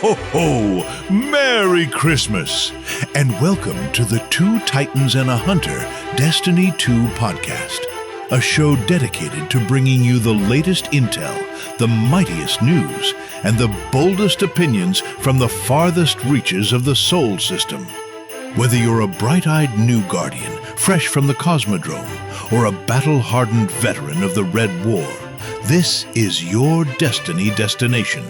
ho, ho! Merry Christmas! And welcome to the Two Titans and a Hunter Destiny 2 podcast, a show dedicated to bringing you the latest intel, the mightiest news, and the boldest opinions from the farthest reaches of the Sol system. Whether you're a bright-eyed new guardian, fresh from the Cosmodrome, or a battle-hardened veteran of the Red War, this is your Destiny destination.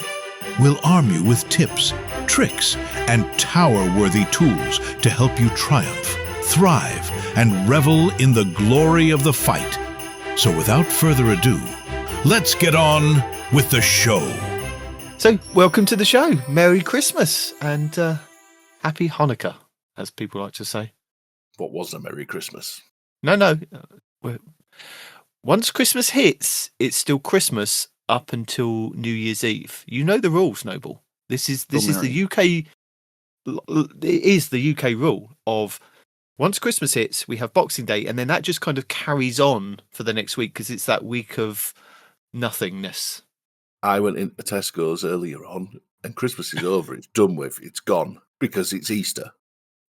We'll arm you with tips, tricks, and tower-worthy tools to help you triumph, thrive, and revel in the glory of the fight. So without further ado, let's get on with the show. So, welcome to the show. Merry Christmas and Happy Hanukkah, as people like to say. What was a Merry Christmas? No. Once Christmas hits, it's still Christmas up until New Year's Eve. You know the rules, Noble. This is the UK. It is the UK rule of once Christmas hits, we have Boxing Day, and then that just kind of carries on for the next week because it's that week of nothingness. I went into Tesco's earlier on, and Christmas is over. It's done with. It's gone because it's Easter.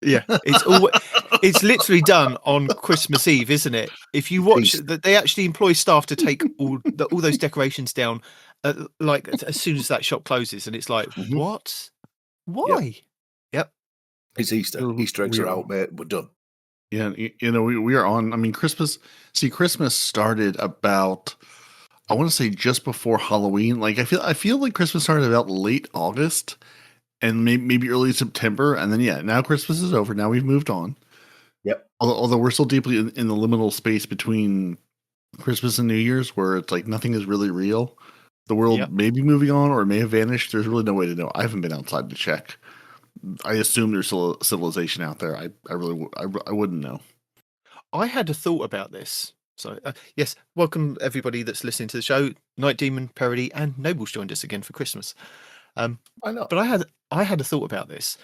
Yeah, it's literally done on Christmas Eve, isn't it? If you watch that, they actually employ staff to take all those decorations down, like as soon as that shop closes, and it's like, what? Why? Yep. It's Easter. Easter eggs are out, mate. We're done. Yeah, we are on. I mean, Christmas started about, I want to say just before Halloween. Like I feel like Christmas started about late August. And maybe early September, and then now Christmas is over. Now we've moved on. Yep. Although we're still deeply in the liminal space between Christmas and New Year's, where it's like nothing is really real. The world may be moving on, or it may have vanished. There's really no way to know. I haven't been outside to check. I assume there's still a civilization out there. I wouldn't know. I had a thought about this. So yes, welcome everybody that's listening to the show. Nitedemon, Peroty, and Noble's joined us again for Christmas. I know. But I had a thought about this.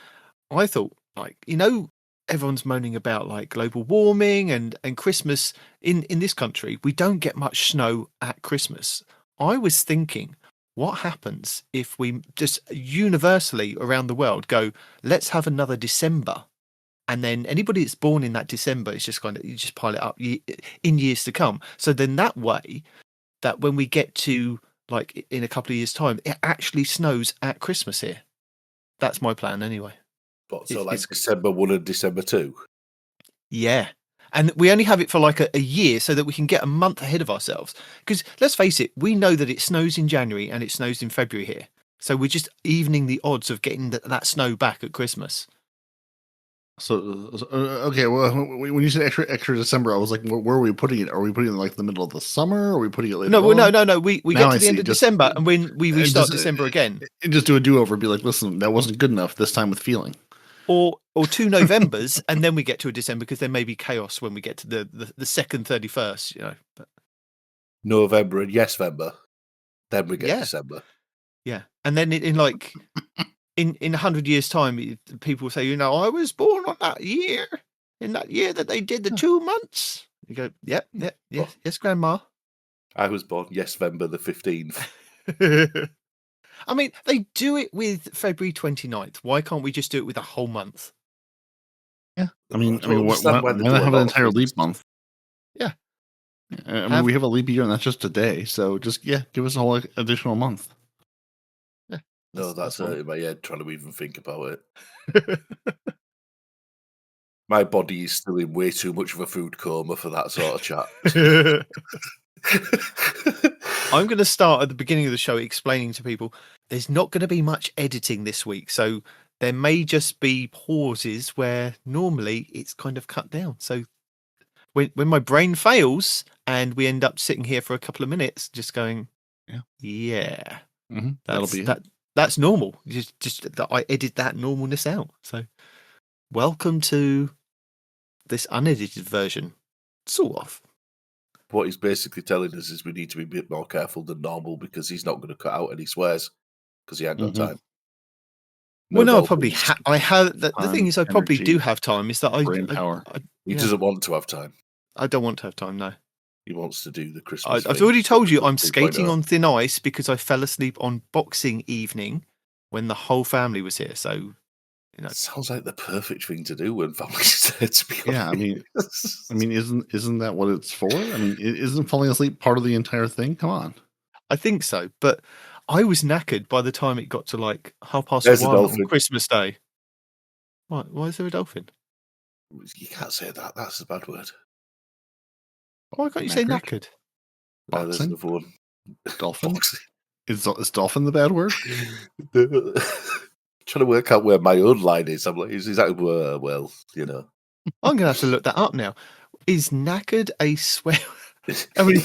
I thought, like, everyone's moaning about like global warming and Christmas in this country. We don't get much snow at Christmas. I was thinking, what happens if we just universally around the world go, let's have another December, and then anybody that's born in that December is just you just pile it up in years to come. So then that way, that when we get to like in a couple of years' time, it actually snows at Christmas here. That's my plan anyway. But so like December 1 and December 2? Yeah. And we only have it for like a year so that we can get a month ahead of ourselves. Because let's face it, we know that it snows in January and it snows in February here. So we're just evening the odds of getting that snow back at Christmas. So okay, well, when you said extra December, I was like, where are we putting it? Are we putting it like the middle of the summer? Or are we putting it later? No. We Now get to the end of December, and when we restart December again, and just do a do-over. Be like, listen, that wasn't good enough this time with feeling. Or 2 Novembers, and then we get to a December because there may be chaos when we get to the second 31st. But November and Yes-vember. Then we get December. Yeah, and then in 100 years' time, people will say, I was born on that year, in that year that they did the 2 months. You go, yes, Grandma. I was born Yes-vember the 15th. I mean, they do it with February 29th. Why can't we just do it with a whole month? Yeah, I mean, why not have an entire leap month? Yeah. I mean, we have a leap year, and that's just a day. So just, give us a whole additional month. Yeah. No, that's hurting my head trying to even think about it. My body is still in way too much of a food coma for that sort of chat. I'm going to start at the beginning of the show explaining to people there's not going to be much editing this week. So there may just be pauses where normally it's kind of cut down. So when my brain fails and we end up sitting here for a couple of minutes just going, that'll be it. That's normal. Just that I edit that normalness out. So welcome to this unedited version, sort of. What he's basically telling us is we need to be a bit more careful than normal because he's not going to cut out any swears because he ain't got time. No, I probably I have. The thing is, I probably do have time. Is that brain power? He doesn't want to have time. I don't want to have time. No, he wants to do the Christmas. I've already told you I'm skating on thin ice because I fell asleep on Boxing evening, when the whole family was here. So, you know, Sounds like the perfect thing to do when families there, to be Yeah, honest. I mean, isn't that what it's for? I mean, isn't falling asleep part of the entire thing? Come on. I think so. But I was knackered by the time it got to like There's a 1:30 on dolphin. Christmas Day. Why is there a dolphin? You can't say that. That's a bad word. Why can't you say Knackered? knackered? There's Boxing? another one. Dolphin? Boxing. Is dolphin the bad word? Trying to work out where my own line is. I'm like, is that well, you know. I'm gonna have to look that up now. Is knackered a swear? I mean,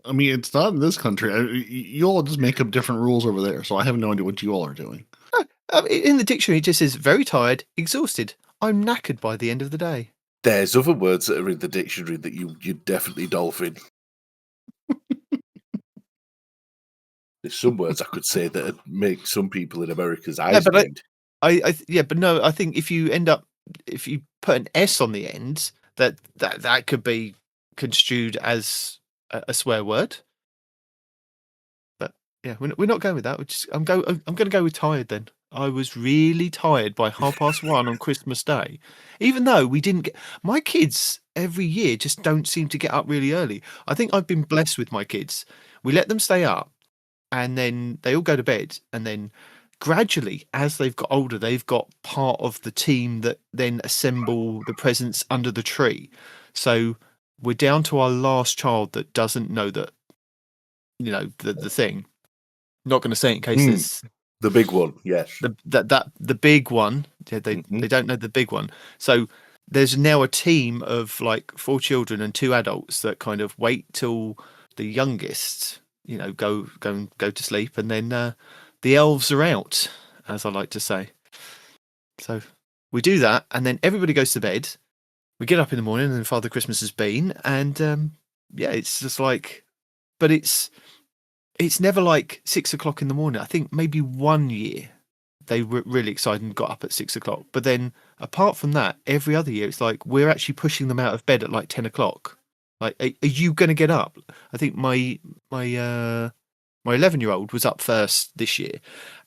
I mean, it's not in this country. You all just make up different rules over there, so I have no idea what you all are doing. in the dictionary, it just says very tired, exhausted. I'm knackered by the end of the day. There's other words that are in the dictionary that you definitely dolphin. There's some words I could say that would make some people in America's eyes bleed. But no, I think if you put an S on the end, that could be construed as a swear word. But yeah, we're not going with that. I'm going to go with tired then. I was really tired by 1:30 on Christmas Day, even though we didn't get. My kids every year just don't seem to get up really early. I think I've been blessed with my kids. We let them stay up, and then they all go to bed, and then gradually, as they've got older, they've got part of the team that then assemble the presents under the tree. So we're down to our last child that doesn't know that, you know, the thing. Not going to say it in case there's the big one. Yes, the big one. Yeah, they don't know the big one. So there's now a team of like 4 children and 2 adults that kind of wait till the youngest, you know, go to sleep, and then the elves are out, as I like to say. So we do that, and then everybody goes to bed. We get up in the morning, and Father Christmas has been, and yeah, it's just like, but it's never like 6 o'clock in the morning. I think maybe one year they were really excited and got up at 6 o'clock. But then apart from that, every other year, it's like we're actually pushing them out of bed at like 10 o'clock. Like, are you going to get up? I think my 11-year-old was up first this year,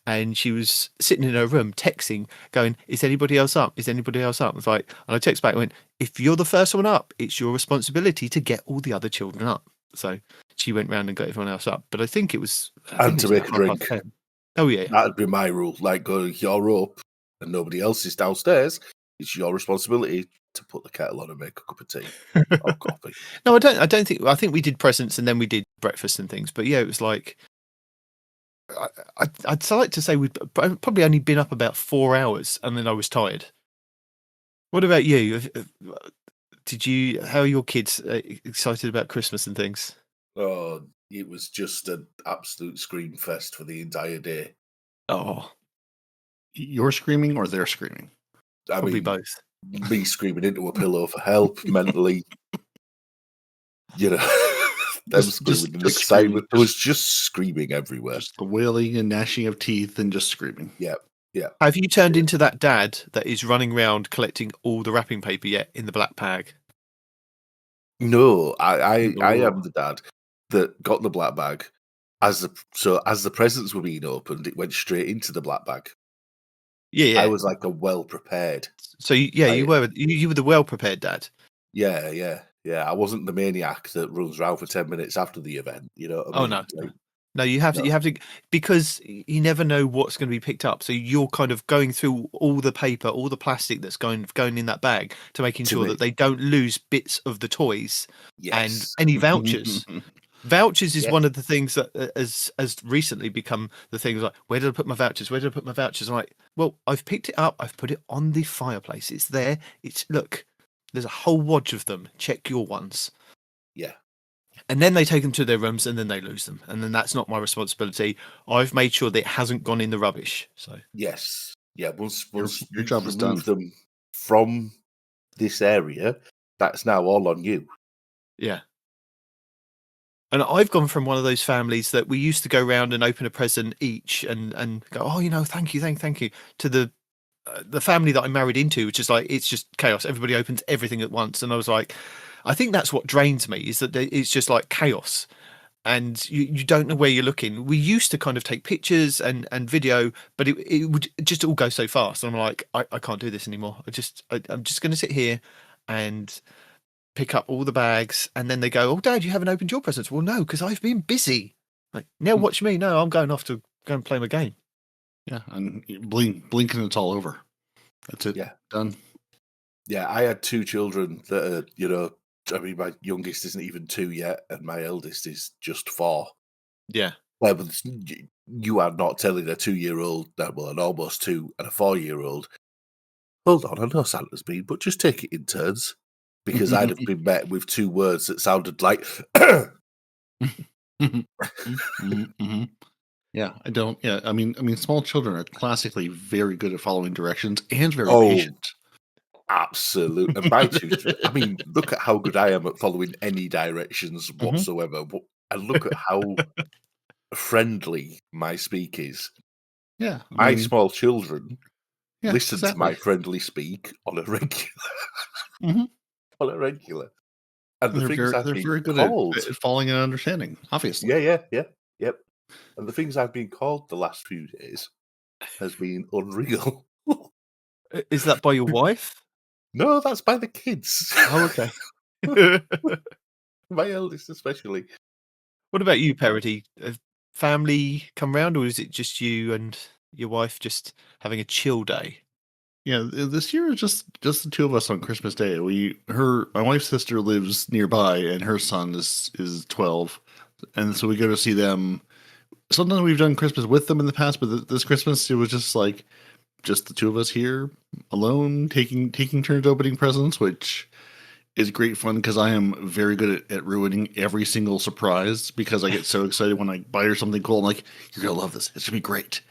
and she was sitting in her room texting, going, "Is anybody else up? Is anybody else up?" It's like, and I text back and went, "If you're the first one up, it's your responsibility to get all the other children up." So she went round and got everyone else up. But I think it was and to make a drink. Oh yeah, that'd be my rule. Like, you're up and nobody else is downstairs. It's your responsibility to put the kettle on and make a cup of tea or coffee. No, I don't think. I think we did presents and then we did breakfast and things. But yeah, it was like I'd like to say we'd probably only been up about 4 hours, and then I was tired. What about you? How are your kids excited about Christmas and things? Oh, it was just an absolute scream fest for the entire day. Oh, you're screaming or they're screaming? Probably both. Me screaming into a pillow for help mentally. You know, them screaming and excitement. There was just screaming everywhere. Just the wailing and gnashing of teeth and just screaming. Yeah. Yeah. Have you turned into that dad that is running around collecting all the wrapping paper yet in the black bag? No, I am the dad that got the black bag. As the presents were being opened, it went straight into the black bag. Yeah. I was like a well prepared. So you were the well prepared dad. Yeah. I wasn't the maniac that runs around for 10 minutes after the event. You know what I mean? No. No, you have to, because you never know what's going to be picked up. So you're kind of going through all the paper, all the plastic that's going in that bag to making sure that they don't lose bits of the toys and any vouchers. Vouchers is one of the things that has recently become the thing. Like, where did I put my vouchers? Where did I put my vouchers? I'm like, well, I've picked it up. I've put it on the fireplace. It's there. Look, there's a whole wad of them. Check your ones. Yeah. And then they take them to their rooms, and then they lose them, and then that's not my responsibility. I've made sure that it hasn't gone in the rubbish. So yes, yeah. Once your job is done. Them from this area, that's now all on you. Yeah. And I've gone from one of those families that we used to go around and open a present each, and go, oh, thank you, to the family that I married into, which is like, it's just chaos. Everybody opens everything at once, and I was like, I think that's what drains me, is that it's just like chaos. and you don't know where you're looking. We used to kind of take pictures and video, but it would just all go so fast. And I'm like, I can't do this anymore. I'm just going to sit here and pick up all the bags, and then they go, "Oh, Dad, you haven't opened your presents." Well, no, because I've been busy. Like, now watch me. No, I'm going off to go and play my game. Yeah, and blink and it's all over. That's it. Yeah. Done. Yeah, I had 2 children that are, I mean, my youngest isn't even 2 yet, and my eldest is just 4. Yeah. Well, but you are not telling a 2-year-old, well, an almost 2 and a 4-year-old, hold on, I know Santa's been, but just take it in turns. Because I'd have been met with 2 words that sounded like, Yeah, I don't. Yeah, I mean, small children are classically very good at following directions and very Oh, patient. absolute. And my 2, I mean, look at how good I am at following any directions whatsoever. And look at how friendly my speak is. Yeah, My small children yeah, listen to my exactly. friendly speak on a regular. Mhm. On a regular. And the They're things I've they're been very good called. at following and understanding. Obviously. Yep. And the things I've been called the last few days has been unreal. Is that by your wife? No, that's by the kids. Oh, okay. My eldest especially. What about you, Peroty? Have family come round, or is it just you and your wife just having a chill day? Yeah, this year is just the 2 of us on Christmas Day. My wife's sister lives nearby, and her son is 12, and so we go to see them. Sometimes we've done Christmas with them in the past, but this Christmas it was just like just the 2 of us here alone, taking turns opening presents, which is great fun because I am very good at ruining every single surprise because I get so excited when I buy her something cool. I'm like, "You're gonna love this. It's gonna be great."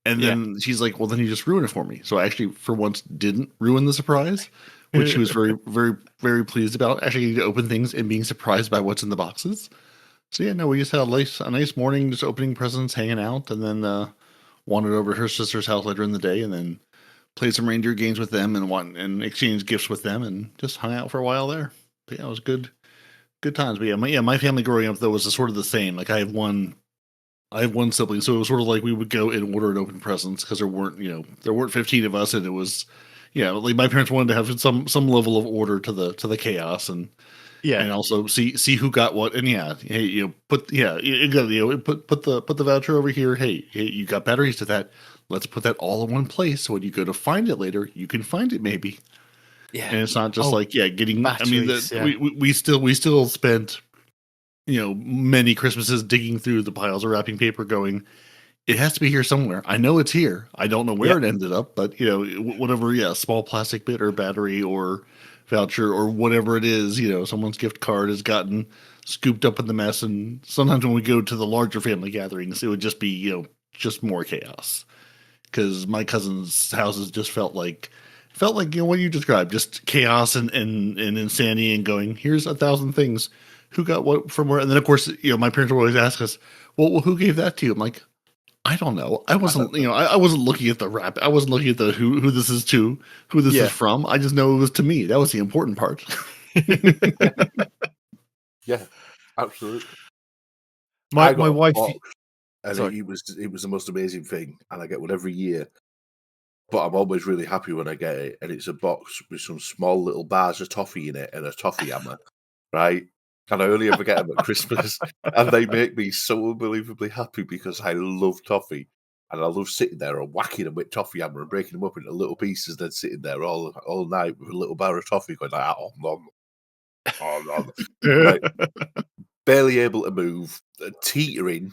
And Yeah. then she's like, "Well, then you just ruin it for me." So I actually, for once, didn't ruin the surprise, which she was very, very, very pleased about. Actually, getting to open things and being surprised by what's in the boxes. So yeah, no, we just had a nice morning, just opening presents, hanging out, and then wandered over to her sister's house later in the day, and then played some reindeer games with them and exchanged gifts with them, and just hung out for a while there. But yeah, it was good times. But yeah, my family growing up though was sort of the same. Like I have one sibling, so it was sort of like we would go and order and open presents because there weren't 15 of us, and it was like my parents wanted to have some level of order to the chaos and also see who got what, and put the voucher over here. Hey, you got batteries to that. Let's put that all in one place so when you go to find it later, you can find it maybe. Yeah, and it's not just getting. batteries, we still spent many Christmases digging through the piles of wrapping paper going, it has to be here somewhere. I know it's here. I don't know where it ended up, but whatever, small plastic bit or battery or voucher or whatever it is, someone's gift card has gotten scooped up in the mess. And sometimes when we go to the larger family gatherings, it would just be, just more chaos. Because my cousin's houses just felt like what you described, just chaos and insanity and going, here's 1,000 things. Who got what from where? And then, of course, my parents would always ask us, well, who gave that to you? I'm like, I don't know. I wasn't, I wasn't looking at the wrap. I wasn't looking at the who this is to, who this is from. I just know it was to me. That was the important part. Yeah, absolutely. My wife, and it was the most amazing thing, and I get one every year. But I'm always really happy when I get it, and it's a box with some small little bars of toffee in it and a toffee hammer, right? And I only ever get them at Christmas, and they make me so unbelievably happy because I love toffee, and I love sitting there and whacking them with toffee hammer and breaking them up into little pieces, then sitting there all night with a little bar of toffee going like, like, barely able to move, teetering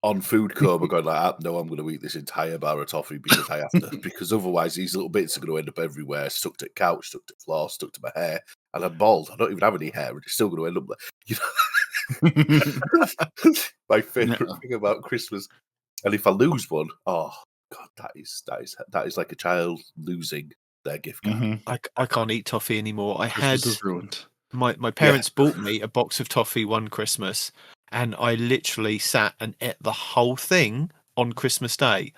on food coma, going like, no, I'm going to eat this entire bar of toffee because I have to, because otherwise these little bits are going to end up everywhere, stuck to the couch, stuck to the floor, stuck to my hair, and I'm bald. I don't even have any hair, and it's still going to end up there. My favourite thing about Christmas, and if I lose one, oh God, that is like a child losing their gift card. Mm-hmm. I can't eat toffee anymore. Christmas is ruined. My parents bought me a box of toffee one Christmas, and I literally sat and ate the whole thing on Christmas Day.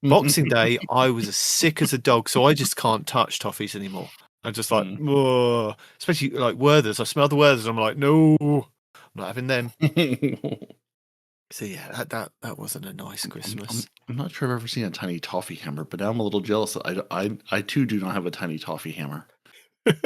Boxing Day, I was as sick as a dog, so I just can't touch toffees anymore. I'm just like, whoa. Especially like Werther's. I smell the Werther's, and I'm like, no, not having them. So yeah, that wasn't a nice Christmas. I'm not sure I've ever seen a tiny toffee hammer, but now I'm a little jealous. I too do not have a tiny toffee hammer.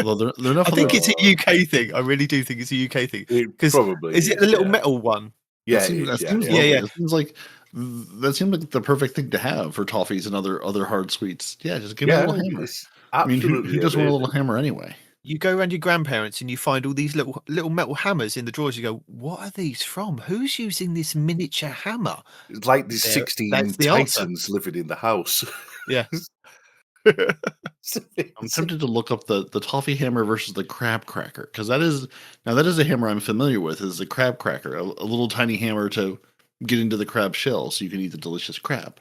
Although there are enough I think other. it's a UK thing. I really do think it's a UK thing. It Because probably is it the little yeah. metal one? Yeah, That seems, it is, that seems yeah. lovely. Yeah. It seems like that seems like the perfect thing to have for toffees and other hard sweets. Yeah, just give me a Yeah, little hammer. it's I mean, absolutely who doesn't want a little amazing. hammer anyway? You go around your grandparents and you find all these little metal hammers in the drawers. You go, what are these from? Who's using this miniature hammer? It's like these There, 16 that's the answer. titans living in the house. Yeah. I'm tempted to look up the toffee hammer versus the crab cracker because that is a hammer I'm familiar with. Is the crab cracker a little tiny hammer to get into the crab shell so you can eat the delicious crab?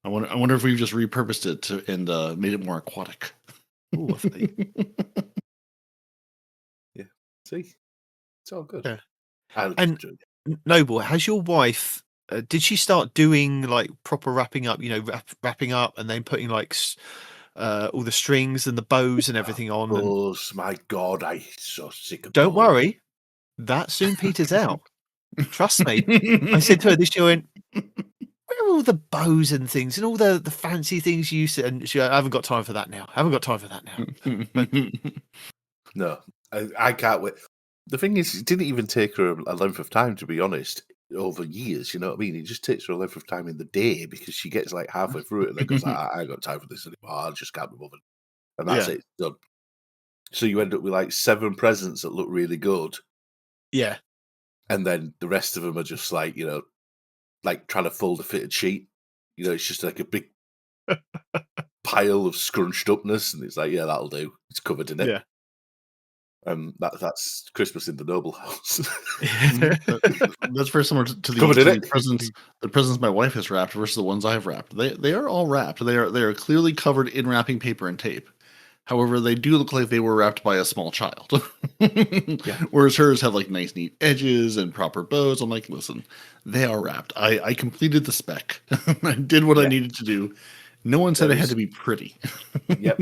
I wonder if we've just repurposed it and made it more aquatic. Ooh, Yeah, see, it's all good. Yeah. I And- enjoy it. Noble, has your wife? Did she start doing like proper wrapping up? You know, wrapping up and then putting like all the strings and the bows and everything on. And Bows, my God, I'm so sick of don't bows. worry, that soon peters out. Trust me. I said to her this year, I went, where are all the bows and things and all the fancy things you used to? And she, I haven't got time for that now. I haven't got time for that now. No, I can't wait. The thing is, it didn't even take her a length of time, to be honest, over years. You know what I mean? It just takes her a length of time in the day because she gets like halfway through it and then goes, I ain't got time for this anymore. I just can't be bothered. And that's Yeah. it. Done. So you end up with like 7 presents that look really good. Yeah. And then the rest of them are just like, you know, like trying to fold a fitted sheet. You know, it's just like a big pile of scrunched upness. And it's like, yeah, that'll do. It's covered in it. Yeah. That's Christmas in the Noble house. That's very similar to Covered in the it. presents. The presents my wife has wrapped versus the ones I've wrapped. They are all wrapped. They are clearly covered in wrapping paper and tape. However, they do look like they were wrapped by a small child. Whereas hers have like nice, neat edges and proper bows. I'm like, listen, they are wrapped. I completed the spec. I did what I needed to do. No one said it had to be pretty. Yep,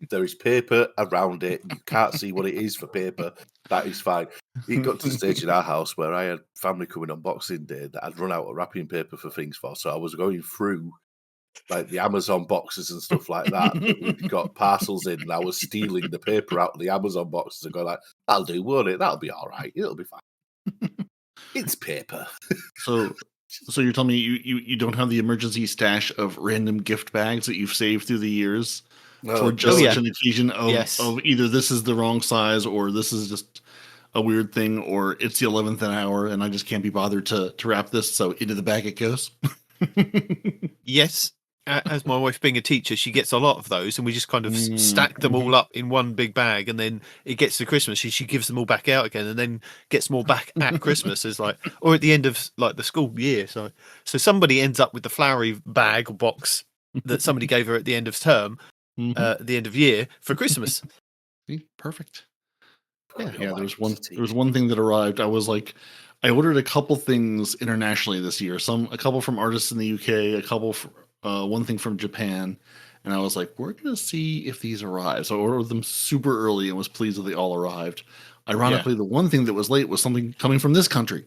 there is paper around it. You can't see what it is for paper. That is fine. It got to the stage in our house where I had family coming on Boxing Day that I'd run out of wrapping paper for things for. So I was going through like the Amazon boxes and stuff like that we've got parcels in, and I was stealing the paper out of the Amazon boxes and going like, that'll do, won't it? That'll be all right. It'll be fine. It's paper. So you're telling me you don't have the emergency stash of random gift bags that you've saved through the years for just such an occasion of either this is the wrong size or this is just a weird thing or it's the 11th hour and I just can't be bothered to wrap this, so into the bag it goes? Yes. As my wife being a teacher, she gets a lot of those, and we just kind of stack them all up in one big bag, and then it gets to Christmas, she gives them all back out again, and then gets more back at Christmas, as like, or at the end of like the school year. So somebody ends up with the flowery bag or box that somebody gave her at the end of term, at the end of year for Christmas. See, perfect. Yeah. There was one thing that arrived. I was like, I ordered a couple things internationally this year. A couple from artists in the UK, a couple. One thing from Japan, and I was like, we're going to see if these arrive. So I ordered them super early and was pleased that they all arrived. Ironically, the one thing that was late was something coming from this country.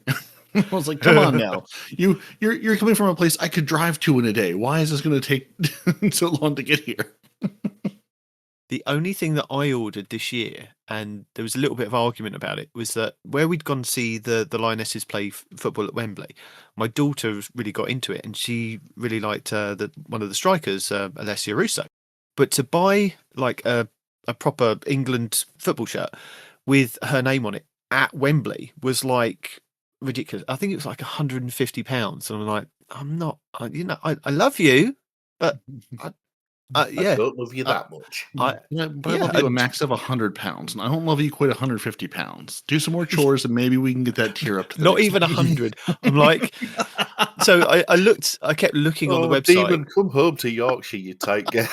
I was like, come on now. You're coming from a place I could drive to in a day. Why is this going to take so long to get here? The only thing that I ordered this year, and there was a little bit of argument about it, was that where we'd gone to see the Lionesses play football at Wembley, my daughter really got into it, and she really liked one of the strikers, Alessia Russo. But to buy like a proper England football shirt with her name on it at Wembley was like ridiculous. I think it was like £150, and I'm like, I'm not, I love you, but. I don't love you that much. I love you a max of £100, and I don't love you quite £150. Do some more chores, and maybe we can get that tier up to not even 100. I'm like, so I kept looking on the website. Demon, come home to Yorkshire, you tight guy.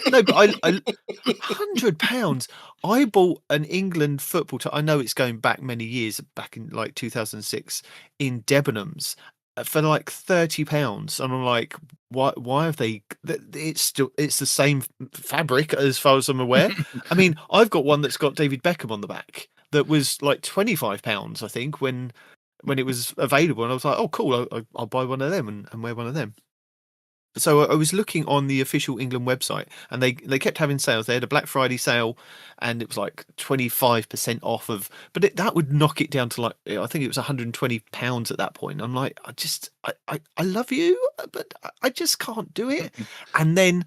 No, but £100. I bought an England football I know it's going back many years, back in like 2006 in Debenhams. For like £30, and I'm like, why have they? It's the same fabric as far as I'm aware. I mean, I've got one that's got David Beckham on the back. that was like £25, I think, when it was available, and I was like, oh, cool, I'll buy one of them and wear one of them. So I was looking on the official England website, and they kept having sales. They had a Black Friday sale, and it was like 25% off of, but that would knock it down to like, I think it was £120 at that point. I'm like, I love you, but I just can't do it. And then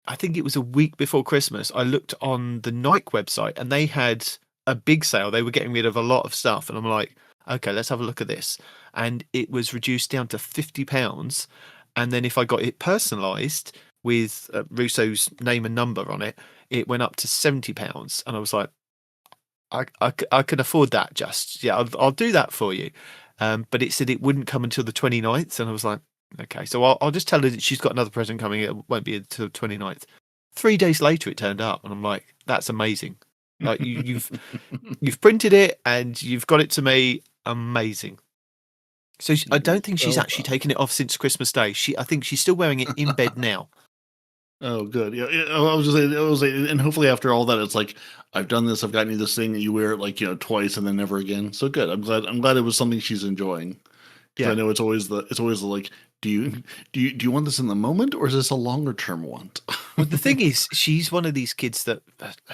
I think it was a week before Christmas, I looked on the Nike website, and they had a big sale. They were getting rid of a lot of stuff, and I'm like, okay, let's have a look at this. And it was reduced down to £50. And then if I got it personalised with Russo's name and number on it, it went up to £70. And I was like, I can afford that. I'll do that for you. But it said it wouldn't come until the 29th. And I was like, okay, so I'll just tell her that she's got another present coming. It won't be until the 29th. 3 days later, it turned up. And I'm like, that's amazing. Like you've printed it and you've got it to me. Amazing. So I don't think she's actually taken it off since Christmas Day. I think she's still wearing it in bed now. Oh, good. Yeah, I was just saying, and hopefully after all that, it's like, I've done this. I've gotten you this thing, and you wear it like twice, and then never again. So good. I'm glad it was something she's enjoying. Yeah, I know it's always the like, do you want this in the moment, or is this a longer term want? Well, the thing is, she's one of these kids that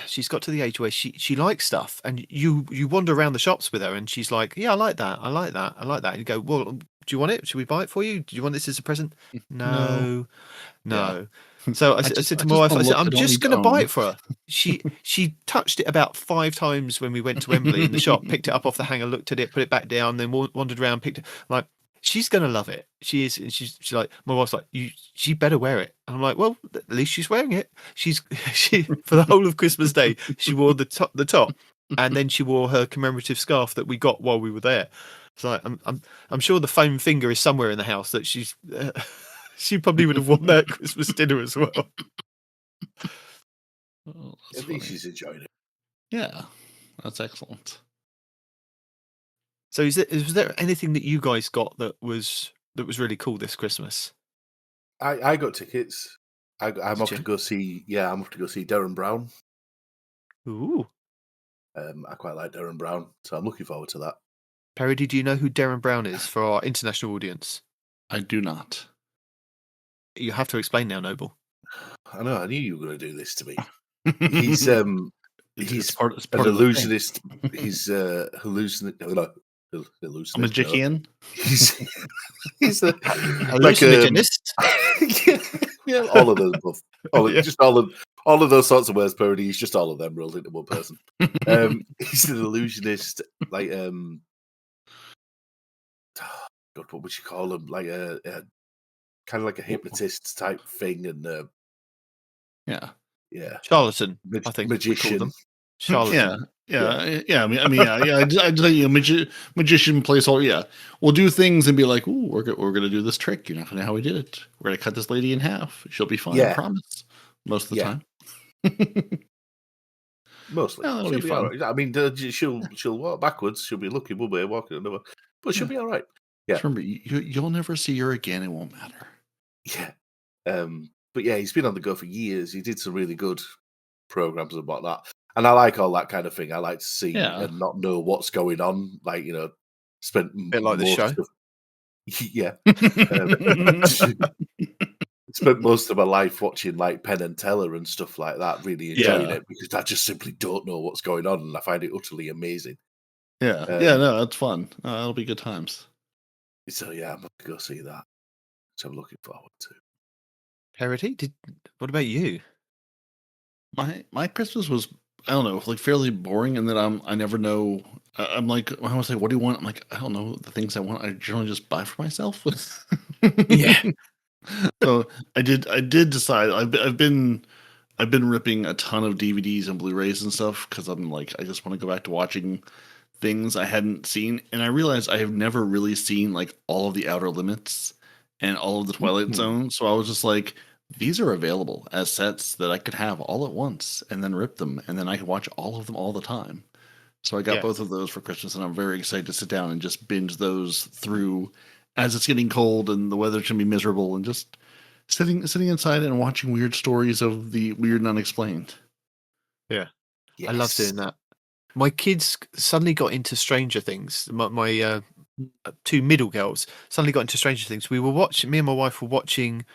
she's got to the age where she likes stuff, and you wander around the shops with her, and she's like, yeah, I like that, and you go, well, do you want it? Should we buy it for you? Do you want this as a present? No. Yeah. So I said to my wife, I said, I'm just going to buy it for her. She touched it about 5 times when we went to Wembley in the shop, picked it up off the hanger, looked at it, put it back down, then wandered around, picked it. Like, she's going to love it. She is. And she's like, my wife's like, she better wear it. And I'm like, well, at least she's wearing it. She for the whole of Christmas Day, she wore the top, and then she wore her commemorative scarf that we got while we were there. So like, I'm sure the foam finger is somewhere in the house that she's. She probably would have worn that Christmas dinner as well. Oh, at least she's enjoying it. Yeah, that's excellent. So, was there anything that you guys got that was really cool this Christmas? I got tickets. I'm off to go see. Yeah, I'm off to go see Derren Brown. Ooh. I quite like Derren Brown, so I'm looking forward to that. Peroty, do you know who Derren Brown is for our international audience? I do not. You have to explain now, Noble. I know. I knew you were going to do this to me. He's part an illusionist. He's hallucinant. A magician. He's a hallucinationist. Yeah, all of those. Just all of those sorts of words. Peroty. He's just all of them rolled into one person. He's an illusionist. Like God, what would you call him? Like a kind of like a hypnotist type thing, and yeah, charlatan. I think magician. We call them. Charlatan. Yeah. I mean, I just think magician placeholder. Yeah, we'll do things and be like, "Ooh, we're gonna do this trick. You're not gonna know how we did it. We're gonna cut this lady in half. She'll be fine. I promise." Most of the time. Mostly, she'll be all right. I mean, she'll walk backwards. She'll be looking one way, walking another, but she'll be all right. Yeah. Just remember, you'll never see her again. It won't matter. Yeah. But yeah, he's been on the go for years. He did some really good programs and whatnot. And I like all that kind of thing. I like to see and not know what's going on. Like, spent a bit like the show. Spent most of my life watching like Penn and Teller and stuff like that, really enjoying it because I just simply don't know what's going on, and I find it utterly amazing. Yeah. No, it's fun. It'll be good times. So yeah, I'm going to go see that, which I'm looking forward to. Peroty, what about you? My Christmas was, I don't know, like fairly boring, and then I never know. I'm like, I want to say, what do you want? I'm like, I don't know the things I want. I generally just buy for myself. Yeah. So I did decide. I've been ripping a ton of DVDs and Blu-rays and stuff because I'm like, I just want to go back to watching things I hadn't seen, and I realized I have never really seen like all of the Outer Limits and all of the Twilight Zone. So I was just like, these are available as sets that I could have all at once and then rip them, and then I could watch all of them all the time. So I got both of those for Christmas, and I'm very excited to sit down and just binge those through as it's getting cold and the weather's gonna be miserable, and just sitting inside and watching weird stories of the weird and unexplained. Yeah. Yes. I love doing that. my kids suddenly got into Stranger Things. My two middle girls suddenly got into Stranger Things. Me and my wife were watching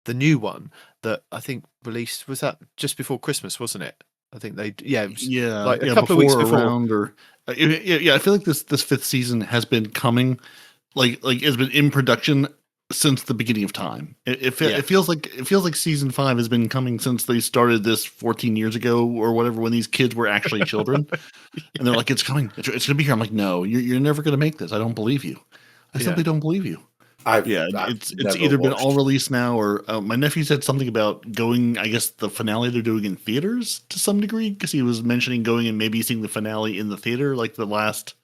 the new one that I think released. Was that just before Christmas, wasn't it? I think it was like a couple of weeks before. Around, or yeah. I feel like this fifth season has been coming, like it's been in production since the beginning of time. It feels like season 5 has been coming since they started this 14 years ago or whatever, when these kids were actually children. And they're like, it's coming, it's going to be here. I'm like, no, you're never going to make this. I don't believe you. I simply don't believe you. It's either been all released now, or my nephew said something about going, I guess the finale they're doing in theaters to some degree, because he was mentioning going and maybe seeing the finale in the theater, like the last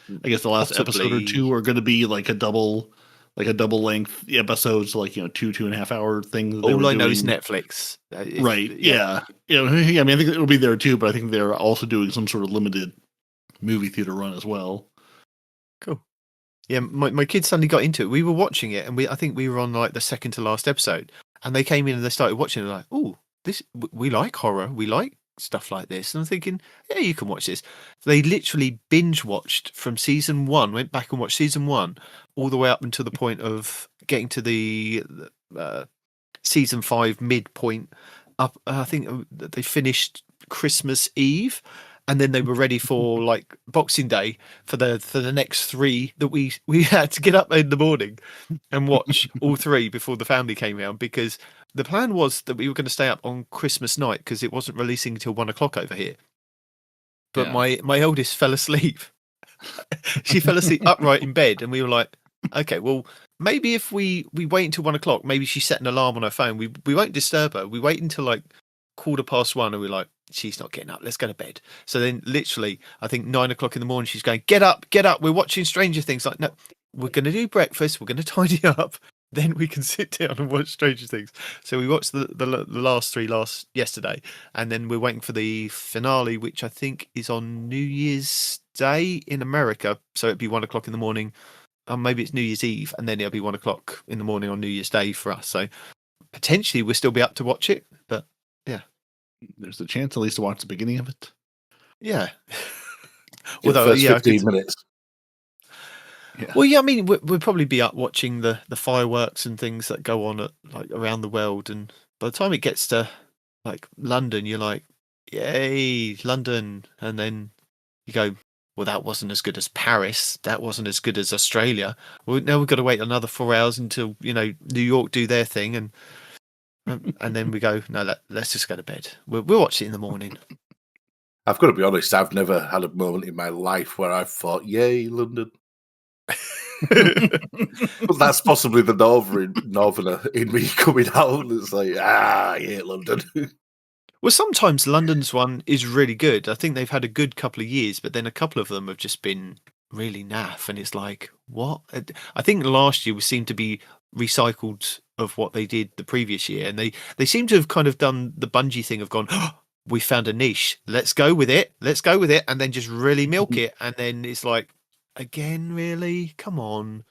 episode or two are going to be like a double length episode, so like 2.5 hour things. All I know is Netflix, right? Yeah. I mean, I think it'll be there too, but I think they're also doing some sort of limited movie theater run as well. Cool. Yeah, my kids suddenly got into it. We were watching it, and I think we were on like the second to last episode, and they came in and they started watching it like, oh, we like horror, we like stuff like this. And I'm thinking, yeah, you can watch this. They literally binge watched from season 1, went back and watched season 1 all the way up until the point of getting to the season 5 midpoint. Up, I think they finished Christmas Eve, and then they were ready for like Boxing Day for the next 3 that we had to get up in the morning and watch all 3 before the family came round, because the plan was that we were going to stay up on Christmas night because it wasn't releasing until 1 o'clock over here. But my oldest fell asleep. She fell asleep upright in bed, and we were like, okay, well, maybe if we wait until 1 o'clock, maybe she set an alarm on her phone. We won't disturb her. We wait until like 1:15, and we're like, she's not getting up, let's go to bed. So then literally, I think 9 o'clock in the morning, she's going, get up, we're watching Stranger Things. Like, no, we're going to do breakfast, we're going to tidy up, then we can sit down and watch Stranger Things. So we watched the last 3 yesterday, and then we're waiting for the finale, which I think is on New Year's Day in America. So it'd be 1 o'clock in the morning. Maybe it's New Year's Eve, and then it'll be 1 o'clock in the morning on New Year's Day for us. So potentially we'll still be up to watch it, but yeah. There's a chance at least to watch the beginning of it. Yeah. Although, 15 minutes. Yeah. Well, yeah, I mean, we'll probably be up watching the fireworks and things that go on around the world. And by the time it gets to like London, you're like, yay, London. And then you go, well, that wasn't as good as Paris. That wasn't as good as Australia. Well, now we've got to wait another 4 hours until, New York do their thing. And then we go, no, let's just go to bed. We'll watch it in the morning. I've got to be honest, I've never had a moment in my life where I've thought, yay, London. But that's possibly the northerner in me coming out. It's like, yeah, London. Well, sometimes London's one is really good. I think they've had a good couple of years, but then a couple of them have just been really naff. And it's like, what? I think last year seemed to be recycled of what they did the previous year. And they seem to have kind of done the Bungie thing of gone, oh, we found a niche. Let's go with it. And then just really milk it. And then it's like, again, really? Come on.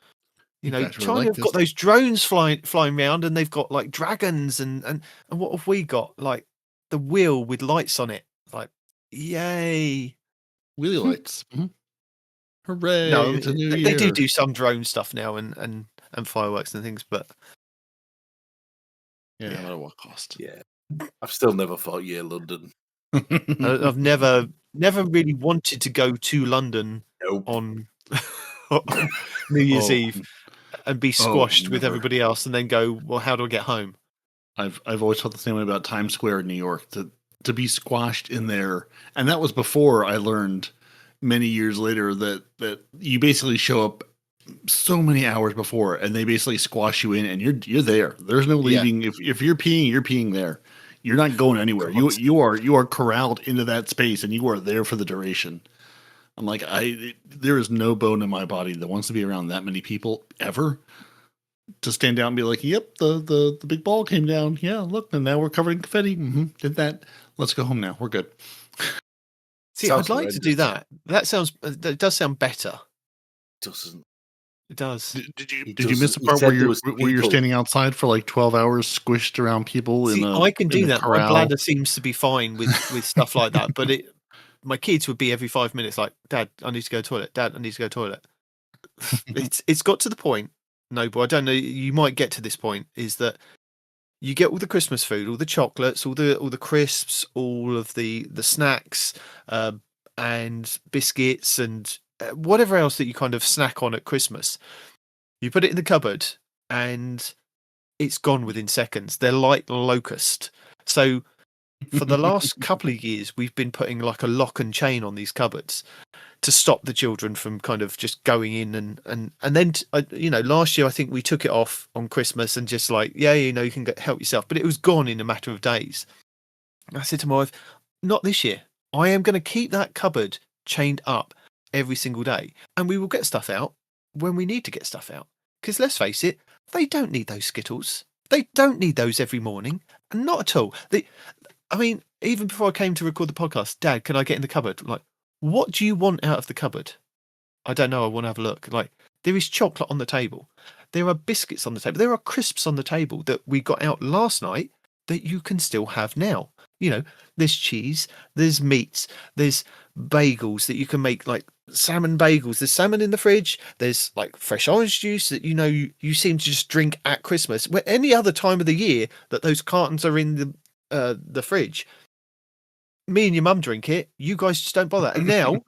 China have got those drones flying around, and they've got like dragons and what have we got? Like the wheel with lights on it. Like, yay. Wheelie lights. Mm-hmm. Hooray. No, they do some drone stuff now and fireworks and things, but no matter what cost. Yeah. I've still never thought, yeah, London. I've never really wanted to go to London on New Year's Eve and be squashed with everybody else, and then go, well, how do I get home? I've always felt the same way about Times Square in New York, to be squashed in there. And that was before I learned many years later that you basically show up so many hours before, and they basically squash you in, and you're there. There's no leaving. Yeah. If you're peeing there. You're not going anywhere. You are corralled into that space, and you are there for the duration. I'm like, there is no bone in my body that wants to be around that many people ever. To stand down and be like, yep, the big ball came down. Yeah, look, and now we're covered in confetti. Mm-hmm, did that. Let's go home now. We're good. See, I'd like to do that. That does sound better. Doesn't. It does. Did you miss the part where you're standing outside for like 12 hours squished around people? See, I can do that. My bladder seems to be fine with stuff like that, but my kids would be every 5 minutes like, Dad, I need to go to the toilet. Dad, I need to go to the toilet. It's got to the point, Noble, I don't know, you might get to this point, is that you get all the Christmas food, all the chocolates, all the crisps, all of the snacks, and biscuits and whatever else that you kind of snack on at Christmas. You put it in the cupboard and it's gone within seconds. They're like locust. So for the last couple of years, we've been putting like a lock and chain on these cupboards to stop the children from kind of just going in and then last year I think we took it off on Christmas and just like, yeah, you can help yourself, but it was gone in a matter of days. I said to my wife, not this year. I am going to keep that cupboard chained up every single day, and we will get stuff out when we need to get stuff out. Because let's face it, they don't need those Skittles. They don't need those every morning, and not at all. Even before I came to record the podcast, Dad, can I get in the cupboard? I'm like, what do you want out of the cupboard? I don't know. I want to have a look. Like, there is chocolate on the table. There are biscuits on the table. There are crisps on the table that we got out last night that you can still have now. There's cheese, there's meats, there's bagels that you can make, like salmon bagels. There's salmon in the fridge. There's like fresh orange juice that you seem to just drink at Christmas. Where any other time of the year that those cartons are in the fridge, me and your mum drink it. You guys just don't bother. And now,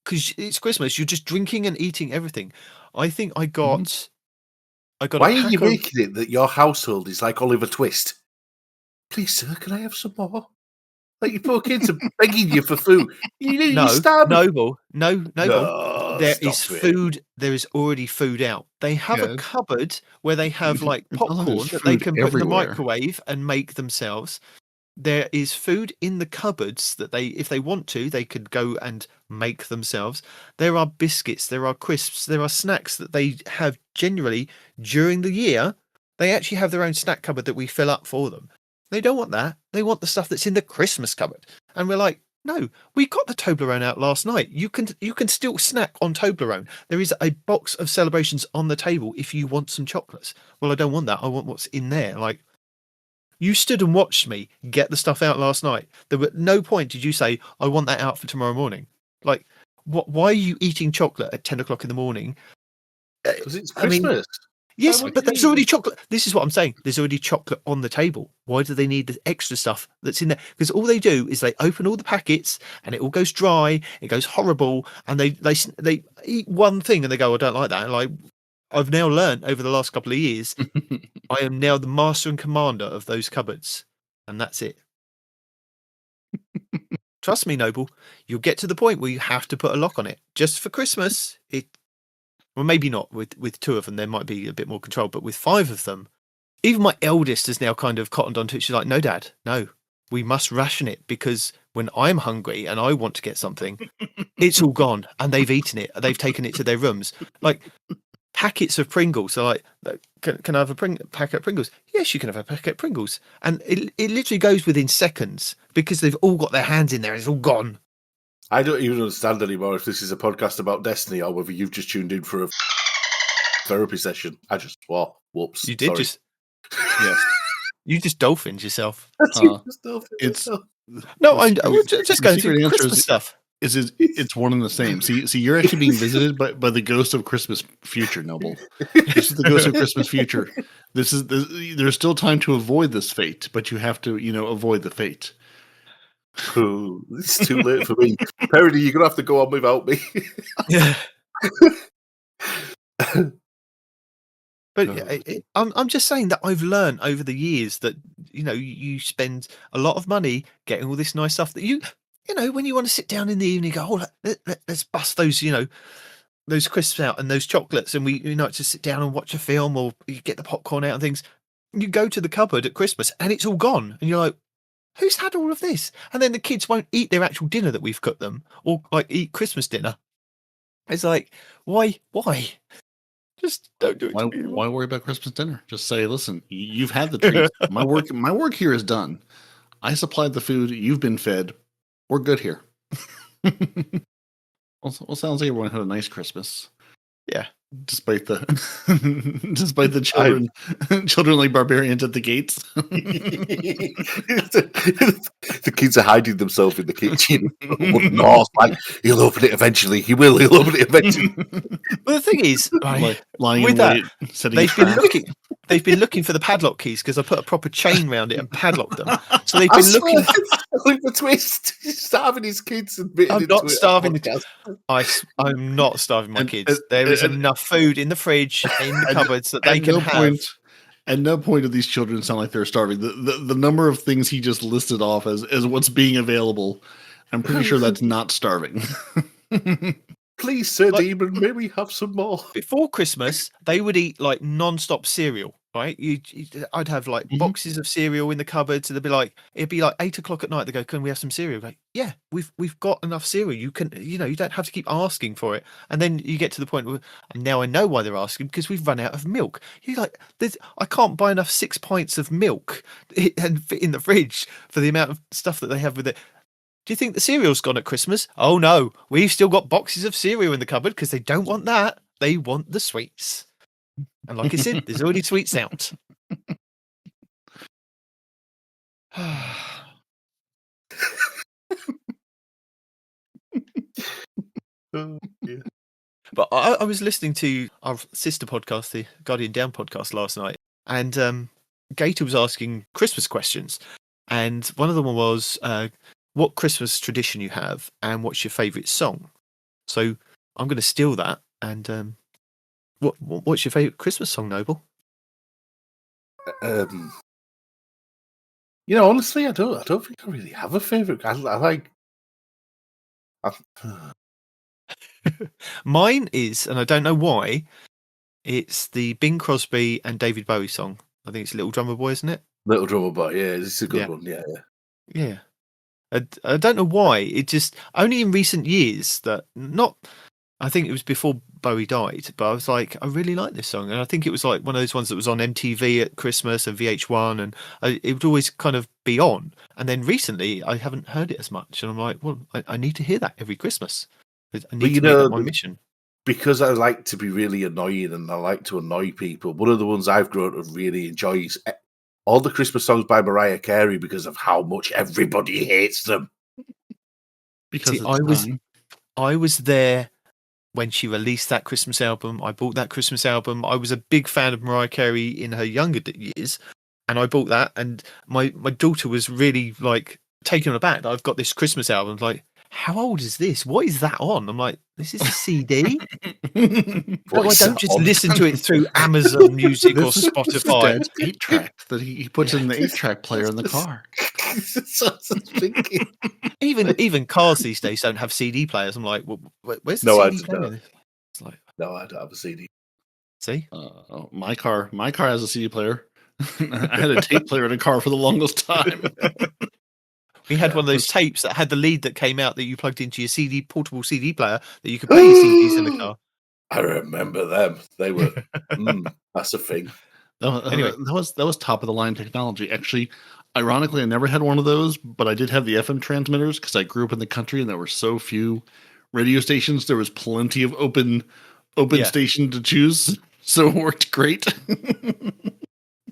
because it's Christmas, you're just drinking and eating everything. I think I got. Why are you making it that your household is like Oliver Twist? Please, sir, can I have some more? Like, your poor kids are begging you for food. Noble. No. There is stop it. food. There is already food out. They have a cupboard where they have like popcorn that they can put in the microwave and make themselves. There is food in the cupboards that if they want to, they could go and make themselves. There are biscuits, there are crisps, there are snacks that they have generally during the year. They actually have their own snack cupboard that we fill up for them. They don't want that. They want the stuff that's in the Christmas cupboard. And we're like, no, we got the Toblerone out last night. You can still snack on Toblerone. There is a box of Celebrations on the table if you want some chocolates. Well, I don't want that. I want what's in there. Like, you stood and watched me get the stuff out last night. There were no point did you say, I want that out for tomorrow morning. Like, why are you eating chocolate at 10 o'clock in the morning? Because it's Christmas. Yes, but there's already chocolate. This is what I'm saying. There's already chocolate on the table. Why do they need the extra stuff that's in there? Because all they do is they open all the packets and it all goes dry. It goes horrible, and they eat one thing and they go, I don't like that. And like, I've now learned over the last couple of years, I am now the master and commander of those cupboards, and that's it. Trust me, Noble. You'll get to the point where you have to put a lock on it just for Christmas. Well, maybe not. With two of them, there might be a bit more control. But with five of them, even my eldest has now kind of cottoned onto it. She's like, no, Dad, no. We must ration it because when I'm hungry and I want to get something, it's all gone. And they've eaten it. They've taken it to their rooms. Like packets of Pringles. So like, can I have a packet of Pringles? Yes, you can have a packet of Pringles. And it literally goes within seconds because they've all got their hands in there. It's all gone. I don't even understand anymore if this is a podcast about Destiny or whether you've just tuned in for a therapy session. I just swore. Whoops. You did Sorry. Yeah. You just dolphined yourself. It's no, I'm just going through Christmas stuff. It's one and the same. See, you're actually being visited by the ghost of Christmas future, Noble. This is the ghost of Christmas future. There's still time to avoid this fate, but you have to, avoid the fate. Oh, it's too late for me. Peroty, you're gonna have to go on without me. Yeah. But I'm just saying that I've learned over the years that you spend a lot of money getting all this nice stuff that when you want to sit down in the evening, go, let's bust those those crisps out and those chocolates, and we to sit down and watch a film, or you get the popcorn out and things. You go to the cupboard at Christmas and it's all gone, and you're like, who's had all of this? And then the kids won't eat their actual dinner that we've cooked them, or like eat Christmas dinner. It's like, why? Just don't do it. Why worry about Christmas dinner? Just say, listen, you've had the treat. My work here is done. I supplied the food. You've been fed. We're good here. Well, sounds like everyone had a nice Christmas. Yeah. Despite the children like barbarians at the gates. The kids are hiding themselves in the kitchen. North, like, he'll open it eventually. He'll open it eventually. Well, the thing is, lying with in that, wait, setting they've been traps. looking for the padlock keys because I put a proper chain around it and padlocked them. So they've been looking. The twist. He's starving his kids and bitten I'm into not it. starving. I'm not starving my kids. There is enough food in the fridge, in the cupboards that they can have. At no point do these children sound like they're starving. The number of things he just listed off as what's being available, I'm pretty sure that's not starving. Please, Sir Demon, may we have some more? Before Christmas, they would eat like non-stop cereal, right? I'd have like boxes of cereal in the cupboard. So it'd be like 8 o'clock at night. They go, "Can we have some cereal?" Like, yeah, we've got enough cereal. You can, you don't have to keep asking for it. And then you get to the point where, and now I know why they're asking, because we've run out of milk. You're like, I can't buy enough 6 pints of milk and fit in the fridge for the amount of stuff that they have with it. Do you think the cereal's gone at Christmas? Oh no, we've still got boxes of cereal in the cupboard because they don't want that. They want the sweets. And like I said, there's already sweets out. Oh, yeah. But I was listening to our sister podcast, the Guardian Down podcast, last night, and Gator was asking Christmas questions. And one of them was, what Christmas tradition you have and what's your favourite song? So I'm going to steal that. And what's your favourite Christmas song, Noble? Honestly, I don't think I really have a favourite. I like. Mine is, and I don't know why, it's the Bing Crosby and David Bowie song. I think it's Little Drummer Boy, isn't it? Little Drummer Boy, yeah, it's a good one, Yeah. I don't know why. It just, only in recent years that, I think it was before Bowie died, but I was like, I really like this song. And I think it was like one of those ones that was on MTV at Christmas and VH1, and it would always kind of be on. And then recently, I haven't heard it as much. And I'm like, well, I need to hear that every Christmas. I need to make that my mission. Because I like to be really annoying and I like to annoy people, one of the ones I've grown to really enjoy is all the Christmas songs by Mariah Carey because of how much everybody hates them. Because I was there when she released that Christmas album. I bought that Christmas album. I was a big fan of Mariah Carey in her younger years, and I bought that. And my daughter was really like taken aback that I've got this Christmas album. Like, how old is this? What is that on? I'm like, this is a CD. No, I don't just listen to it through Amazon Music or Spotify. This is 8-track that he puts in the 8-track player in the car. Even cars these days don't have CD players. I'm like, well, where's the CD player? It's like, no, I don't have a CD. See, my car has a CD player. I had a tape player in a car for the longest time. We had one of those tapes that had the lead that came out that you plugged into your portable CD player that you could play your CDs in the car. I remember them. They were that's a thing. Anyway, that was top of the line technology. Actually, ironically, I never had one of those, but I did have the FM transmitters because I grew up in the country and there were so few radio stations. There was plenty of open station to choose, so it worked great.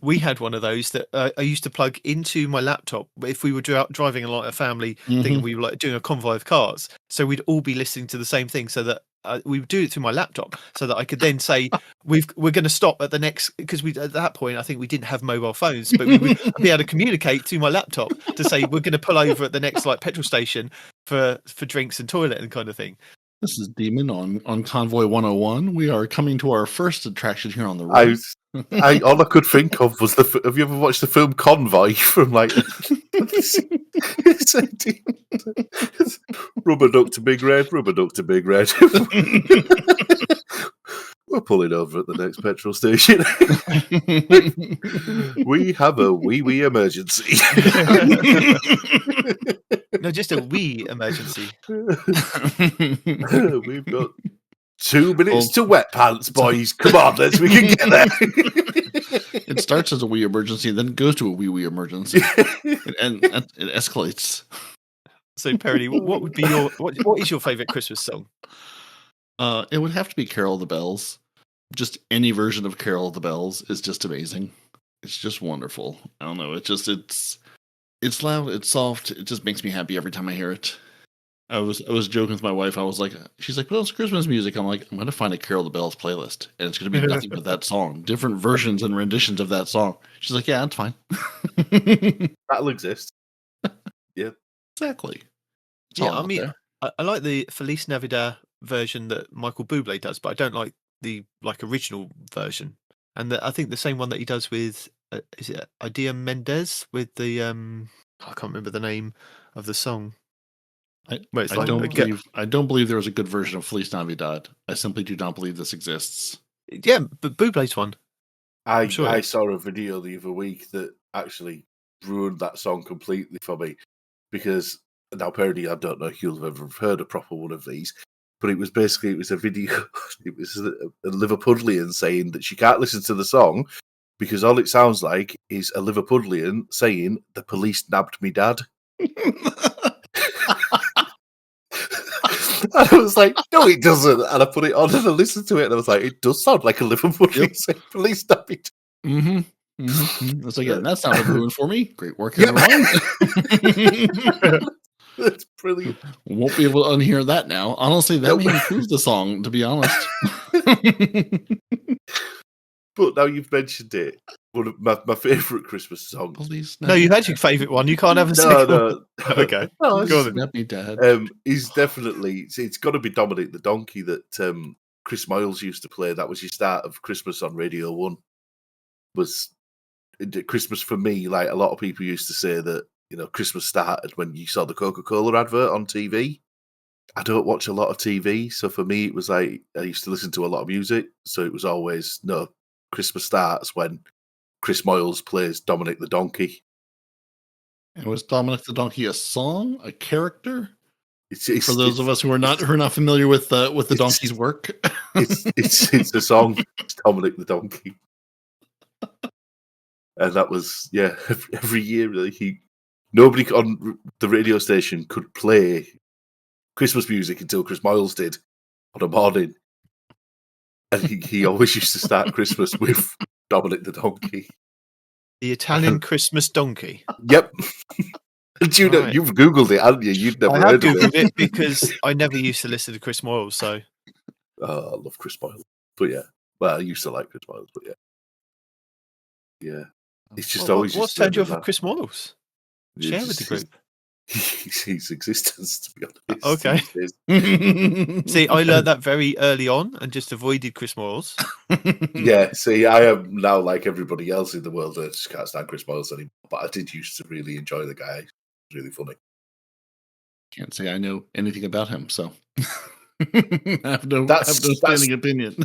We had one of those that I used to plug into my laptop if we were driving a family thing. We were like doing a convoy of cars, so we'd all be listening to the same thing. So that we would do it through my laptop, so that I could then say we're going to stop at the next, because at that point I think we didn't have mobile phones, but we would be able to communicate through my laptop to say we're going to pull over at the next like petrol station for drinks and toilet and kind of thing. This is Demon on Convoy 101. We are coming to our first attraction here on the road. All I could think of was have you ever watched the film Convoy from like Rubber Duck to Big Red, Rubber Duck to Big Red. We're pulling over at the next petrol station. We have a wee emergency. No, just a wee emergency. We've got 2 minutes to wet pants, boys. Come on, we can get there. It starts as a wee emergency and then goes to a wee emergency. and it escalates. So, Peroty, what would be what is your favourite Christmas song? It would have to be Carol of the Bells. Just any version of Carol of the Bells is just amazing. It's just wonderful. I don't know. It's loud. It's soft. It just makes me happy every time I hear it. I was joking with my wife. I was like, she's like, well, it's Christmas music. I'm like, I'm going to find a Carol of the Bells playlist, and it's going to be nothing but that song, different versions and renditions of that song. She's like, yeah, that's fine. That'll exist. Yeah, exactly. It's Yeah, all I out mean, there. I like the Feliz Navidad version that Michael Bublé does, but I don't like the original version. And I think the same one that he does with is it Idea Mendes with the I can't remember the name of the song. Where it's I like don't believe there was a good version of Feliz Navidad. I simply do not believe this exists. yeah, but Bublé's one. I sure. saw a video the other week that actually ruined that song completely for me, because now, Peroty, I don't know if you'll have ever heard a proper one of these, but it was a video. It was a Liverpudlian saying that she can't listen to the song because all it sounds like is a Liverpudlian saying the police nabbed me dad. And I was like, no, it doesn't. And I put it on and I listened to it, and I was like, it does sound like a Liverpudlian saying police nabbed me dad. Mm-hmm. Mm-hmm. So again, that sounded ruined for me. Great work, Yep. everyone. That's brilliant. Won't be able to unhear that now. Honestly, that may improve the song, to be honest. But now you've mentioned it, one of my favourite Christmas songs. Please, No, you had your favourite one. You can't have a second one. Okay. No, Go on then. Let me, Dad. He's definitely, it's got to be Dominic the Donkey that Chris Moyles used to play. That was your start of Christmas on Radio 1. Was Christmas for me, like a lot of people used to say that, you know, Christmas started when you saw the Coca-Cola advert on TV. I don't watch a lot of TV, so for me it was like I used to listen to a lot of music, so it was always, no, Christmas starts when Chris Moyles plays Dominic the Donkey. And was Dominic the Donkey a song, a character? It's for those of us who are not familiar with the donkey's work. it's a song. It's Dominic the Donkey, and that was every year really. Nobody on the radio station could play Christmas music until Chris Moyles did on a morning, and he always used to start Christmas with Dominic the Donkey, the Italian Christmas donkey. Yep. Do you know, Right. you've Googled it, haven't you? You'd never I have heard of Googled it. it because I never used to listen to Chris Moyles, so Oh, I love Chris Moyles. But yeah. Well, I used to like Chris Moyles, but yeah. Yeah. It's just always. What's turned you off of Chris Moyles? Share with the group. His existence, to be honest. Okay. See, I learned that very early on and just avoided Chris Moyles. Yeah, see, I am now like everybody else in the world. I just can't stand Chris Moyles anymore. But I did used to really enjoy the guy. He's really funny. Can't say I know anything about him, so I have no standing opinion.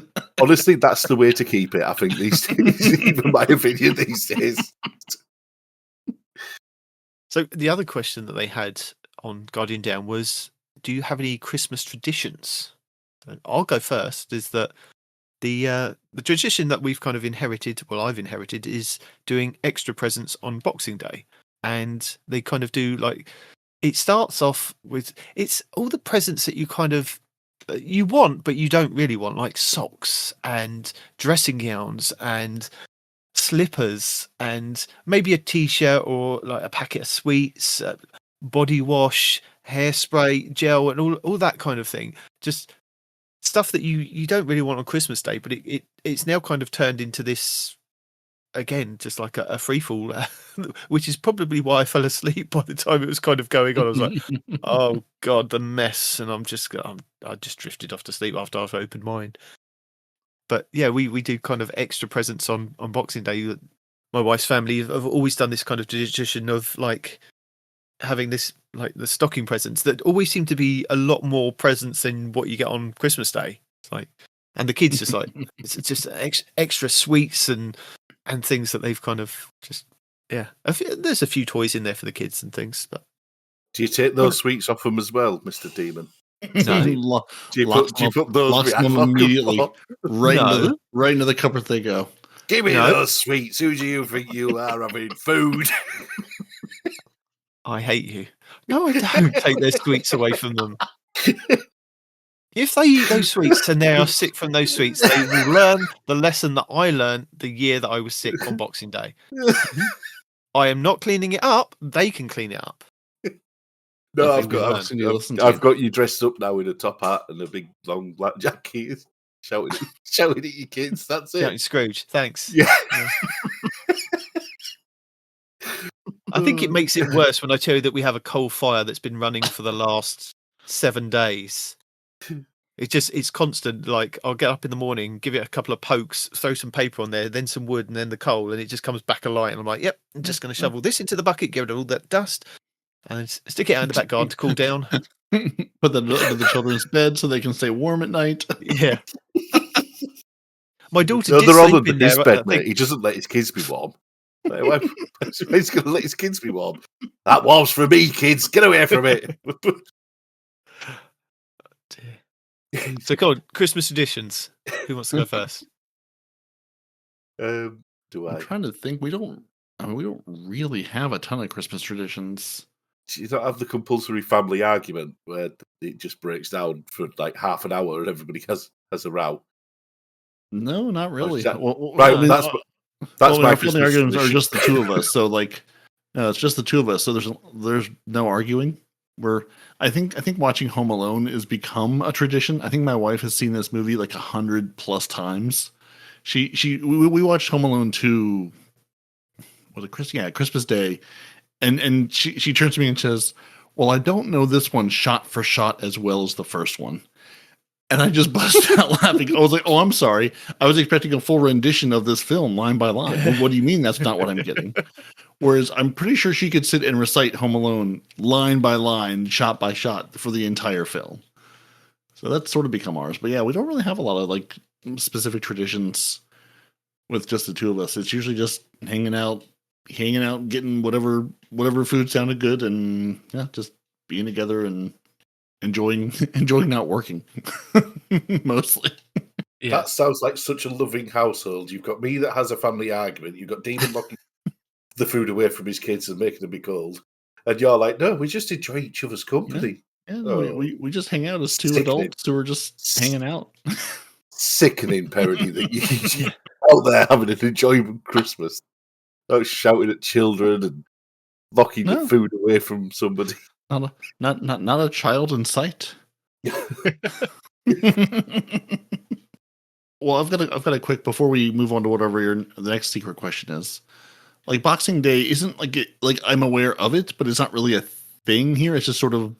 Honestly, that's the way to keep it, I think, these days. Even my opinion these days. So the other question that they had on Guardian Down was, do you have any Christmas traditions? And I'll go first. Is that the tradition that we've kind of inherited, well, I've inherited, is doing extra presents on Boxing Day. And they kind of do like, it starts off with, it's all the presents that you kind of, you want, but you don't really want, like socks and dressing gowns and slippers and maybe a t-shirt or like a packet of sweets, body wash, hairspray, gel, and all that kind of thing. Just stuff that you don't really want on Christmas Day, but it's now kind of turned into this, again, just like a free fall, which is probably why I fell asleep by the time it was kind of going on. I was like, oh God, the mess. And I just drifted off to sleep after I've opened mine. But yeah, we do kind of extra presents on Boxing Day. My wife's family have always done this kind of tradition of like having this, like the stocking presents that always seem to be a lot more presents than what you get on Christmas Day. It's like, and the kids just like, it's just extra sweets and things that they've kind of just, yeah. There's a few toys in there for the kids and things. But do you take those sweets off them as well, Mr. Demon? No. Do you put those locks them immediately right into the cupboard they go. Give me those sweets. Who do you think you are, having food? I hate you. No, I don't take their sweets away from them. If they eat those sweets and they are sick from those sweets, they will learn the lesson that I learned the year that I was sick on Boxing Day. I am not cleaning it up. They can clean it up. No, I've got you dressed up now in a top hat and a big long black jacket, shouting at your kids. That's it. Shouting Scrooge, thanks. Yeah. I think it makes it worse when I tell you that we have a coal fire that's been running for the last 7 days. It's constant. Like, I'll get up in the morning, give it a couple of pokes, throw some paper on there, then some wood, and then the coal, and it just comes back alight. And I'm like, yep, I'm just going to shovel this into the bucket, get rid of all that dust, and then stick it out in the back garden to cool down. Put them under the children's bed so they can stay warm at night. Yeah. My daughter No, did they're all sleep under in his there. bed, mate. He doesn't let his kids be warm. He's going to let his kids be warm. That warm's for me, kids. Get away from it. So, come on, Christmas traditions. Who wants to go first? Do I'm I? trying to think. We don't really have a ton of Christmas traditions. You don't have the compulsory family argument where it just breaks down for like half an hour and everybody has a row. No, not really. Right, I mean, that's my our family Christmas arguments are tradition. just the two of us. So like, it's just the two of us. So there's no arguing. I think watching Home Alone has become a tradition. I think my wife has seen this movie like 100+ times. We watched Home Alone 2. Was it Christmas Day, and she turns to me and says, "Well, I don't know this one shot for shot as well as the first one." And I just busted out laughing. I was like, "Oh, I'm sorry. I was expecting a full rendition of this film line by line. Well, what do you mean that's not what I'm getting?" Whereas I'm pretty sure she could sit and recite Home Alone line by line, shot by shot for the entire film. So that's sort of become ours. But yeah, we don't really have a lot of like specific traditions with just the two of us. It's usually just hanging out, getting whatever food sounded good, and yeah, just being together and enjoying not working mostly. Yeah. That sounds like such a loving household. You've got me that has a family argument. You've got Demon locking the food away from his kids and making them be cold. And you're like, no, we just enjoy each other's company. Yeah, we just hang out as two Sickening. adults who are just hanging out. Sickening parody that you're out there having an enjoyable Christmas. Not shouting at children and locking the food away from somebody. Not a child in sight. Well, I've got a quick before we move on to whatever the next secret question is. Like Boxing Day isn't like I'm aware of it, but it's not really a thing here. It's just sort of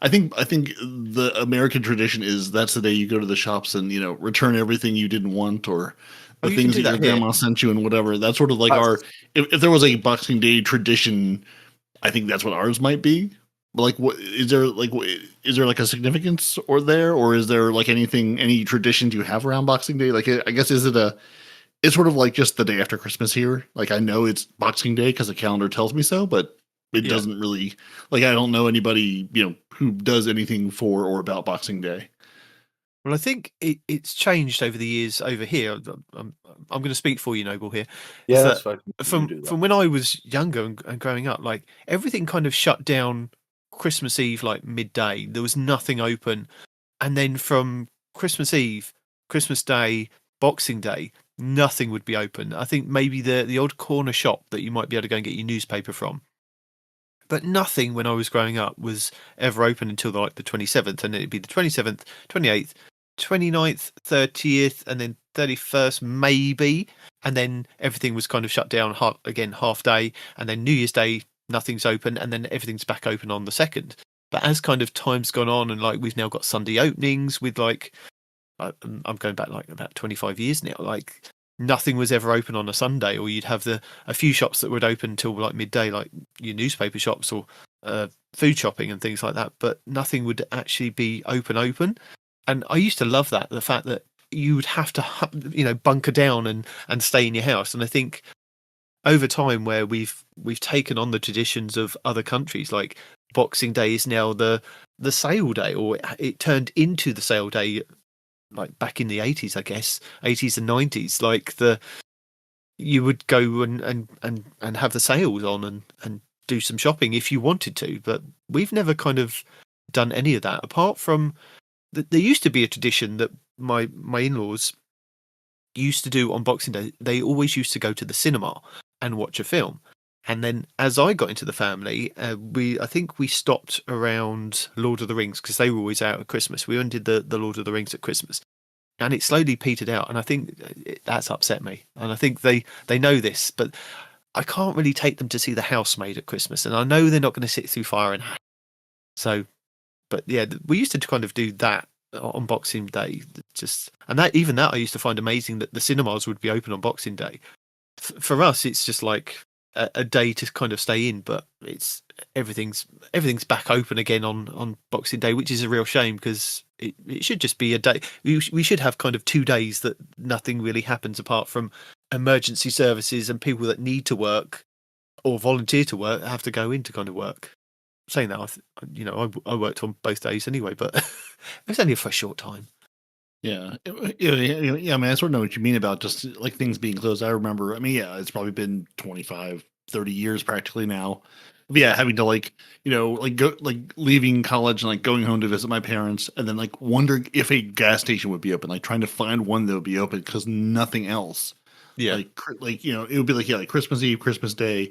I think the American tradition is that's the day you go to the shops and return everything you didn't want or the things that your grandma sent you and whatever. That's sort of like if there was a Boxing Day tradition, I think that's what ours might be. But like, what is there like a significance or is there like any traditions you have around Boxing Day? Like, I guess it's sort of like just the day after Christmas here. Like, I know it's Boxing Day because the calendar tells me so, but it doesn't really like I don't know anybody who does anything for or about Boxing Day. Well, I think it's changed over the years over here. I'm going to speak for you, Noble, here. Yeah, that's fine. From when I was younger and growing up, like everything kind of shut down Christmas Eve, like midday. There was nothing open. And then from Christmas Eve, Christmas Day, Boxing Day, nothing would be open. I think maybe the odd corner shop that you might be able to go and get your newspaper from. But nothing when I was growing up was ever open until like the 27th. And it'd be the 27th, 28th, 29th, 30th, and then 31st maybe. And then everything was kind of shut down half day. And then New Year's Day, nothing's open. And then everything's back open on the 2nd. But as kind of time's gone on and like we've now got Sunday openings with like, I'm going back like about 25 years now, like nothing was ever open on a Sunday, or you'd have a few shops that would open till like midday, like your newspaper shops or food shopping and things like that, but nothing would actually be open. And I used to love that, the fact that you would have to, bunker down and stay in your house. And I think over time where we've taken on the traditions of other countries, like Boxing Day is now the sale day, or it turned into the sale day like back in the 80s, I guess, 80s and 90s, like you would go and have the sales on and do some shopping if you wanted to, but we've never kind of done any of that apart from there used to be a tradition that my in-laws used to do on Boxing Day. They always used to go to the cinema and watch a film. And then as I got into the family, I think we stopped around Lord of the Rings because they were always out at Christmas. We only did the Lord of the Rings at Christmas. And it slowly petered out. And I think that's upset me. And I think they know this, but I can't really take them to see The Housemaid at Christmas. And I know they're not going to sit through Fire and Ash. So, but yeah, we used to kind of do that on Boxing Day. And that I used to find amazing that the cinemas would be open on Boxing Day. For us, it's just like a day to kind of stay in, but it's everything's back open again on Boxing Day, which is a real shame because it should just be a day. We should have kind of 2 days that nothing really happens apart from emergency services and people that need to work or volunteer to work have to go in to kind of work. Saying that, I worked on both days anyway, but it was only for a short time. Yeah. I mean, I sort of know what you mean about just like things being closed. I remember, it's probably been 25, 30 years practically now. But yeah, having to go leaving college and like going home to visit my parents and then like wondering if a gas station would be open, like trying to find one that would be open because nothing else. Yeah. It would be like Christmas Eve, Christmas Day,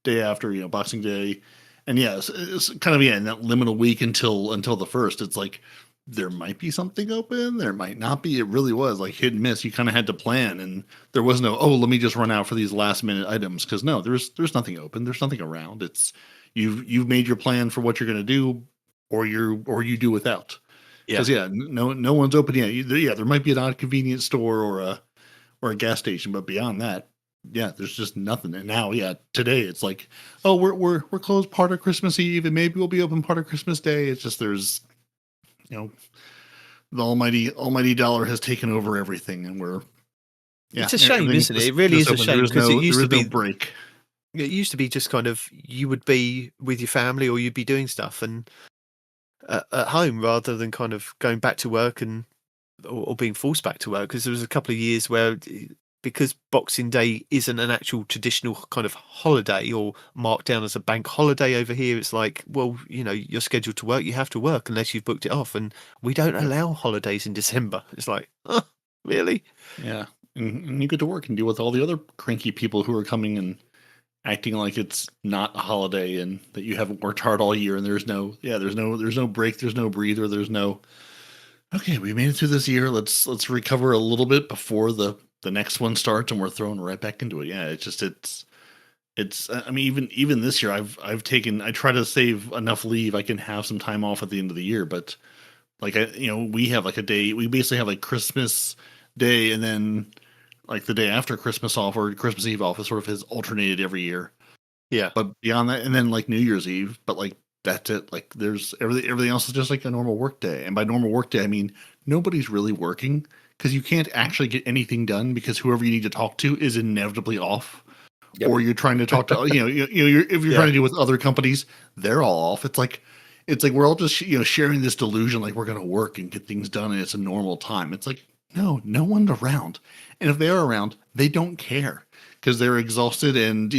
day after, Boxing Day. And yeah, it's kind of, in that liminal week until the first, it's like, there might be something open, there might not be. It really was like hit and miss. You kind of had to plan, and there was no, let me just run out for these last minute items because no, there's nothing open, there's nothing around. It's you've made your plan for what you're going to do, or you do without. Because no one's open yet. There might be an odd convenience store or a gas station, but beyond that, there's just nothing. And now, today it's like, we're closed part of Christmas Eve, and maybe we'll be open part of Christmas Day. It's just there's. The almighty dollar has taken over everything, and we're. Yeah, it's a shame, isn't it? It really is a shame because it used to be break. It used to be just kind of you would be with your family or you'd be doing stuff and at home rather than kind of going back to work or being forced back to work. Because there was a couple of years where because Boxing Day isn't an actual traditional kind of holiday or marked down as a bank holiday over here, it's like, well, you're scheduled to work, you have to work unless you've booked it off, and we don't allow holidays in December. It's like, really? Yeah, and you get to work and deal with all the other cranky people who are coming and acting like it's not a holiday and that you haven't worked hard all year, and there's no break, there's no breather, there's no. Okay, we made it through this year. Let's recover a little bit before the next one starts, and we're thrown right back into it. Yeah, it's. I mean, even this year, I try to save enough leave. I can have some time off at the end of the year, but like we have like a day. We basically have like Christmas Day, and then like the day after Christmas off or Christmas Eve off. It sort of has alternated every year. Yeah, but beyond that, and then like New Year's Eve, but like. That's it. Like there's everything else is just like a normal work day. And by normal work day, I mean, nobody's really working because you can't actually get anything done because whoever you need to talk to is inevitably off. Yep. Or you're trying to talk to, if you're trying to deal with other companies, they're all off. It's like we're all just, sharing this delusion, like we're going to work and get things done. And it's a normal time. It's like, no one's around. And if they are around, they don't care because they're exhausted and,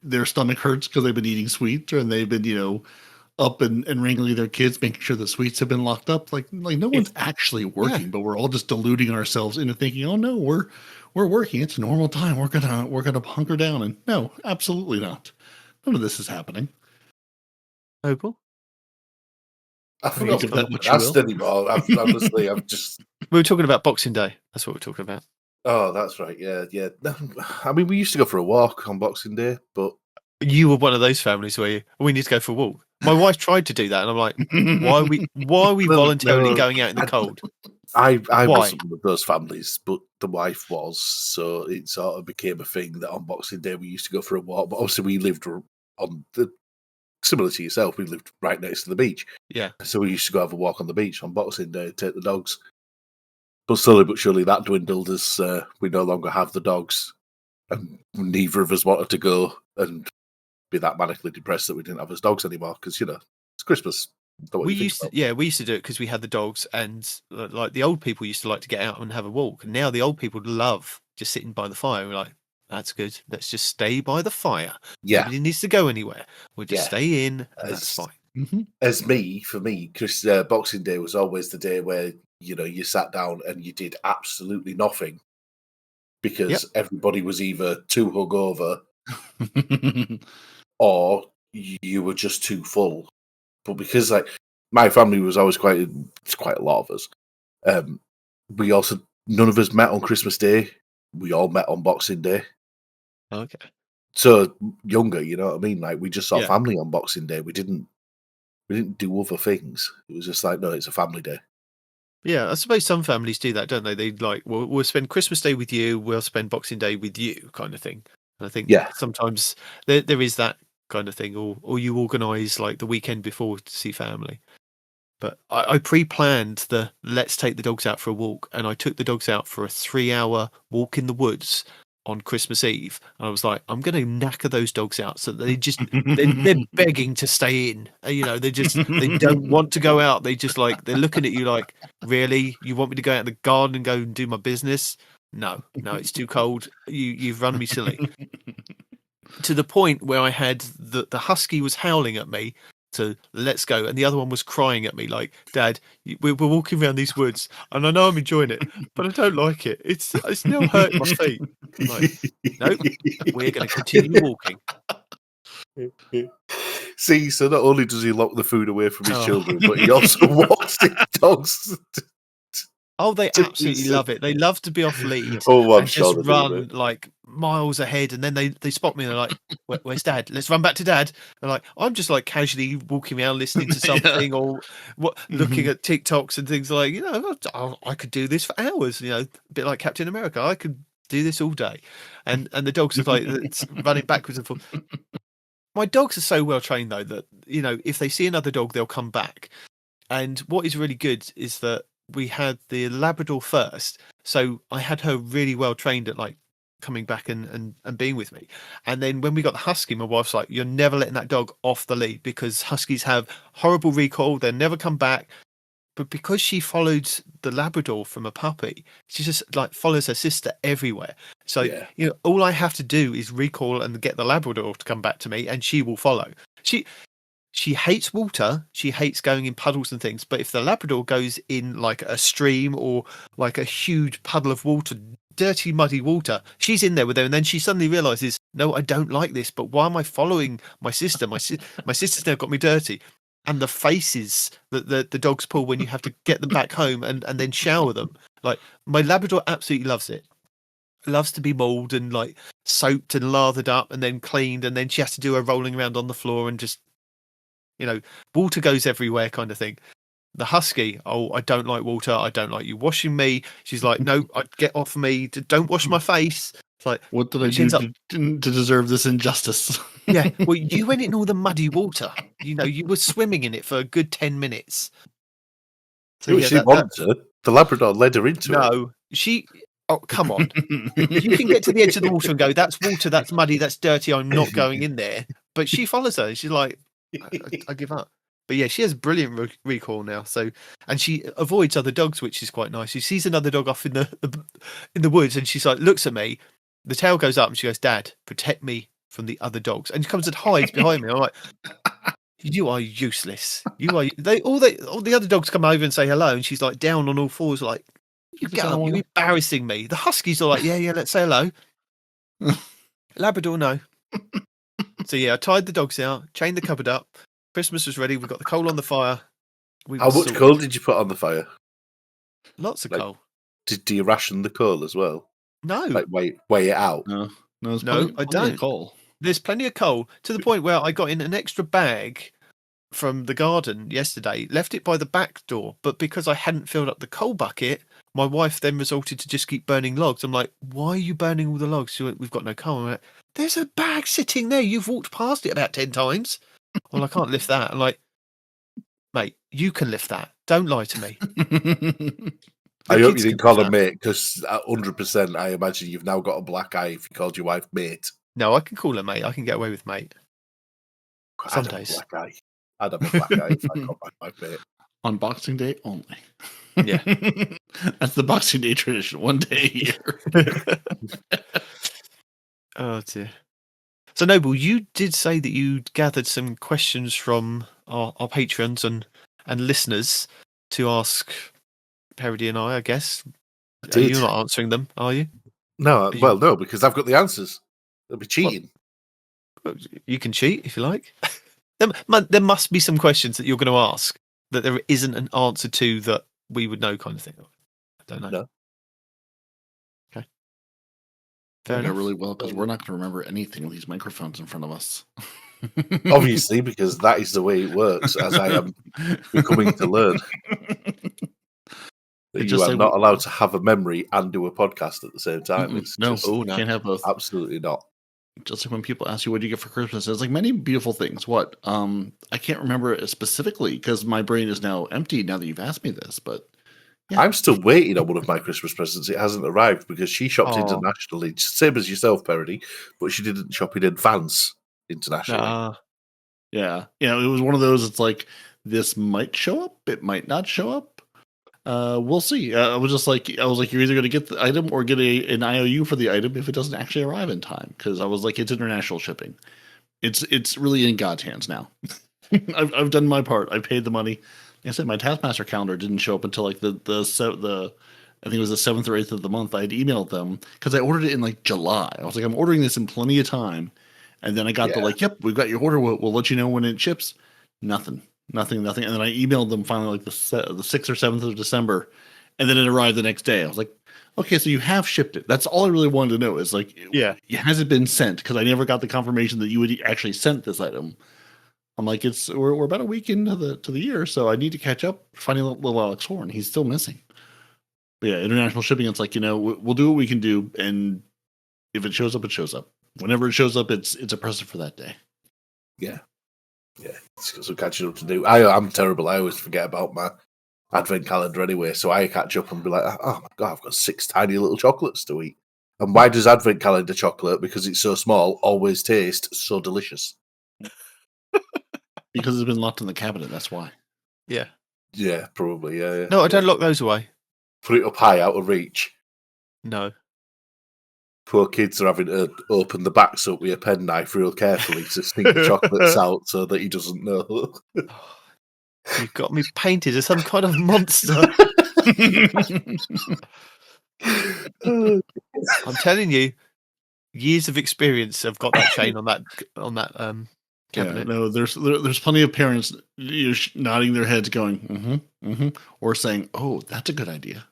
their stomach hurts because they've been eating sweets and they've been, up and wrangling their kids, making sure the sweets have been locked up. Like no one's actually working, but we're all just deluding ourselves into thinking, oh no, we're working. It's a normal time. We're gonna hunker down. And no, absolutely not. None of this is happening. Noble? I forgot to put that anymore. Honestly, I'm just. We were talking about Boxing Day. That's what we're talking about. Oh, that's right. Yeah. I mean, we used to go for a walk on Boxing Day, but you were one of those families where we need to go for a walk. My wife tried to do that, and I'm like, why are we voluntarily going out in the cold? I wasn't one of those families, but the wife was, so it sort of became a thing that on Boxing Day we used to go for a walk. But obviously, we lived on similar to yourself. We lived right next to the beach, so we used to go have a walk on the beach on Boxing Day, take the dogs. But slowly but surely, that dwindled as we no longer have the dogs, and neither of us wanted to go and be that manically depressed that we didn't have his dogs anymore because it's Christmas. We used to do it because we had the dogs, and like the old people used to like to get out and have a walk, and now the old people love just sitting by the fire. We're like, that's good. Let's just stay by the fire. Nobody needs to go anywhere. We'll just stay in, and that's fine. For me, because Boxing Day was always the day where you sat down and you did absolutely nothing because everybody was either too hungover or you were just too full. But because my family was always it's quite a lot of us. We also none of us met on Christmas Day. We all met on Boxing Day. Okay. So younger, you know what I mean? Like we just saw Yeah. family on Boxing Day. We didn't do other things. It was just like, no, it's a family day. Yeah, I suppose some families do that, don't they? They we'll spend Christmas Day with you, we'll spend Boxing Day with you, kind of thing. And I think sometimes there is that kind of thing, or you organise like the weekend before to see family. But I pre-planned the let's take the dogs out for a walk, and I took the dogs out for a 3-hour walk in the woods on Christmas Eve. And I was like, I'm going to knacker those dogs out so that they're begging to stay in. They don't want to go out. They're looking at you like, really? You want me to go out in the garden and go and do my business? No, it's too cold. You've run me silly. To the point where I had the husky was howling at me to let's go, and the other one was crying at me like, Dad, we're walking around these woods and I know I'm enjoying it, but I don't like it. It's now hurting my feet. Like, nope, we're going to continue walking. See, so not only does he lock the food away from his children, but he also walks his dogs. Oh, they absolutely love it. They love to be off lead and just run like miles ahead, and then they spot me and they're like, where's Dad? Let's run back to Dad. And like, I'm just like casually walking around listening to something or looking at TikToks and things like, I could do this for hours, a bit like Captain America. I could do this all day. And the dogs are like it's running backwards and forth. My dogs are so well trained though that, if they see another dog, they'll come back. And what is really good is that we had the Labrador first, so I had her really well trained at like coming back and being with me. And then when we got the husky, my wife's like, you're never letting that dog off the lead because huskies have horrible recall, they'll never come back. But because she followed the Labrador from a puppy, she just like follows her sister everywhere. So all I have to do is recall and get the Labrador to come back to me, and she will follow. She hates water. She hates going in puddles and things. But if the Labrador goes in like a stream or like a huge puddle of water, dirty, muddy water, she's in there with her. And then she suddenly realizes, no, I don't like this. But why am I following my sister? My sister's now got me dirty. And the faces that the dogs pull when you have to get them back home and then shower them. Like my Labrador absolutely loves it. Loves to be mauled and like soaped and lathered up and then cleaned. And then she has to do her rolling around on the floor and just, water goes everywhere kind of thing. The husky, I don't like water. I don't like you washing me. She's like, no, get off me. Don't wash my face. It's like, what did I do to deserve this injustice? Yeah, well, you went in all the muddy water. You were swimming in it for a good 10 minutes. So she wanted to. The Labrador led her into it. No, oh, come on. You can get to the edge of the water and go, that's water, that's muddy, that's dirty, I'm not going in there. But she follows her. She's like, I give up. But yeah, she has brilliant recall now. So, and she avoids other dogs, which is quite nice. She sees another dog off in the woods, and she's like, looks at me. The tail goes up, and she goes, Dad, protect me from the other dogs. And she comes and hides behind me. I'm like, you are useless. You are. All the other dogs come over and say hello, and she's like down on all fours, like, you get up, you're embarrassing me. The huskies are like, yeah, let's say hello. Labrador, no. So yeah, I tied the dogs out, chained the cupboard up. Christmas was ready. We got the coal on the fire. How much coal did you put on the fire? Lots of coal. Do you ration the coal as well? No. Like weigh it out? No, I don't. Coal. There's plenty of coal to the point where I got in an extra bag from the garden yesterday, left it by the back door, but because I hadn't filled up the coal bucket, my wife then resorted to just keep burning logs. I'm like, why are you burning all the logs? She went, we've got no coal. I'm like, there's a bag sitting there. You've walked past it about 10 times. Well, I can't lift that. I'm like, mate, you can lift that. Don't lie to me. I hope you didn't call her mate, because 100% I imagine you've now got a black eye if you called your wife mate. No, I can call her mate. I can get away with mate. Some days. I'd have a black eye if I called my wife mate. On Boxing Day only. Yeah. That's the Boxing Day tradition, one day a year. Oh, dear. So, Noble, you did say that you gathered some questions from our patrons and listeners to ask Peroty and I guess. You're not answering them, are you? No, well, no, because I've got the answers. They'll be cheating. Well, you can cheat if you like. There must be some questions that you're going to ask that there isn't an answer to that we would know, kind of thing. I don't know. No. Okay. Fair enough. Really well, because we're not going to remember anything with these microphones in front of us. Obviously, because that is the way it works, as I am becoming to learn. That you are not allowed to have a memory and do a podcast at the same time. It's no, just, can't have both. Absolutely not. Just like when people ask you, what do you get for Christmas? It's like many beautiful things. What? I can't remember it specifically because my brain is now empty now that you've asked me this, but yeah. I'm still waiting on one of my Christmas presents. It hasn't arrived because she shopped internationally, same as yourself, Peroty, but she didn't shop in advance internationally. Yeah. It was one of those, it's like, this might show up, it might not show up. We'll see. I was like, you're either going to get the item or get an IOU for the item if it doesn't actually arrive in time. Because I was like, it's international shipping. It's really in God's hands now. I've done my part. I paid the money. Like I said, my Taskmaster calendar didn't show up until like the I think it was the 7th or 8th of the month. I had emailed them because I ordered it in like July. I was like, I'm ordering this in plenty of time. And then I got yep, we've got your order. We'll let you know when it ships. Nothing. And then I emailed them finally like the 6th or 7th of December. And then it arrived the next day. I was like, okay, so you have shipped it. That's all I really wanted to know is like, has it been sent? Because I never got the confirmation that you would actually sent this item. I'm like, we're about a week into the year, so I need to catch up finding little Alex Horn. He's still missing. But yeah, international shipping, it's like, we'll do what we can do, and if it shows up, it shows up. Whenever it shows up, it's a present for that day. Yeah. It's got some catching up to do. I'm terrible. I always forget about my advent calendar anyway, so I catch up and be like, oh my God, I've got 6 tiny little chocolates to eat. And why does advent calendar chocolate, because it's so small, always taste so delicious? Because it's been locked in the cabinet, that's why. Yeah. Yeah, probably, yeah. No, I don't lock those away. Put it up high, out of reach. No. Poor kids are having to open the backs up with a penknife real carefully to sneak the chocolates out so that he doesn't know. You've got me painted as some kind of monster. I'm telling you, years of experience have got that chain on that cabinet. Yeah, no, there's plenty of parents nodding their heads, going, or saying, "Oh, that's a good idea."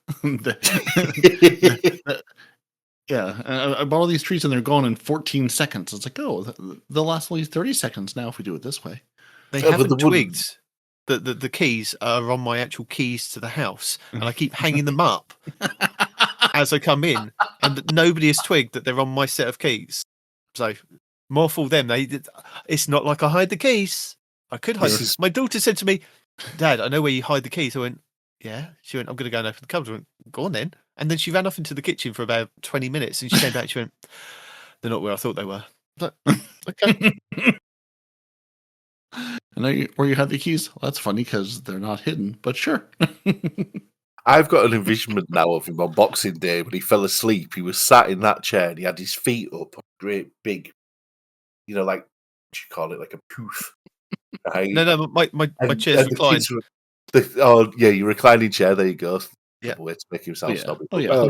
I bought all these treats and they're gone in 14 seconds. It's like, oh, they'll last only 30 seconds now if we do it this way. They haven't twigged that the keys are on my actual keys to the house, and I keep hanging them up as I come in, and nobody has twigged that they're on my set of keys. So more for them. It's not like I hide the keys. I could hide. My daughter said to me, "Dad, I know where you hide the keys." I went, "Yeah." She went, "I'm going to go and open the cupboard." I went, "Go on then." And then she ran off into the kitchen for about 20 minutes, and she came back. She went, "They're not where I thought they were." But, okay. I know where you had the keys. Well, that's funny because they're not hidden, but sure. I've got an envisionment now of him on Boxing Day when he fell asleep. He was sat in that chair and he had his feet up, great big, like, what do you call it, like a poof. Right? No, my chair's reclined. Your reclining chair. There you go. Yeah. Way to make himself stop it. Oh, yeah.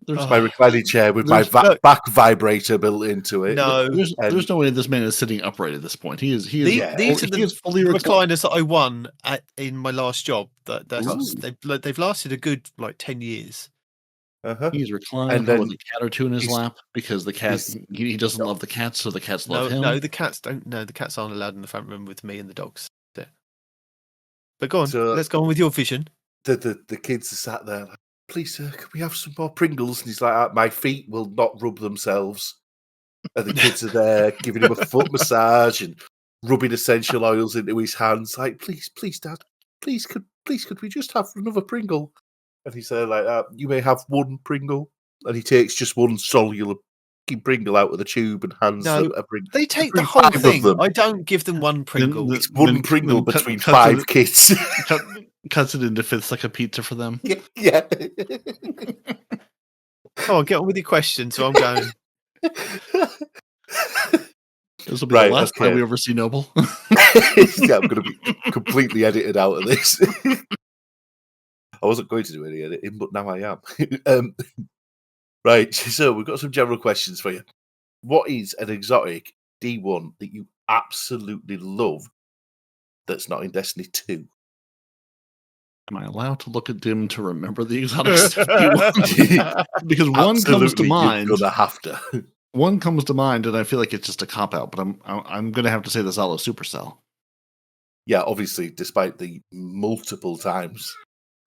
My reclining chair with my back vibrator built into it. No, there's no way this man is sitting upright at this point. He is. These are the recliners that I won in my last job. They've lasted a good 10 years. He's reclining with a cat or two in his lap because the cat he doesn't love the cats, so the cats love him. No, the cats don't. No, the cats aren't allowed in the front room with me and the dogs. But go on, let's go on with your vision. The kids are sat there like, "Please, sir, can we have some more Pringles?" And he's like, "My feet will not rub themselves." And the kids are there giving him a foot massage and rubbing essential oils into his hands. Like, "Please, Dad, could we just have another Pringle?" And he's there like, "You may have one Pringle." And he takes just one cellular Pringle out of the tube and hands them a Pringle. They take the whole thing. I don't give them one Pringle. It's one Pringle between 5 kids. Cuts it into fifths like a pizza for them. Yeah. Come on, get on with your question. So I'm going. This will be the last time okay. we ever see Noble. Yeah, I'm going to be completely edited out of this. I wasn't going to do any editing, but now I am. Right, so we've got some general questions for you. What is an exotic D1 that you absolutely love that's not in Destiny 2? Am I allowed to look at Dim to remember the exotics of D1? Because one comes to mind. You're going to have to. One comes to mind, and I feel like it's just a cop out. But I'm going to have to say the Zalo Supercell. Yeah, obviously, despite the multiple times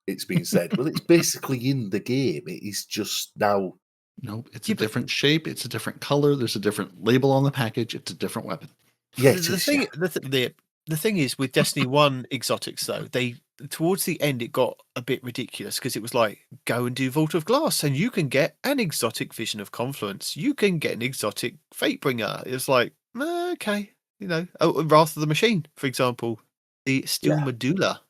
it's been said, well, it's basically in the game. It is just now. Nope, it's a different shape. It's a different color. There's a different label on the package. It's a different weapon. Yeah, the thing is with Destiny 1 exotics though, they towards the end it got a bit ridiculous because it was like go and do Vault of Glass and you can get an exotic Vision of Confluence. You can get an exotic Fatebringer. It's like okay, Wrath of the Machine, for example, the Steel Medulla.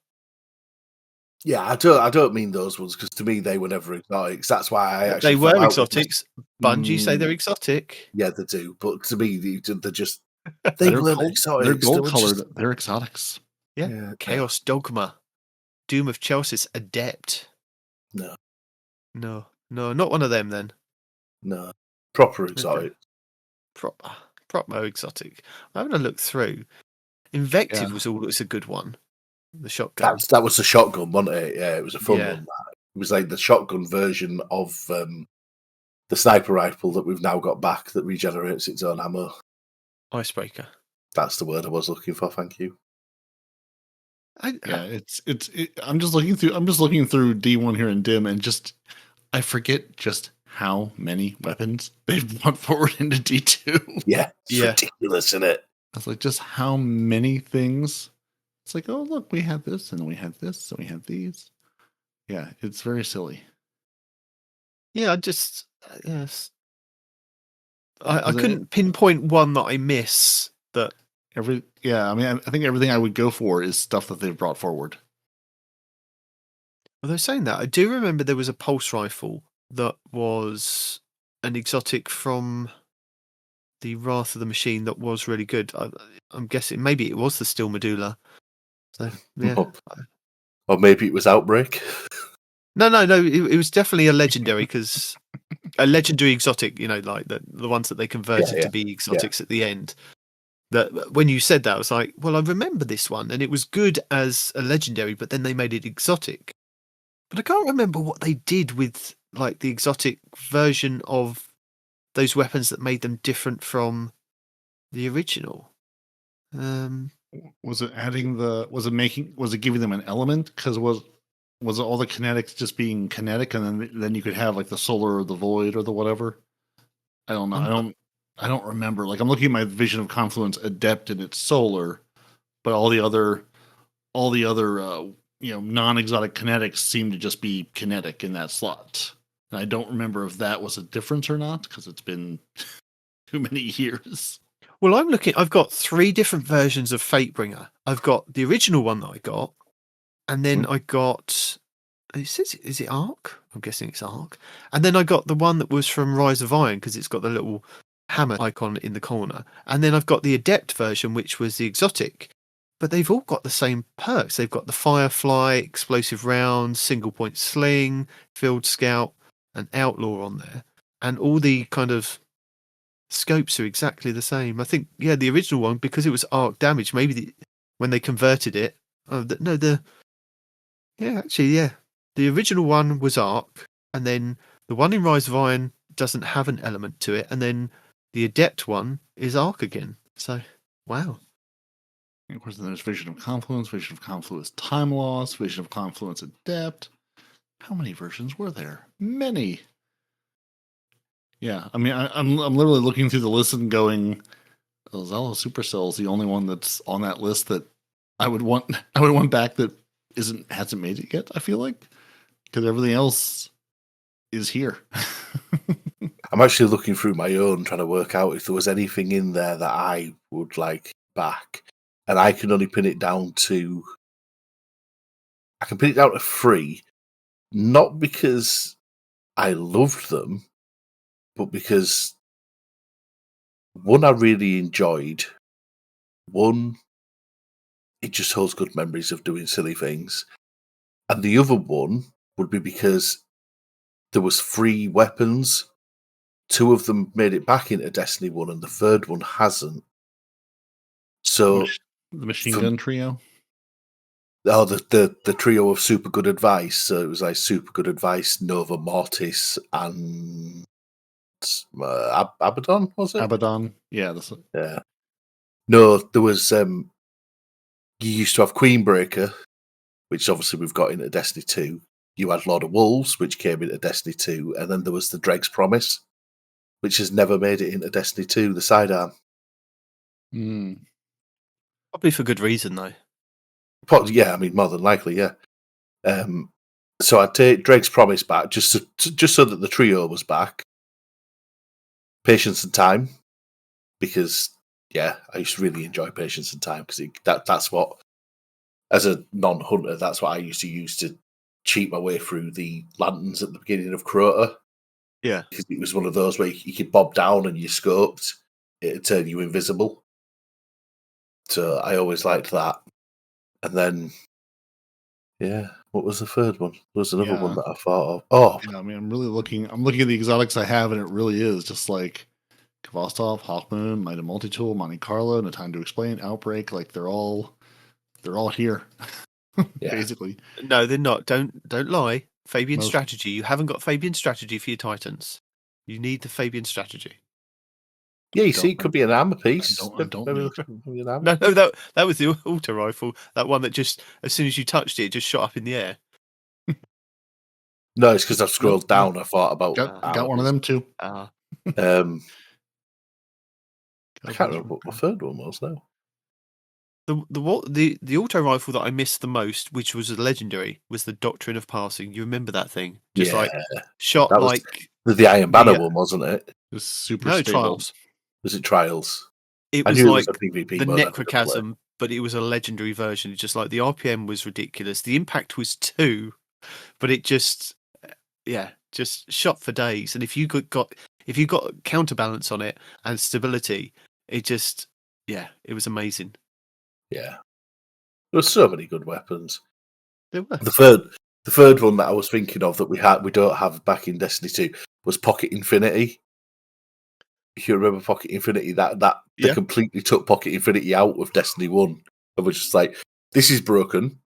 Yeah, I don't mean those ones because to me they were never exotics. That's why I actually they were exotics. Bungie say they're exotic. Yeah, they do. But to me, they're just they're exotics. They're gold colored. They're exotics. Yeah. Chaos Dogma, Doom of Chelsis Adept. No, not one of them. Then no, proper exotic. Proper exotic. I'm having a look through. Invective was a good one. The shotgun. That was the shotgun, wasn't it? Yeah, it was a fun one. It was like the shotgun version of the sniper rifle that we've now got back that regenerates its own ammo. Icebreaker. That's the word I was looking for. Thank you. I'm just looking through D1 here in Dim, and I forget just how many weapons they've brought forward into D2. Yeah, it's ridiculous, isn't it? I was like, just how many things. It's like, oh, look, we have this, and we have this, and we have these. Yeah, it's very silly. Yeah, I couldn't pinpoint one that I miss. That I think everything I would go for is stuff that they've brought forward. Well, they're saying that. I do remember there was a pulse rifle that was an exotic from the Wrath of the Machine that was really good. I'm guessing maybe it was the Steel Medulla. So yeah, or maybe it was Outbreak. No. It was definitely a legendary because a legendary exotic. Like the ones that they converted to be exotics at the end. That when you said that, I was like, well, I remember this one, and it was good as a legendary, but then they made it exotic. But I can't remember what they did with like the exotic version of those weapons that made them different from the original. Was it giving them an element? Because was it all the kinetics just being kinetic, and then you could have like the solar or the void or the whatever? I don't know. I don't remember. Like I'm looking at my Vision of Confluence Adept and it's solar, but all the other non-exotic kinetics seem to just be kinetic in that slot. And I don't remember if that was a difference or not because it's been too many years. Well, I've got 3 different versions of Fatebringer. I've got the original one that I got, and then I got, is it Arc? I'm guessing it's Arc. And then I got the one that was from Rise of Iron because it's got the little hammer icon in the corner. And then I've got the Adept version, which was the exotic. But they've all got the same perks. They've got the Firefly, explosive rounds, single point sling, field scout, and outlaw on there. And all the kind of scopes are exactly the same. I think, the original one, because it was arc damage, maybe when they converted it. The original one was arc, and then the one in Rise of Iron doesn't have an element to it, and then the Adept one is arc again. So, wow. And of course, then there's Vision of Confluence Time Loss, Vision of Confluence Adept. How many versions were there? Many. Yeah, I mean, I'm literally looking through the list and going, Zalo Supercell is the only one that's on that list that I would want back that hasn't made it yet. I feel like because everything else is here. I'm actually looking through my own, trying to work out if there was anything in there that I would like back, and I can only pin it down to 3, not because I loved them, but because one I really enjoyed. One, it just holds good memories of doing silly things. And the other one would be because there was 3 weapons. 2 of them made it back into Destiny 1 and the third one hasn't. So The machine gun trio? Oh, the trio of super good advice. So it was like super good advice, Nova Mortis, and Abaddon, was it? Abaddon. Yeah. Yeah. No, there was you used to have Queenbreaker, which obviously we've got into Destiny 2. You had Lord of Wolves, which came into Destiny 2, and then there was the Dreg's Promise, which has never made it into Destiny 2, the sidearm. Probably for good reason, though. Yeah, I mean, more than likely, yeah. So I'd take Dreg's Promise back, just so that the trio was back. Patience and Time, because, yeah, I used to really enjoy Patience and Time, because that's what, as a non-hunter, that's what I used to use to cheat my way through the lanterns at the beginning of Crota. Yeah. Because it was one of those where you could bob down and you scoped, it'd turn you invisible. So I always liked that. And then, yeah, what was the third one? There was another one that I thought of. Oh, yeah, I mean, I'm looking at the exotics I have, and it really is just like Kvostov, Hawkmoon, Might of Multitool, Monte Carlo, No Time to Explain, Outbreak. Like they're all here, basically. No, they're not. Don't lie. Fabian strategy. You haven't got Fabian strategy for your Titans. You need the Fabian strategy. Yeah, you see, it could be an armor piece. No, that was the auto rifle. That one that just, as soon as you touched it, just shot up in the air. No, it's because I've scrolled down. I thought about got one of them too. I can't remember what the third one was now. The auto rifle that I missed the most, which was a legendary, was the Doctrine of Passing. You remember that thing? Just like shot that like the Iron Banner one, wasn't it? It was super no stable. Trials. Was it Trials? It was like the Necrochasm, but it was a legendary version. Just like the RPM was ridiculous. The impact was 2, but it just shot for days. And if you got counterbalance on it and stability, it just it was amazing. Yeah, there were so many good weapons. There were. The third one that I was thinking of that we don't have back in Destiny 2 was Pocket Infinity. If you remember Pocket Infinity, they completely took Pocket Infinity out of Destiny 1 and was just like, this is broken,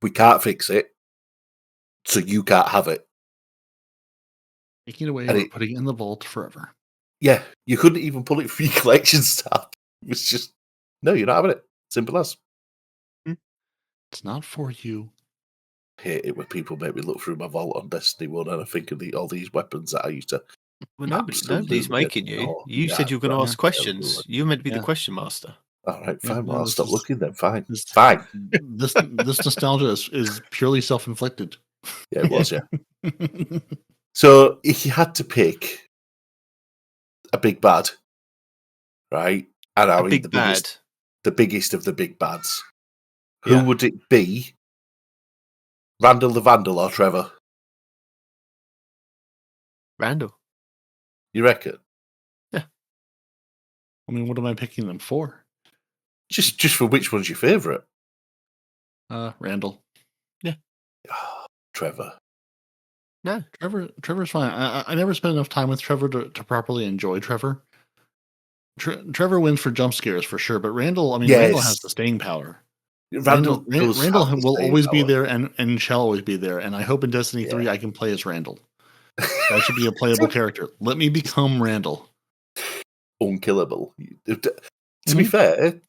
we can't fix it, so you can't have it. Taking it away and putting it in the vault forever. Yeah, you couldn't even pull it from your collection stack. It was just, no, you're not having it. Simple as. It's not for you. I hate it when people make me look through my vault on Destiny 1 and I think of all these weapons that I used to. Well, nobody's making you. You said you were going to ask questions. You were meant to be the question master. All right, fine. Well, I'll stop looking then. Fine. Fine. This nostalgia is purely self-inflicted. Yeah, it was, yeah. So if you had to pick a big bad, right? And I mean the biggest of the big bads, who would it be? Randall the Vandal or Trevor? Randall. You reckon? Yeah. I mean, what am I picking them for? Just for which one's your favourite? Randall. Yeah. Oh, Trevor. No, Trevor's fine. I never spent enough time with Trevor to properly enjoy Trevor. Trevor wins for jump scares for sure, but Randall, I mean, Randall has the staying power. Randall will always be there and shall always be there. And I hope in Destiny 3 I can play as Randall. That should be a playable character. Let me become Randall. Unkillable. To be fair,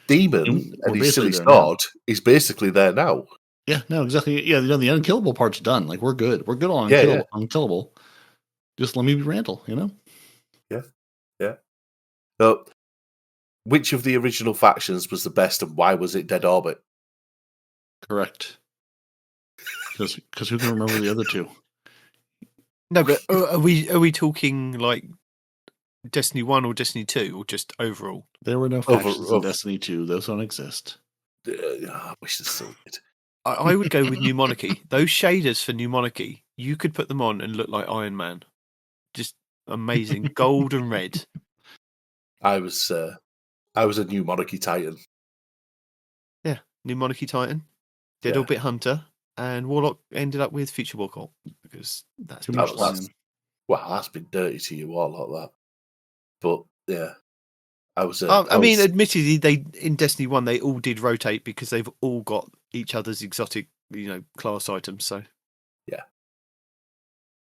Demon and his silly sword is basically there now. Yeah, no, exactly. Yeah, the unkillable part's done. Like, we're good. We're good on unkillable. Just let me be Randall, you know? Yeah. So, which of the original factions was the best and why was it Dead Orbit? Correct. Because who can remember the other two? No, but are we talking like Destiny 1 or Destiny 2 or just overall? There were no factions in Destiny 2. Those don't exist. I wish they still did. I would go with New Monarchy. Those shaders for New Monarchy, you could put them on and look like Iron Man. Just amazing. Gold and red. I was a New Monarchy Titan. Yeah, New Monarchy Titan, Dead Yeah. Orbit Hunter, and Warlock ended up with Future War Cult because that's Too been much was- fun. planning. Well, that's been dirty to you all like that. But yeah, I was. I mean, admittedly, they in Destiny 1 they all did rotate because they've all got each other's exotic, class items. So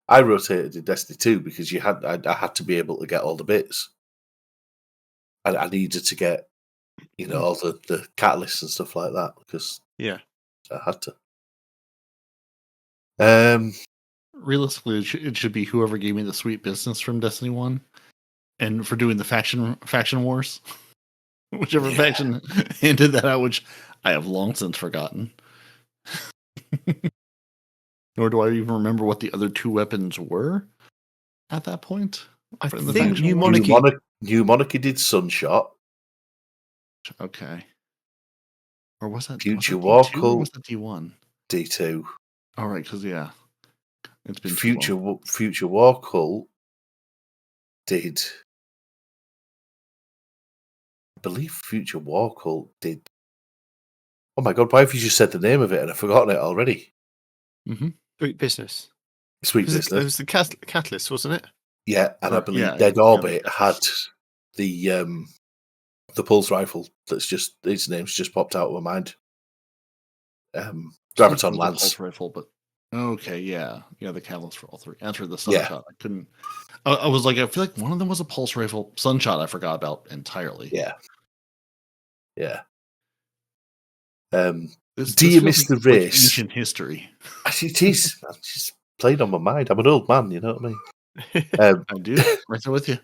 I rotated in Destiny 2 because I had to be able to get all the bits. I needed to get, all the catalysts and stuff like that because yeah, I had to. Realistically, it should be whoever gave me the sweet business from Destiny 1 and for doing the faction wars. Whichever Yeah. faction handed that out, which I have long since forgotten. Nor do I even remember what the other two weapons were at that point. I in the think faction New war? Monarchy. New Monarchy did Sunshot. Okay. Or was that Future was War that D2 or was Cult. that D1? D2. All right, because it's been too long. Future War Cult did. I believe Future War Cult did. Oh my god! Why have you just said the name of it and I've forgotten it already? Mm-hmm. Sweet Business. Sweet It Business. was the Catalyst, wasn't it? Yeah, and I Right, believe yeah, Dead yeah, Orbit the had the pulse rifle. That's just its name's just popped out of my mind. Graviton The Lance. pulse rifle, but okay, yeah, the catalyst for all three. As for the Yeah. Sunshot, I couldn't. I was like, I feel like one of them was a pulse rifle. Sunshot, I forgot about entirely. Yeah. Yeah. This Do you feels miss the like race? ancient history. It is. It's just played on my mind. I'm an old man, you know what I mean? I do. Right there with you.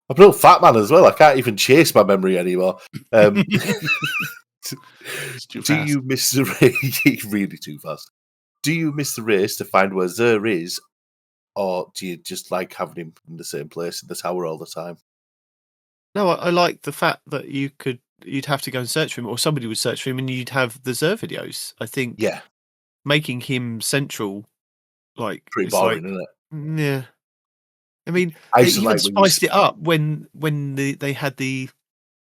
I'm an old fat man as well. I can't even chase my memory anymore. It's too Do fast. you miss the race? Really too fast. Do you miss the race to find where Zer is, or do you just like having him in the same place in the tower all the time? No, I like the fact that you'd have to go and search for him, or somebody would search for him, and you'd have the Zer videos. I think Yeah, making him central, pretty it's boring, isn't it? yeah. I mean, I they used to even like when you spiced it up when they had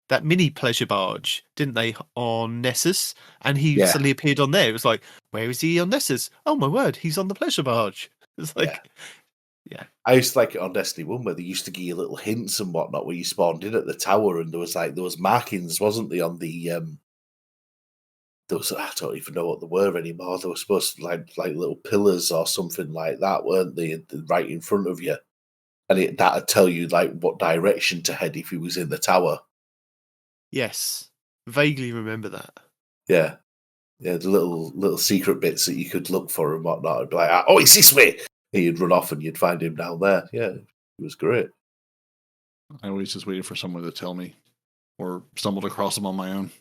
that mini pleasure barge, didn't they, on Nessus? And he Yeah. suddenly appeared on there. It was like, where is he on Nessus? Oh my word, he's on the pleasure barge. It's like, I used to like it on Destiny 1 where they used to give you little hints and whatnot where you spawned in at the tower and there was markings, wasn't there, on the I don't even know what they were anymore. They were supposed to like little pillars or something like that, weren't they? Right in front of you. And that'd tell you like what direction to head if he was in the tower. yes, vaguely remember that. Yeah. Yeah, the little secret bits that you could look for and whatnot. It'd be like, oh, it's this way. And you'd run off and you'd find him down there. Yeah, it was great. I always just waited for someone to tell me, or stumbled across them on my own.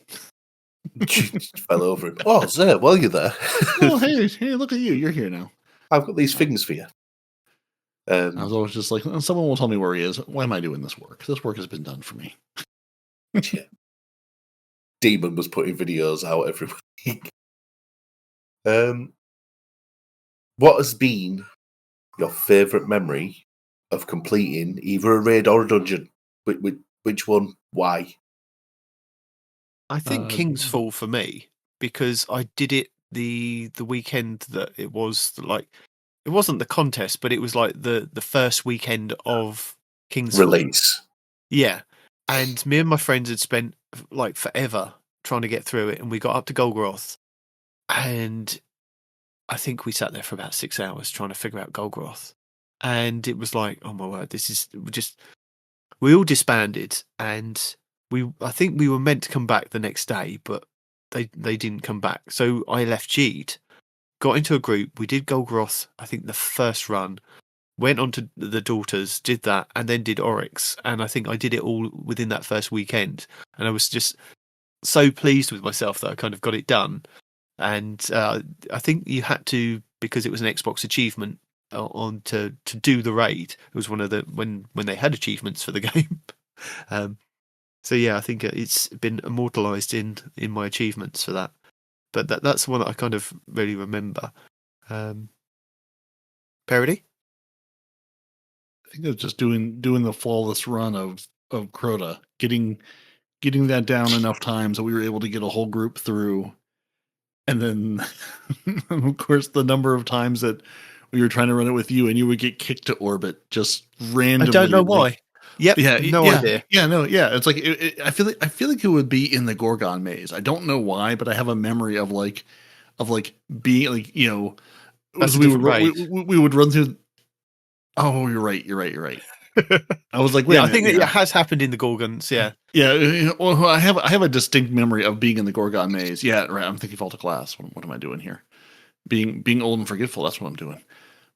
Fell over him. Oh, Zer, well, you're there. Oh, hey, look at you! You're here now. I've got these things for you. I was always just like, someone will tell me where he is. Why am I doing this work? This work has been done for me. Yeah. Demon was putting videos out every week. What has been your favourite memory of completing either a raid or a dungeon? Which one? Why? I think King's Fall for me, because I did it the weekend that it was it wasn't the contest, but it was like the first weekend of King's Fall. Release. Yeah. And me and my friends had spent like forever trying to get through it, and we got up to Golgoroth, and I think we sat there for about 6 hours trying to figure out Golgoroth. And it was like, oh my word, this is just, we all disbanded, and I think we were meant to come back the next day, but they didn't come back. So I left Jeed, got into a group, we did Golgoroth, I think the first run, went on to the Daughters, did that, and then did Oryx. And I think I did it all within that first weekend. And I was just so pleased with myself that I kind of got it done. And I think you had to, because it was an Xbox achievement, to do the raid. It was one of the when they had achievements for the game. So yeah, I think it's been immortalised in my achievements for that. But that's the one that I kind of really remember. Peroty? think it was just doing the flawless run of Crota, getting that down enough times that we were able to get a whole group through. And then, of course, the number of times that we were trying to run it with you and you would get kicked to orbit just randomly. I don't know why. Yep. Yeah. No idea. Yeah. No. Yeah. It's like I feel like it would be in the Gorgon maze. I don't know why, but I have a memory of being like, you know, That's we would run through. Oh, you're right. I was like, wait, I think it has happened in the Gorgons. Yeah. Yeah. Well, I have a distinct memory of being in the Gorgon maze. Yeah. Right. I'm thinking Vault of Glass. What am I doing here? Being old and forgetful. That's what I'm doing.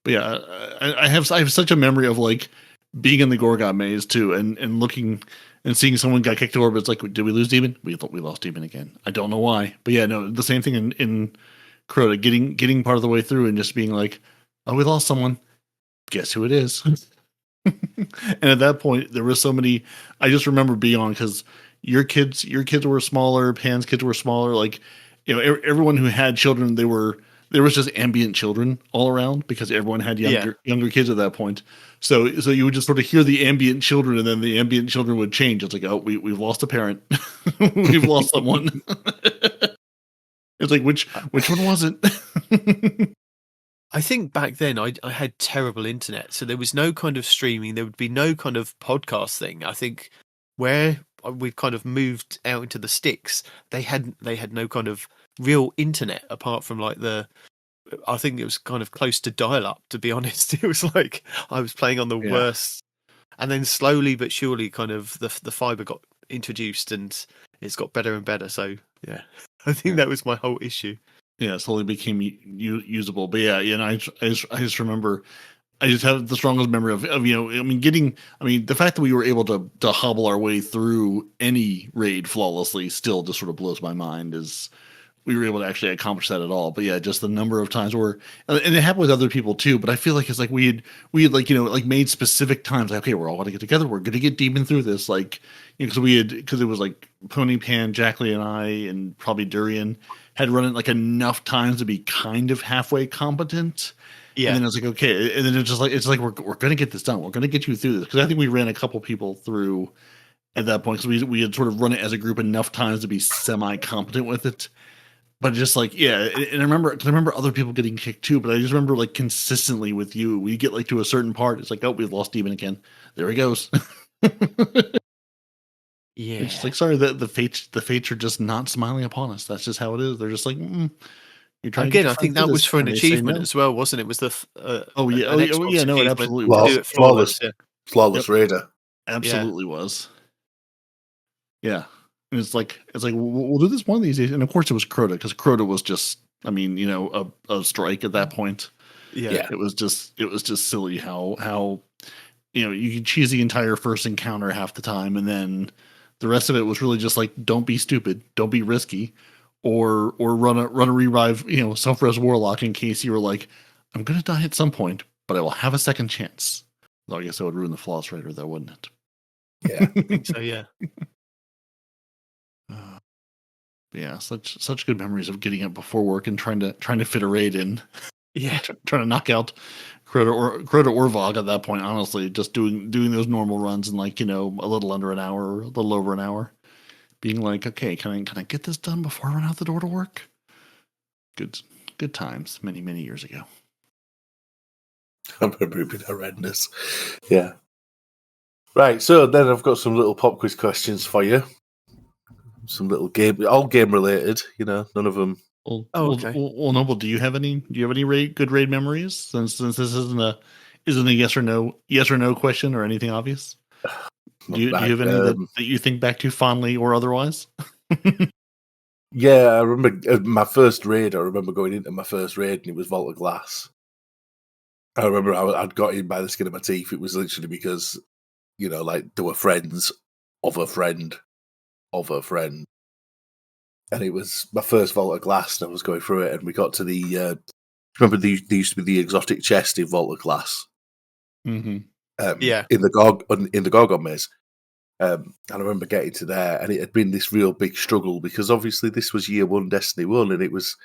But yeah, I have such a memory of like being in the Gorgon maze too, and looking and seeing someone got kicked to orbit. It's like, did we lose Demon? We lost Demon again. I don't know why, but yeah, no, the same thing in Crota, getting part of the way through and just being like, oh, we lost someone. Guess who it is? And at that point, there were so many. I just remember being on because your kids were smaller, Pan's kids were smaller. Like, you know, everyone who had children, there was just ambient children all around because everyone had younger kids at that point. So you would just sort of hear the ambient children, and then the ambient children would change. It's like, oh, we've lost a parent, we've lost someone. It's like which one was it? I think back then I had terrible internet, so there was no kind of streaming. There would be no kind of podcast thing. I think where we've kind of moved out into the sticks, they had no kind of real internet apart from like I think it was kind of close to dial-up. To be honest, it was like I was playing on the worst, and then slowly but surely, kind of the fiber got introduced, and it's got better and better. So yeah, I think that was my whole issue. Yeah, it slowly became usable. But yeah, you know, I just remember, I just have the strongest memory of you know, the fact that we were able to hobble our way through any raid flawlessly still just sort of blows my mind. Is we were able to actually accomplish that at all. But yeah, just the number of times and it happened with other people too. But I feel like it's like we had like, you know, like made specific times. Like, okay, we're all going to get together. We're going to get Demon through this. Like, you know, because it was like Pony, Pan, Jackley, and I, and probably Durian had run it like enough times to be kind of halfway competent. Yeah. And then it's like, okay. And then it's like, we're going to get this done. We're going to get you through this. Cause I think we ran a couple people through at that point. So we had sort of run it as a group enough times to be semi-competent with it. But just like, yeah. And I remember other people getting kicked too, but I just remember like consistently with you, we get like to a certain part. It's like, oh, we've lost Demon again. There he goes. Yeah, it's just like, sorry, the fates are just not smiling upon us. That's just how it is. They're just like, you're trying. Again, I think that was for an achievement as well, wasn't it? It was the no, it absolutely was flawless raider. Absolutely was. Yeah, and it's like we'll do this one of these days. And of course, it was Crota because Crota was just, I mean, you know, a strike at that point. Yeah, it was just silly how you know, you could cheese the entire first encounter half the time, and then the rest of it was really just like, don't be stupid, don't be risky, or run a revive, you know, self-res warlock in case you were like, I'm gonna die at some point, but I will have a second chance. Though I guess that would ruin the flawless raider, though, wouldn't it? Yeah, I think so. Yeah. Yeah, such good memories of getting up before work and trying to fit a raid in. Yeah, trying to knock out Crota or Vogue at that point. Honestly, just doing those normal runs in like, you know, a little under an hour, or a little over an hour. Being like, okay, can I get this done before I run out the door to work? Good times, many years ago. I remember it being horrendous. Yeah. Right, so then I've got some little pop quiz questions for you. Some little all game related. You know, none of them. Okay. Well, Noble, do you have any good raid memories? Since this isn't a yes or no question or anything obvious. Do you have any that you think back to fondly or otherwise? Yeah, I remember my first raid. I remember going into my first raid and it was Vault of Glass. I remember I'd got in by the skin of my teeth. It was literally because, you know, like there were friends of a friend of a friend. And it was my first Vault of Glass, and I was going through it, and we got to the. Remember, there used to be the exotic chest in Vault of Glass. Mm-hmm. In the Gorgon maze. And I remember getting to there, and it had been this real big struggle because obviously this was year one, Destiny 1, and it was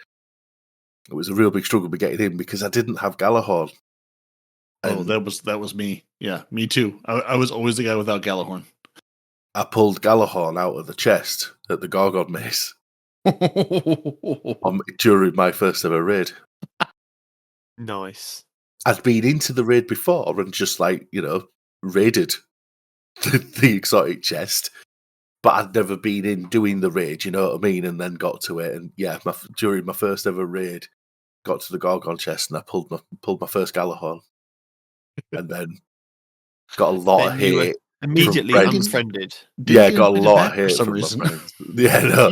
a real big struggle to getting in because I didn't have Galahorn. Oh, that was me. Yeah, me too. I was always the guy without Gallahorn. I pulled Gallahorn out of the chest at the Gorgon mace during my first ever raid. Nice. I'd been into the raid before and just raided the exotic chest, but I'd never been in doing the raid, you know what I mean? And then got to it, and yeah, during my first ever raid, got to the Gorgon chest, and I pulled my first Gallahorn, and then got a lot of hate. Immediately unfriended. Yeah, got a lot of hate for some reason. My friends. Yeah, no.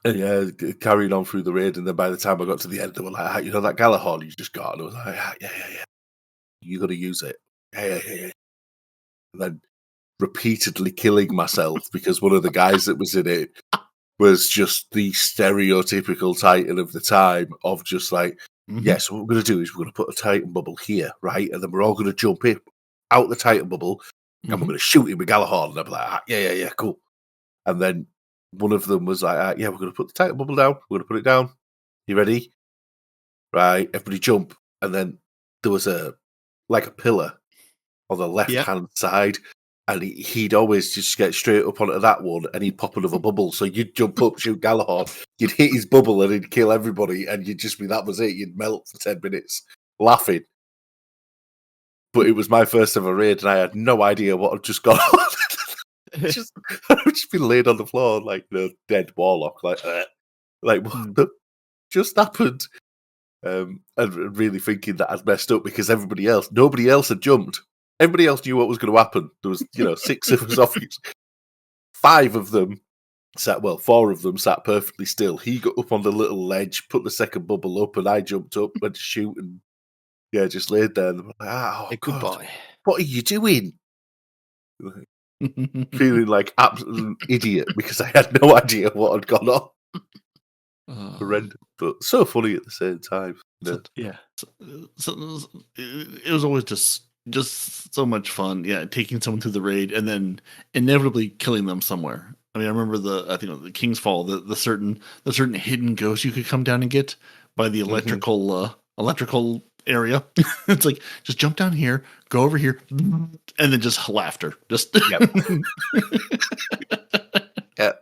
And yeah, carrying on through the raid, and then by the time I got to the end, they were like, "You know that Gallahorn you just got?" And I was like, "Yeah. You got to use it." Yeah. And then repeatedly killing myself because one of the guys that was in it was just the stereotypical Titan of the time of just like, yes, what we're going to do is we're going to put a Titan bubble here, right? And then we're all going to jump in out the Titan bubble and we're going to shoot him with Gallahorn. And I'm like, yeah, cool. And then one of them was like, yeah, we're going to put the Titan bubble down. We're going to put it down. You ready? Right, everybody jump. And then there was a pillar on the left-hand side. And he'd always just get straight up onto that one and he'd pop another bubble. So you'd jump up, shoot Gallahorn, you'd hit his bubble and he'd kill everybody. And you'd just be, that was it. You'd melt for 10 minutes laughing. But it was my first ever raid and I had no idea what had just gone on. I'd just been laid on the floor like dead warlock. Like what just happened? And really thinking that I'd messed up because nobody else had jumped. Everybody else knew what was going to happen. There was, 6 of us off. 4 of them sat perfectly still. He got up on the little ledge, put the second bubble up, and I jumped up, went to shoot, and just laid there. And I'm like, goodbye. What are you doing? Feeling like absolute idiot because I had no idea what had gone on. Horrendous, but so funny at the same time. Yeah. So it was always just so much fun. Yeah, taking someone through the raid and then inevitably killing them somewhere. I mean, I remember the King's Fall, the certain hidden ghost you could come down and get by the electrical area. It's like, just jump down here, go over here, and then just laughter. Just yeah.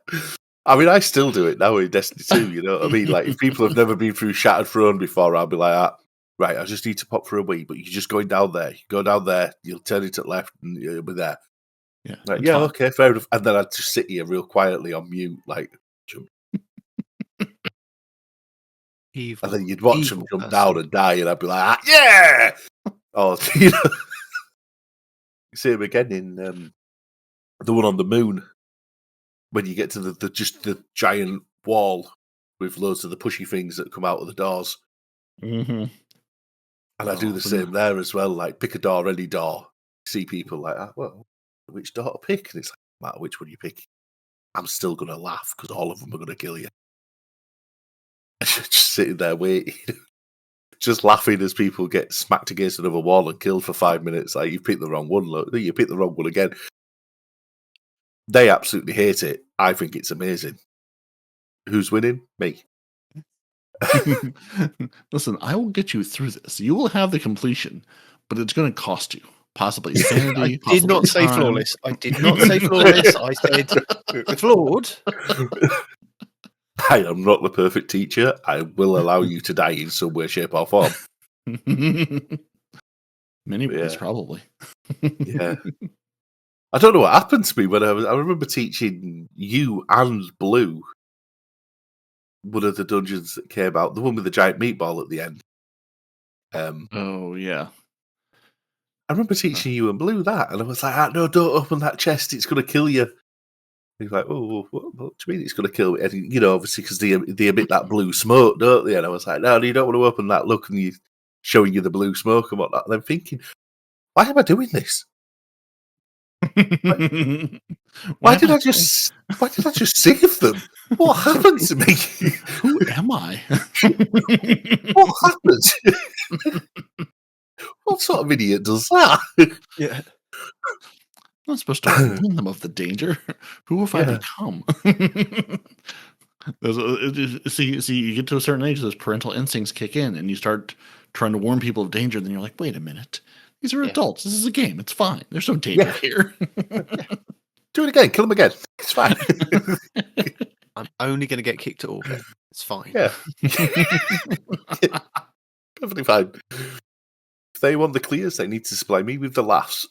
I mean, I still do it now in Destiny 2, you know what I mean? Like, if people have never been through Shattered Throne before, I'll be like, right, I just need to pop for a wee, but you're just going down there. You go down there, you'll turn it to the left, and you'll be there. Yeah, like, yeah, okay, fair enough. And then I'd just sit here real quietly on mute, like, jump. Evil, and then you'd watch them jump down and die, and I'd be like, yeah! Oh, you see him again in the one on the moon. When you get to the giant wall with loads of the pushy things that come out of the doors. And I do the same there as well, like pick a door, any door. See people like, well, which door to pick? And it's like, no matter which one you pick, I'm still going to laugh because all of them are going to kill you. Just sitting there waiting, just laughing as people get smacked against another wall and killed for 5 minutes. Like, you picked the wrong one, look, you picked the wrong one again. They absolutely hate it. I think it's amazing. Who's winning? Me. Listen, I will get you through this. You will have the completion, but it's going to cost you. Possibly sanity. I did not say flawless. I did not say flawless. I said flawed. I am not the perfect teacher. I will allow you to die in some way, shape, or form. Many ways, probably. Yeah. I don't know what happened to me when I remember teaching you and Blue one of the dungeons that came out, the one with the giant meatball at the end. Oh, yeah. I remember teaching you and Blue that, and I was like, no, don't open that chest, it's going to kill you. He's like, what do you mean it's going to kill me? And, obviously, because they emit that blue smoke, don't they? And I was like, no, you don't want to open that. Look, and he's showing you the blue smoke and whatnot. And I'm thinking, why am I doing this? Why did I just save them? What happened to me? Who am I? What happened? What sort of idiot does that? Yeah. I'm not supposed to warn them of the danger. Who have I become? See, you get to a certain age, those parental instincts kick in, and you start trying to warn people of danger. Then you're like, wait a minute, these are adults. This is a game. It's fine. There's no danger here. Do it again. Kill them again. It's fine. I'm only going to get kicked to orbit. It's fine. Yeah. Perfectly fine. If they want the clears, they need to supply me with the laughs.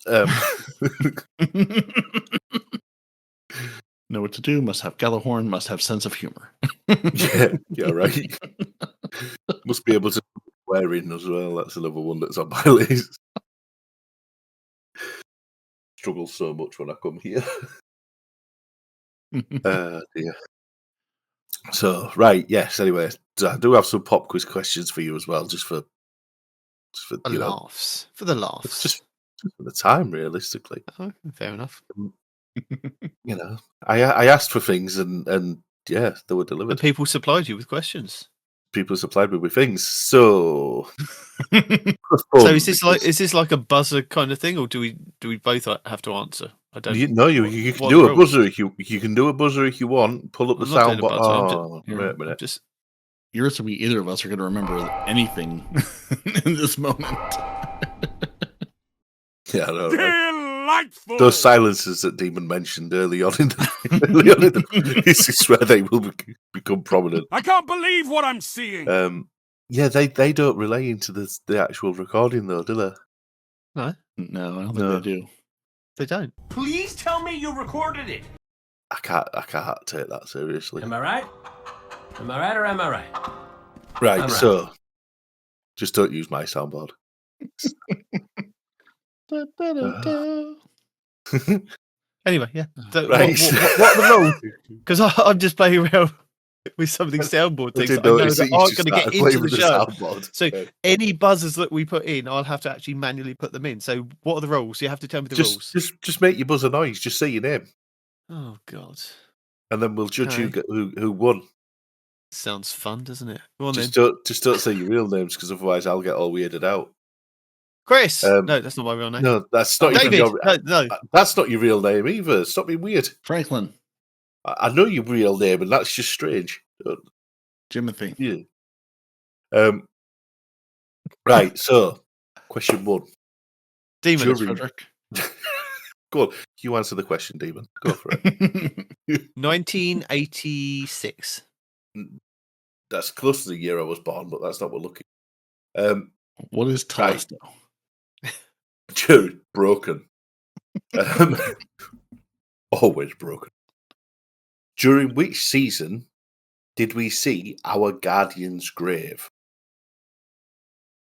Know what to do. Must have Gallahorn. Must have sense of humor. yeah, right. Must be able to wear in as well. That's another one that's on my list. Struggle so much when I come here. Dear. So, right, yes. Anyway, I do have some pop quiz questions for you as well, just for laughs. For the laughs. Just for the time, realistically. Oh, fair enough. I asked for things, and yeah, they were delivered. And people supplied you with questions. People supplied me with things. So, so is this like a buzzer kind of thing, or do we both have to answer? I don't. You can do a buzzer if you can do a buzzer if you want. Pull up the sound button. Oh, wait a minute. You're to be either of us are going to remember anything in this moment. Yeah, I know. Delightful. Those silences that Demon mentioned early on in the this is where they will become prominent. I can't believe what I'm seeing. Yeah, they don't relay into the actual recording though, do they? No, I don't think they do. They don't. Please tell me you recorded it. I can't take that seriously. Am I right? Am I right or am I right? Right, so just don't use my soundboard. Anyway, yeah. So right. what are the rules? Because I'm just playing around with some of these soundboard things that I know that aren't going to get into the show. So any buzzers that we put in, I'll have to actually manually put them in. So what are the rules? You have to tell me the rules. Just make your buzzer noise. Just say your name. Oh, God. And then we'll judge who won. Sounds fun, doesn't it? Go on, just don't say your real names, because otherwise I'll get all weirded out. Chris. No, that's not my real name. No, that's not David. No, that's not your real name either. Stop being weird. Franklin. I know your real name, and that's just strange. Timothy. Yeah. Right. So, question 1. Demon. Frederick. Go on. You answer the question, Demon. Go for it. 1986. That's close to the year I was born, but that's not what we're looking. What is Telesto? Dude, broken. Always broken. During which season did we see our Guardian's grave?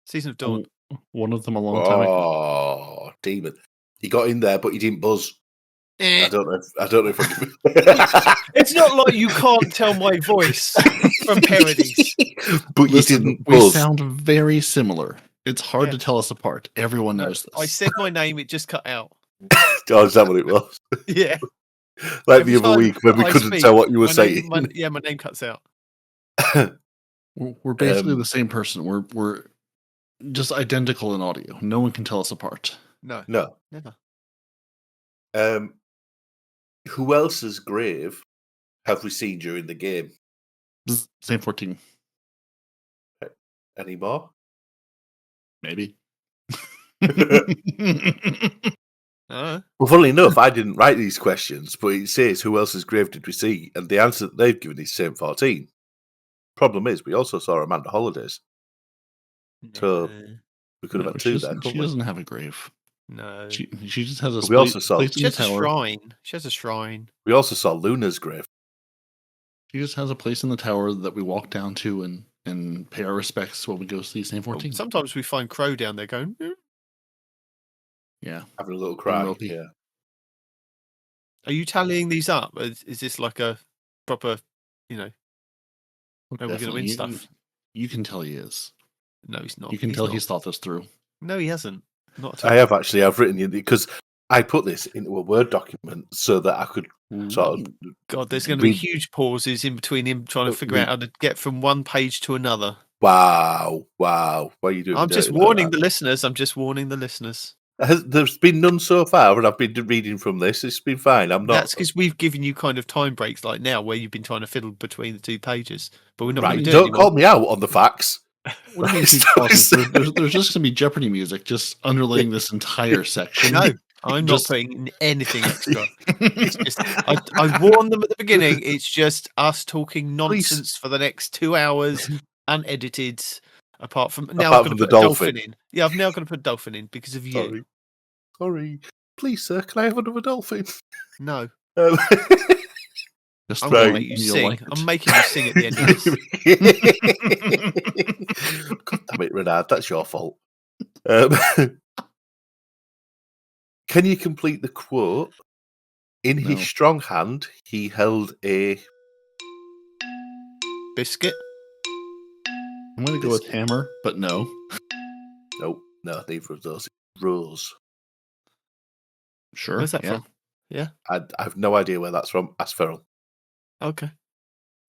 Season of Dawn. One of them a long time ago. Oh, Demon. He got in there, but he didn't buzz. I don't know if I can... It's not like you can't tell my voice from parodies. But you didn't buzz. We sound very similar. It's hard to tell us apart. Everyone knows this. I said my name, it just cut out. Oh, is that what it was? Yeah. Like the other week when we couldn't tell what you were saying. My name cuts out. We're basically the same person. We're just identical in audio. No one can tell us apart. No. Never. Who else's grave have we seen during the game? Same 14. Any more? Maybe. Well, funnily enough, I didn't write these questions, but it says who else's grave did we see, and the answer that they've given is same 14. Problem is, we also saw Amanda Holidays, so we could have had 2 then. She doesn't have a grave. No, she just has a. We also saw. She has a shrine. She has a shrine. We also saw Luna's grave. She just has a place in the tower that we walk down to and pay our respects when we go see St. 14. Sometimes we find Crow down there going. Yeah, having a little cry. Yeah. Are you tallying these up? Is this like a proper, where we're going to win stuff? You can tell he is. No, he's not. You can tell he's thought this through. No, he hasn't. Not at all. I have actually. I've written it because I put this into a Word document so that I could sort of. God, there's going to be huge pauses in between him trying to figure out how to get from one page to another. Wow. What are you doing? I'm just warning the listeners. There's been none so far, and I've been reading from this. It's been fine. I'm not. That's because we've given you kind of time breaks like now where you've been trying to fiddle between the 2 pages, but we're not going Right, to do it don't anymore. call me out on the facts. What do you mean keep pausing? There's just going to be Jeopardy music just underlaying this entire section. No, I'm not putting in anything extra. It's just, I warned them at the beginning. It's just us talking nonsense for the next 2 hours, unedited. Apart from now, I've got to put a dolphin in. Yeah, I've now got to put a dolphin in because of you. Sorry. Please, sir, can I have another dolphin? No. Just I'm going to make you sing. Like I'm making you sing at the end of this. God damn it, Renard, that's your fault. Can you complete the quote? In his strong hand, he held a biscuit. I'm going to go with hammer, but no. No, neither of those. Rose. Sure. Where's that from? Yeah. I have no idea where that's from. Ask Ferrell. Okay.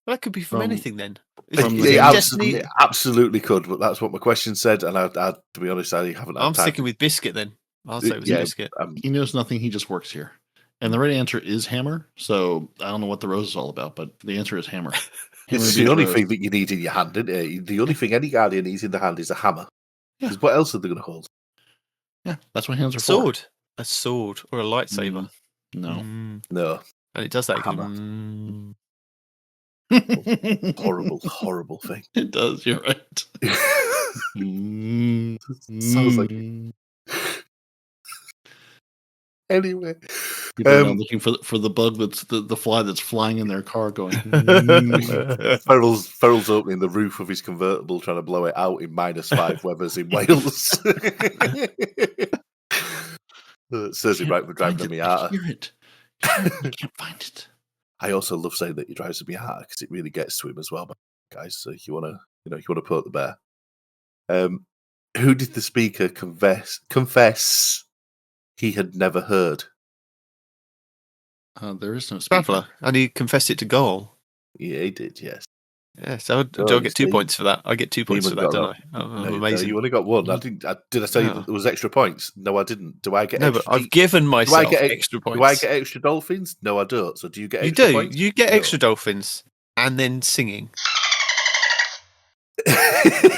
Well, that could be from anything then. It absolutely could, but that's what my question said, and I to be honest, I haven't. I'm sticking with biscuit then. I'll say it was biscuit. He knows nothing. He just works here. And the right answer is hammer. So I don't know what the rose is all about, but the answer is hammer. It's the only thing that you need in your hand, isn't it? The only thing any guardian needs in the hand is a hammer. Because what else are they going to hold? Yeah, that's what hands are for. A sword or a lightsaber. No. No. And it does that. Horrible thing. It does, you're right. Sounds like Anyway, people are now looking for the bug that's the fly that's flying in their car, going. Ferrell's opening the roof of his convertible, trying to blow it out in -5 weathers in Wales. Serves him right for driving a Miata. Hear it. I can't find it. I also love saying that he drives a Miata because it really gets to him as well, guys. So if you want to poke the bear. Who did the speaker confess he had never heard? There is no speaker. Traveller, and he confessed it to Goal. Yeah, he did. Yes. Yeah. So do I get 2 points for that? I get 2 points for that, don't I? Oh, no, amazing. No, you only got 1. Did I tell you that there was extra points? No, I didn't. Do I get? No, but I've given myself extra points. Do I get extra dolphins? No, I don't. So do you get? Extra points? You get extra dolphins, and then singing.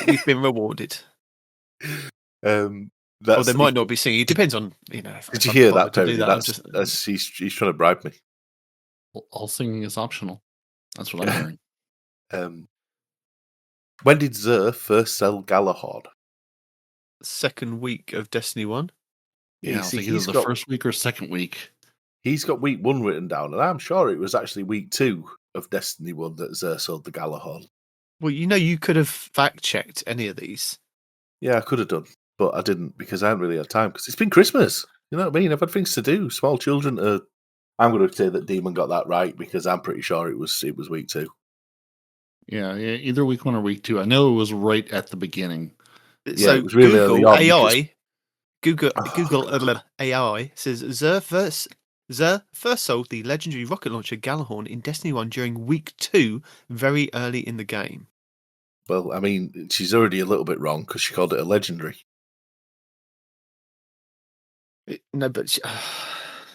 You've been rewarded. They might not be singing. It depends on Did you hear that, Tony? He's trying to bribe me. Well, all singing is optional. That's what I'm hearing. When did Zer first sell Galahad? Second week of Destiny 1. Yeah, I think either the first week or second week. He's got week 1 written down, and I'm sure it was actually week 2 of Destiny 1 that Zer sold the Galahad. Well, you could have fact-checked any of these. Yeah, I could have done, but I didn't because I haven't really had time because it's been Christmas. You know what I mean? I've had things to do. Small children are... I'm going to say that Demon got that right because I'm pretty sure it was week 2. Yeah, either week 1 or week 2. I know it was right at the beginning. Yeah, so it was really Google early AI, Google AI says Zer first sold the legendary rocket launcher Galahorn in Destiny 1 during week 2, very early in the game. Well, I mean, she's already a little bit wrong because she called it a legendary. No, but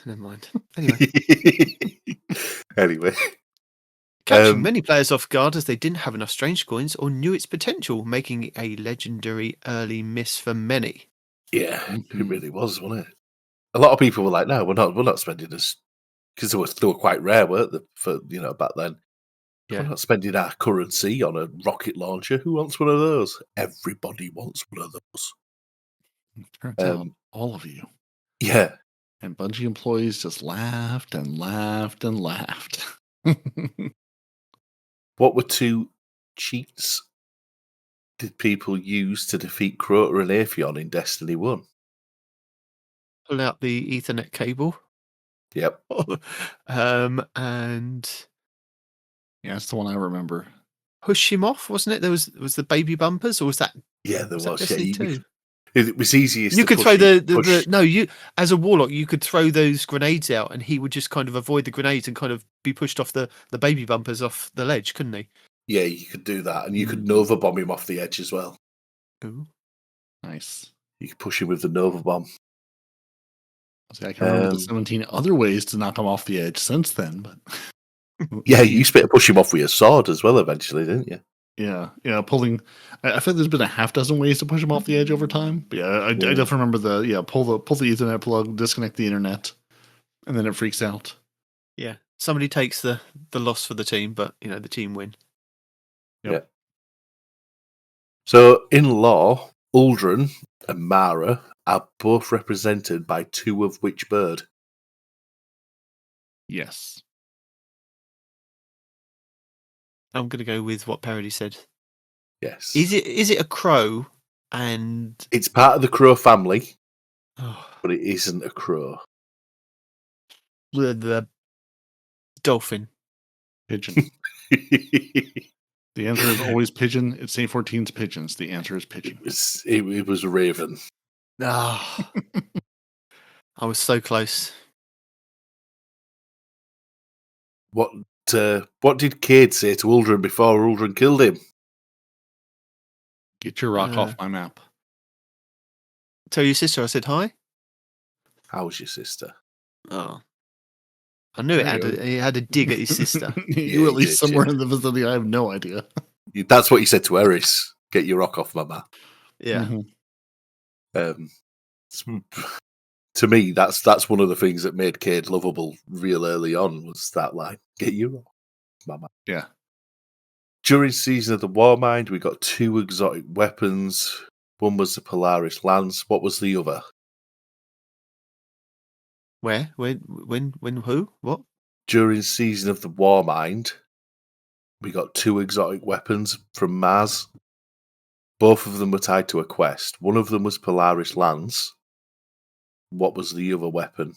never mind. Anyway. Anyway. Catching many players off guard as they didn't have enough strange coins or knew its potential, making it a legendary early miss for many. Yeah, it really was, wasn't it? A lot of people were like, "No, we're not spending this," because they were quite rare, weren't they? For back then, we're not spending our currency on a rocket launcher. Who wants one of those? Everybody wants one of those. Turns out, all of you. Yeah, and Bungie employees just laughed and laughed and laughed. What were 2 cheats did people use to defeat Crota and Atheon in Destiny 1? Pull out the Ethernet cable. Yep. And yeah, that's the one I remember. Push him off, wasn't it? There was the baby bumpers, or was that? Yeah, there was. Destiny 2? It was easiest. You could throw you as a warlock, you could throw those grenades out, and he would just kind of avoid the grenades and kind of be pushed off the baby bumpers off the ledge, couldn't he? Yeah, you could do that, and you could Nova bomb him off the edge as well. Ooh, nice. You could push him with the Nova bomb. See, I can remember the 17 other ways to knock him off the edge since then, but Yeah, you used to push him off with your sword as well eventually, didn't you? yeah, pulling. I feel there's been a half dozen ways to push him off the edge over time. But yeah, I definitely remember pull the Ethernet plug, disconnect the internet, and then it freaks out. Yeah, somebody takes the loss for the team, but the team win. Yep. Yeah. So in law, Uldren and Mara are both represented by two of which bird? Yes. I'm going to go with what Peroty said. Yes. Is it a crow? And It's part of the crow family, oh, but it isn't a crow. the dolphin. Pigeon. The answer is always pigeon. It's St. 14's pigeons. The answer is pigeon. It was a raven. Ah, I was so close. What did Cade say to Uldren before Uldren killed him? Get your rock off my map. Tell your sister I said hi. How's your sister? Oh, I knew he had a dig at his sister. You at least somewhere in the vicinity. I have no idea. That's what you said to Eris. Get your rock off my map. Yeah. To me, that's one of the things that made Cade lovable real early on was that line. Get your rock off my map. Yeah. During Season of the Warmind, we got two exotic weapons. One was the Polaris Lance. What was the other? Where? When? Who? What? During Season of the Warmind, we got two exotic weapons from Mars. Both of them were tied to a quest. One of them was Polaris Lance. What was the other weapon?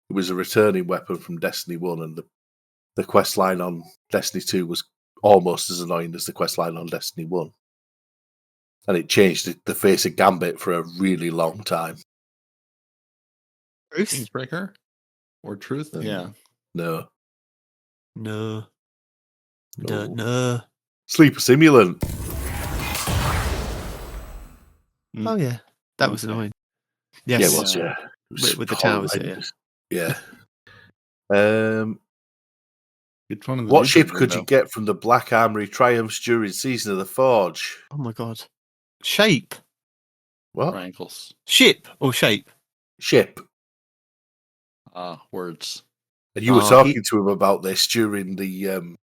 It was a returning weapon from Destiny 1, and the quest line on Destiny 2 was almost as annoying as the quest line on Destiny 1. And it changed the face of Gambit for a really long time. Truth? Kingsbreaker? Or Truth? Yeah. No. No. No. No. Sleeper Simulant. Oh yeah, that was annoying. Yes. Yeah, it was. Yeah, it was with the towers. Yeah. Good fun in the What ship newsroom, could though. you get from the Black Armory Triumphs during Season of the Forge? Oh my god. Shape. What? Triangles. Ship or shape? Ship. Words. And you were talking to him about this during when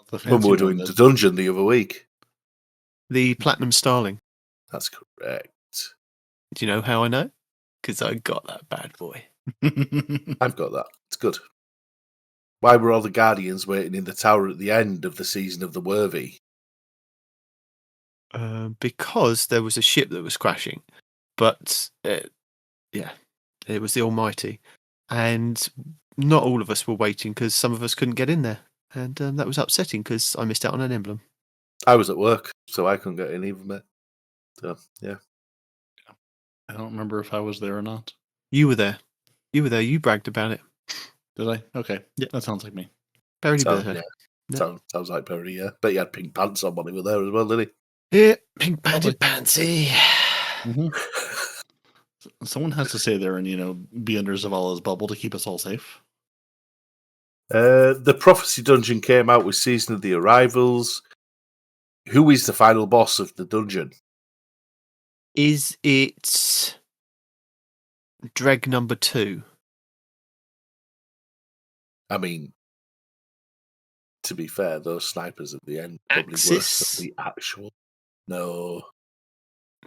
we were doing the dungeon the other week. The Platinum Starling. That's correct. Do you know how I know? Because I got that bad boy. I've got that. It's good. Why were all the Guardians waiting in the tower at the end of the Season of the Worthy? Because there was a ship that was crashing. But, it was the Almighty. And not all of us were waiting because some of us couldn't get in there. And that was upsetting because I missed out on an emblem. I was at work, so I couldn't get in even, mate. So, yeah. I don't remember if I was there or not. You were there. You bragged about it. Did I? Okay. Yeah. That sounds like me. Very Sounds, good. sounds like Peroty, yeah. Bet he had pink pants on when he was there as well, didn't Yeah, pink panted pantsy. Mm-hmm. Someone has to stay there and, be under Zavala's bubble to keep us all safe. The Prophecy Dungeon came out with Season of the Arrivals. Who is the final boss of the dungeon? Is it Dreg number 2? I mean, to be fair, those snipers at the end probably Axis? worse than the actual. No.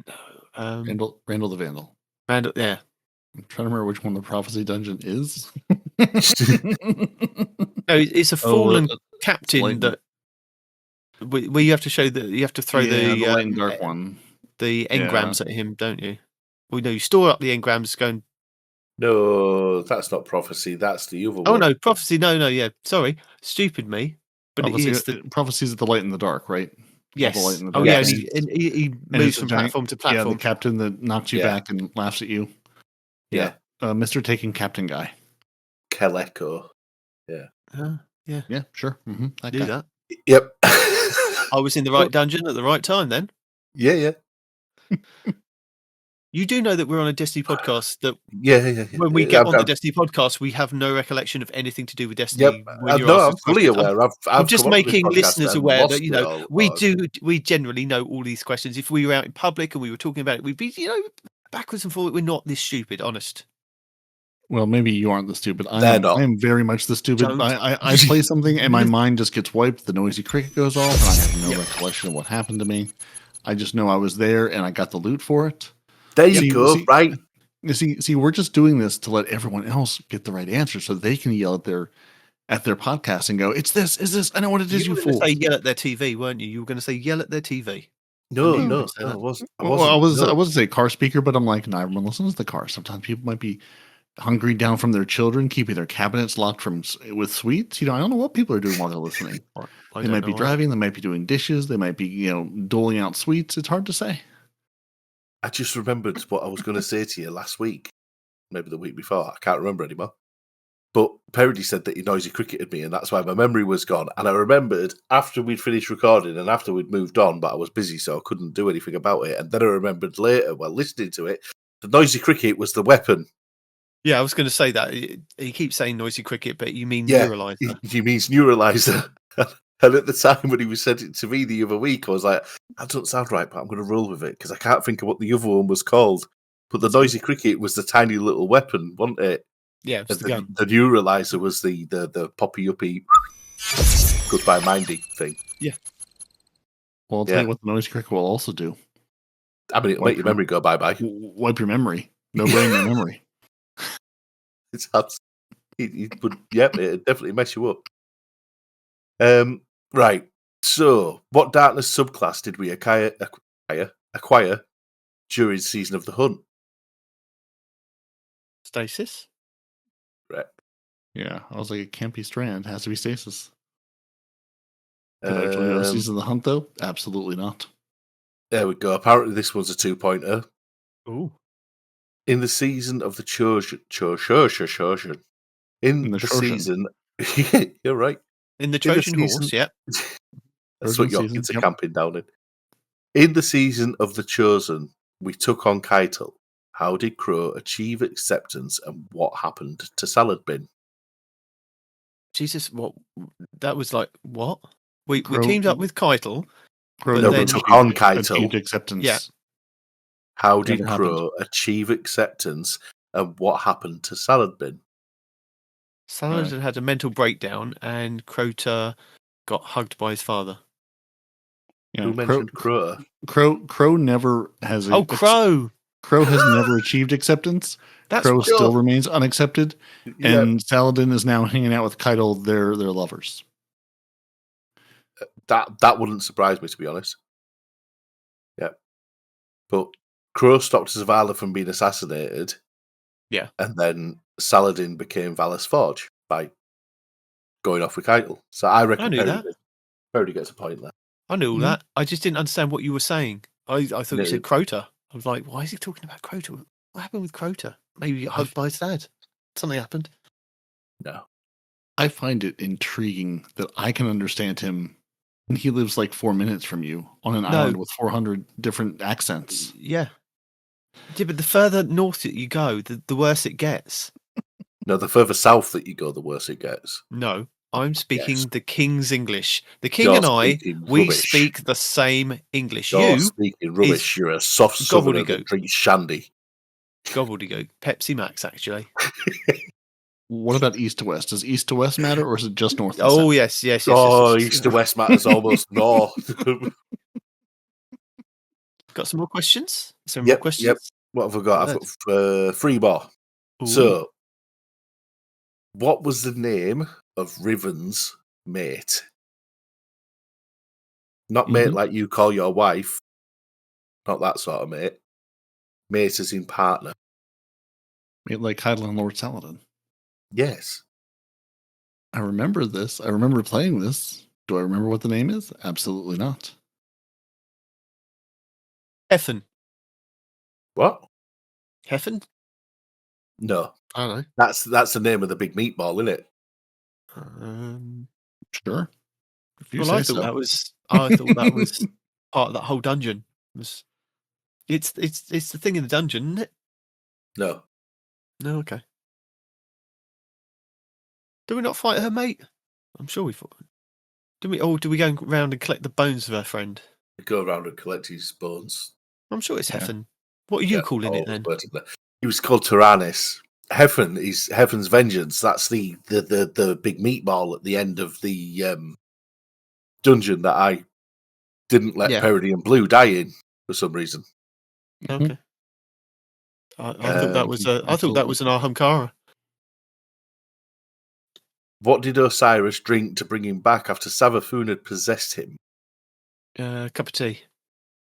No. Randall the Vandal. Randall, yeah. I'm trying to remember which one the Prophecy Dungeon is. No, it's a fallen captain that where you have to show that you have to throw the light and dark one. The engrams at him, don't you? Well, no, you store up the engrams going. No, that's not Prophecy. That's the other one. Oh no, Prophecy. No, yeah. Sorry, stupid me. But Prophecy's at the light and the dark, right? Yes. The light and the Oh dark. yeah, and he moves from platform to platform. Yeah, the captain that knocks you back and laughs at you. Yeah. Mr. Taking Captain guy. Keleko. Yeah. Yeah, sure. Mm-hmm. Do that. Yep. I was in the right dungeon at the right time then. Yeah. You do know that we're on a Destiny podcast. That Yeah. when we get on the Destiny podcast, we have no recollection of anything to do with Destiny. Yep, When you're no, asked I'm us fully questions. aware. I'm I've just come on this making podcast listeners and aware lost that it all. we generally know all these questions. If we were out in public and we were talking about it, we'd be backwards and forward. We're not this stupid, honest. Well, maybe you aren't the stupid. I They're am. not. I am very much the stupid. Don't. I play something and my mind just gets wiped. The noisy cricket goes off, and I have no recollection of what happened to me. I just know I was there and I got the loot for it. There you go. Right. See, we're just doing this to let everyone else get the right answer, so they can yell at their podcast and go, "It's this, is this? I know what it is, you were fool." going to say yell at their TV, weren't you? You were going to say yell at their TV. No, I wasn't. I wasn't say car speaker, but I'm like, not everyone listens to the car. Sometimes people might be hungry down from their children, keeping their cabinets locked with sweets. I don't know what people are doing while they're listening. They might be driving, they might be doing dishes, they might be, doling out sweets. It's hard to say. I just remembered what I was going to say to you last week, maybe the week before. I can't remember anymore. But Peroty said that he noisy cricketed me, and that's why my memory was gone. And I remembered after we'd finished recording and after we'd moved on, but I was busy, so I couldn't do anything about it. And then I remembered later, while listening to it, the noisy cricket was the weapon. Yeah, I was going to say that. He keeps saying noisy cricket, but you mean neuralizer. He means neuralizer. And at the time when he was sent it to me the other week, I was like, that doesn't sound right, but I'm going to roll with it because I can't think of what the other one was called. But the noisy cricket was the tiny little weapon, wasn't it? Yeah, it was the gun. The neuralizer was the poppy-uppy goodbye mindy thing. Yeah. Well, I'll tell you what the noisy cricket will also do. I mean, it'll make your memory go bye-bye. Wipe your memory. No brain, no memory. It would definitely mess you up. Right. So, what darkness subclass did we acquire during Season of the Hunt? Stasis? Right. Yeah, I was like, it can't be Strand. It has to be Stasis. Did I actually know Season of the Hunt, though? Absolutely not. There we go. Apparently, this one's a 2-pointer. Ooh. In the Season of the Chosen. In the season... You're right. In the Trojan horse, yeah. That's what your kids are camping down in. In the Season of the Chosen, we took on Keitel. How did Crow achieve acceptance and what happened to Salad Bin? Jesus, what? That was like, what? We teamed up with Keitel. We took on Keitel. Achieved acceptance. Yeah. How did Crow achieve acceptance and what happened to Salad Bin? Salad had a mental breakdown and Crota got hugged by his father. Yeah, who mentioned Crow? Crow never has. Crow! Crow has never achieved acceptance. Crow still remains unaccepted, and Saladin is now hanging out with Keitel. They're lovers. That wouldn't surprise me, to be honest. Yeah, but Crow stopped Zavala from being assassinated. Yeah, and then Saladin became Valis Forge by going off with Keitel. So I reckon Peroty gets a point there. I knew all that. I just didn't understand what you were saying. I thought you said Crota. I was like, why is he talking about Crota? What happened with Crota? Maybe he got hugged by his dad. Something happened. No. I find it intriguing that I can understand him when he lives like 4 minutes from you on an island with 400 different accents. Yeah. Yeah, but the further north that you go, the worse it gets. No, the further south that you go, the worse it gets. No, I'm speaking the King's English. The King and I, we speak the same English. You're speaking rubbish. You're a soft southerner that drinks shandy. Gobbledygook. Pepsi Max, actually. What about east to west? Does east to west matter, or is it just north? Oh, yes. East to west matters almost north. Got some more questions? More questions? Yep. What have I got? I've got free bar. So, what was the name of Riven's mate? Not mate like you call your wife. Not that sort of mate. Mate as in partner. Mate like Keitel and Lord Saladin. Yes. I remember this. I remember playing this. Do I remember what the name is? Absolutely not. Heffen. What? Heffen? No. I don't know. That's the name of the big meatball, isn't it? Sure. I thought that was part of that whole dungeon. Was It's the thing in the dungeon, isn't it? No. No, okay. Do we not fight her, mate? I'm sure we fought. Do we? Or do we go around and collect the bones of her friend? We go around and collect his bones. I'm sure it's Yeah. Heffen. What are you calling it then? He was called Tyrannus. Heffen is Heaven's Vengeance. That's the big meatball at the end of the dungeon that I didn't let Peroty and Blue die in for some reason. Okay. I thought that was I thought that was an Ahamkara. What did Osiris drink to bring him back after Savathun had possessed him? Cup of tea.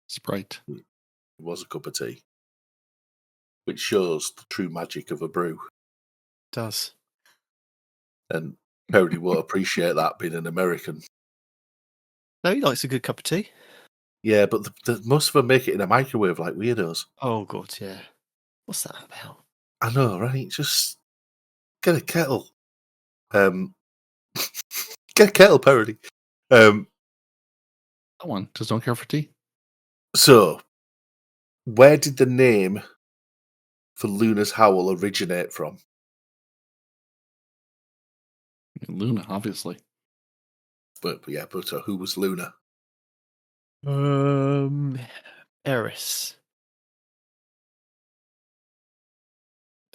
Sprite. It was a cup of tea, which shows the true magic of a brew. Does. And Peroty won't appreciate that being an American. No, he likes a good cup of tea. Yeah, but most of them make it in a microwave like weirdos. Oh god, yeah. What's that about? I know, right? Just get a kettle. Get a kettle, Peroty. That one. Just don't care for tea. So, where did the name for Luna's Howl originate from? Luna, obviously. But who was Luna? Eris.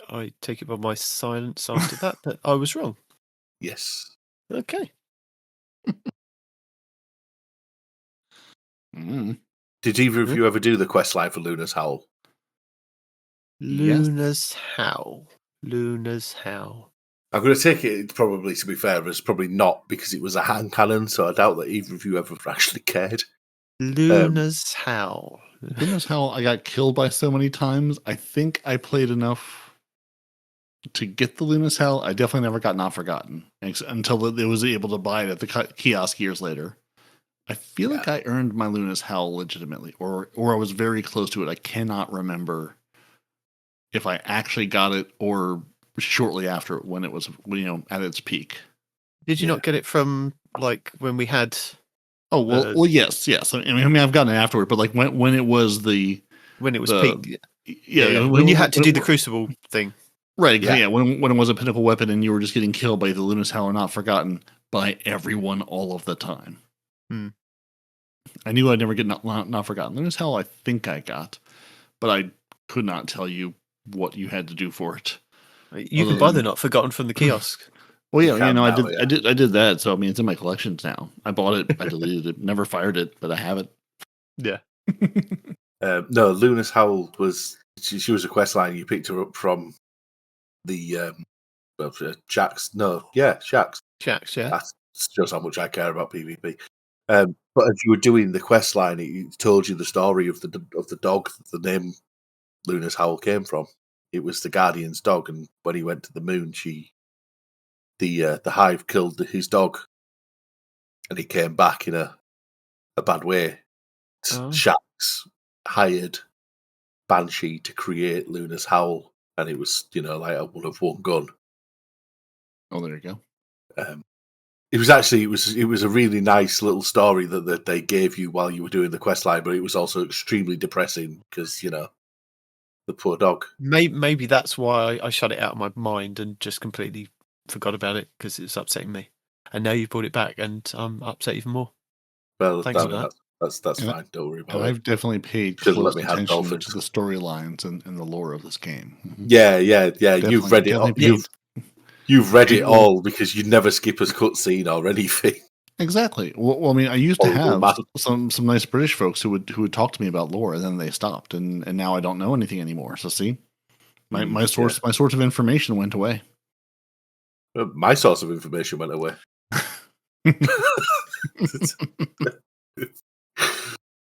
I take it by my silence after that I was wrong. Yes. Okay. Did either of you ever do the quest line for Luna's Howl? Luna's Howl. Luna's Howl. I'm going to take it, probably, to be fair, as probably not, because it was a hand cannon, so I doubt that either of you ever actually cared. Luna's Howl. Luna's Howl, I got killed by so many times. I think I played enough to get the Luna's Howl. I definitely never got Not Forgotten until it was able to buy it at the kiosk years later. I feel like I earned my Luna's Howl legitimately, or I was very close to it. I cannot remember if I actually got it or shortly after when it was, at its peak. Did you not get it from like when we had? Oh well, yes. I mean, I've gotten it afterward, but like when it was peak. Yeah. When you had to do the Crucible thing. Right, yeah. When it was a pinnacle weapon and you were just getting killed by the Luna's Howl or Not Forgotten by everyone all of the time. I knew I'd never get not Forgotten. Luna's Howl I think I got, but I could not tell you what you had to do for it. You can buy the Not Forgotten from the kiosk. Well, yeah, I did that, so I mean it's in my collections now. I bought it, I deleted it, never fired it, but I have it. Yeah. No, Luna's Howl was she was a quest line. You picked her up from the Shaxx. Shaxx. Shaxx, yeah. That shows how much I care about PvP. But as you were doing the quest line, it told you the story of the dog that the name Luna's Howl came from. It was the Guardian's dog, and when he went to the moon, the Hive killed his dog, and he came back in a bad way. Shaxx hired Banshee to create Luna's Howl, and it was like a one of one gun. Oh, there you go. It was actually it was a really nice little story that they gave you while you were doing the quest line, but it was also extremely depressing because the poor dog. Maybe that's why I shut it out of my mind and just completely forgot about it because it was upsetting me. And now you've brought it back, and I'm upset even more. Well, thanks for that. That's fine. Don't worry about it. I've definitely paid close attention to the storylines and the lore of this game. Mm-hmm. Yeah. You've read it all. You've read it all because you never skip a cutscene or anything. Exactly. Well, I mean, I used to have some nice British folks who would talk to me about lore, and then they stopped, and now I don't know anything anymore. So see, my source of information went away. My source of information went away.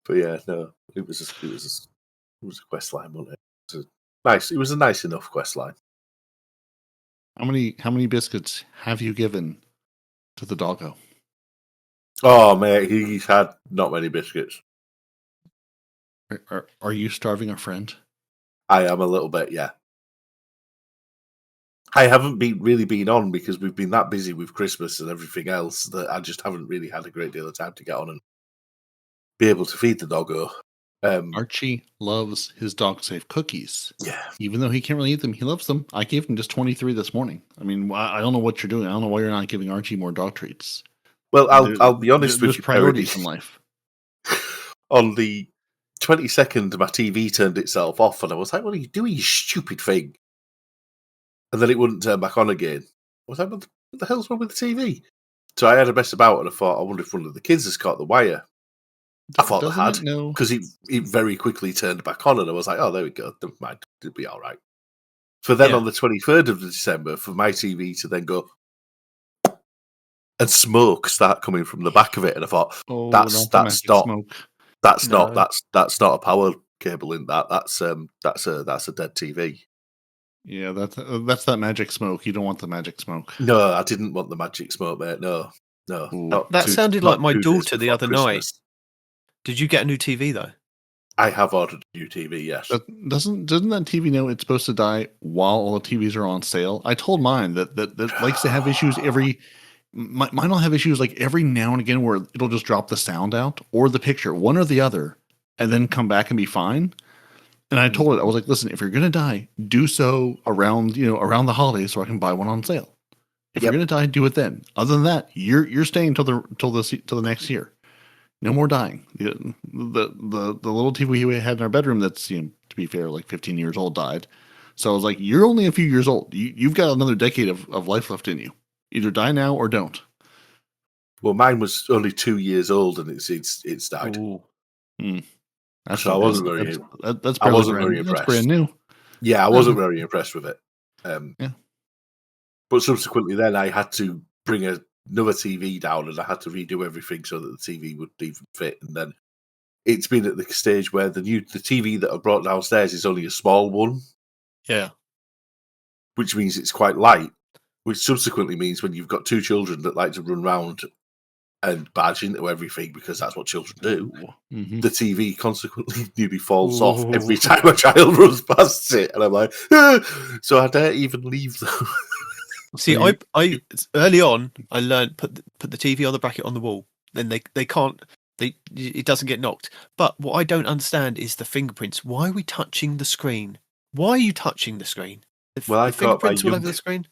But yeah, no, it was a quest line, wasn't it? It was a nice enough quest line. How many biscuits have you given to the doggo? Oh mate, he's had not many biscuits. Are you starving a friend? I am a little bit, yeah. I haven't really been on because we've been that busy with Christmas and everything else that I just haven't really had a great deal of time to get on and be able to feed the doggo. Archie loves his dog safe cookies. Yeah. Even though he can't really eat them, he loves them. I gave him just 23 this morning. I mean, I don't know what you're doing. I don't know why you're not giving Archie more dog treats. Well, I'll be honest with you, priorities in life. On the 22nd, my TV turned itself off, and I was like, "What are you doing, you stupid thing?" And then it wouldn't turn back on again. I was like, "What the hell's wrong with the TV?" So I had a mess about, and I thought, I wonder if one of the kids has caught the wire. I thought they had, because it very quickly turned back on, and I was like, "Oh, there we go. Never mind. It'll be all right." For then on the 23rd of December, for my TV to then go and smoke start coming from the back of it, and I thought, that's not smoke. That's not a power cable in that. That's a dead TV. Yeah, that's that magic smoke. You don't want the magic smoke. No, I didn't want the magic smoke, mate. No. That sounded like my daughter the other night. Did you get a new TV though? I have ordered a new TV. Yes. Doesn't that TV know it's supposed to die while all the TVs are on sale? I told mine that likes to have issues mine will have issues like every now and again where it'll just drop the sound out or the picture, one or the other, and then come back and be fine. And I told it, I was like, listen, if you're gonna die, do so around the holidays so I can buy one on sale. If you're gonna die, do it then. Other than that, you're staying till the next year. No more dying. The little TV we had in our bedroom that's, to be fair, like 15 years old died. So I was like, you're only a few years old. You've got another decade of life left in you. Either die now or don't. Well, mine was only 2 years old and it's died. So I wasn't very impressed. That's brand new. Yeah, I wasn't very impressed with it. But subsequently then I had to bring another TV down and I had to redo everything so that the TV would even fit. And then it's been at the stage where the TV that I brought downstairs is only a small one. Yeah. Which means it's quite light, which subsequently means when you've got two children that like to run around and barge into everything because that's what children do, the TV consequently nearly falls off every time a child runs past it. And I'm like, so I don't even leave them. See, I early on I learned put the TV on the bracket on the wall. Then they can't. It doesn't get knocked. But what I don't understand is the fingerprints. Why are we touching the screen? Why are you touching the screen? The fingerprints all over the screen.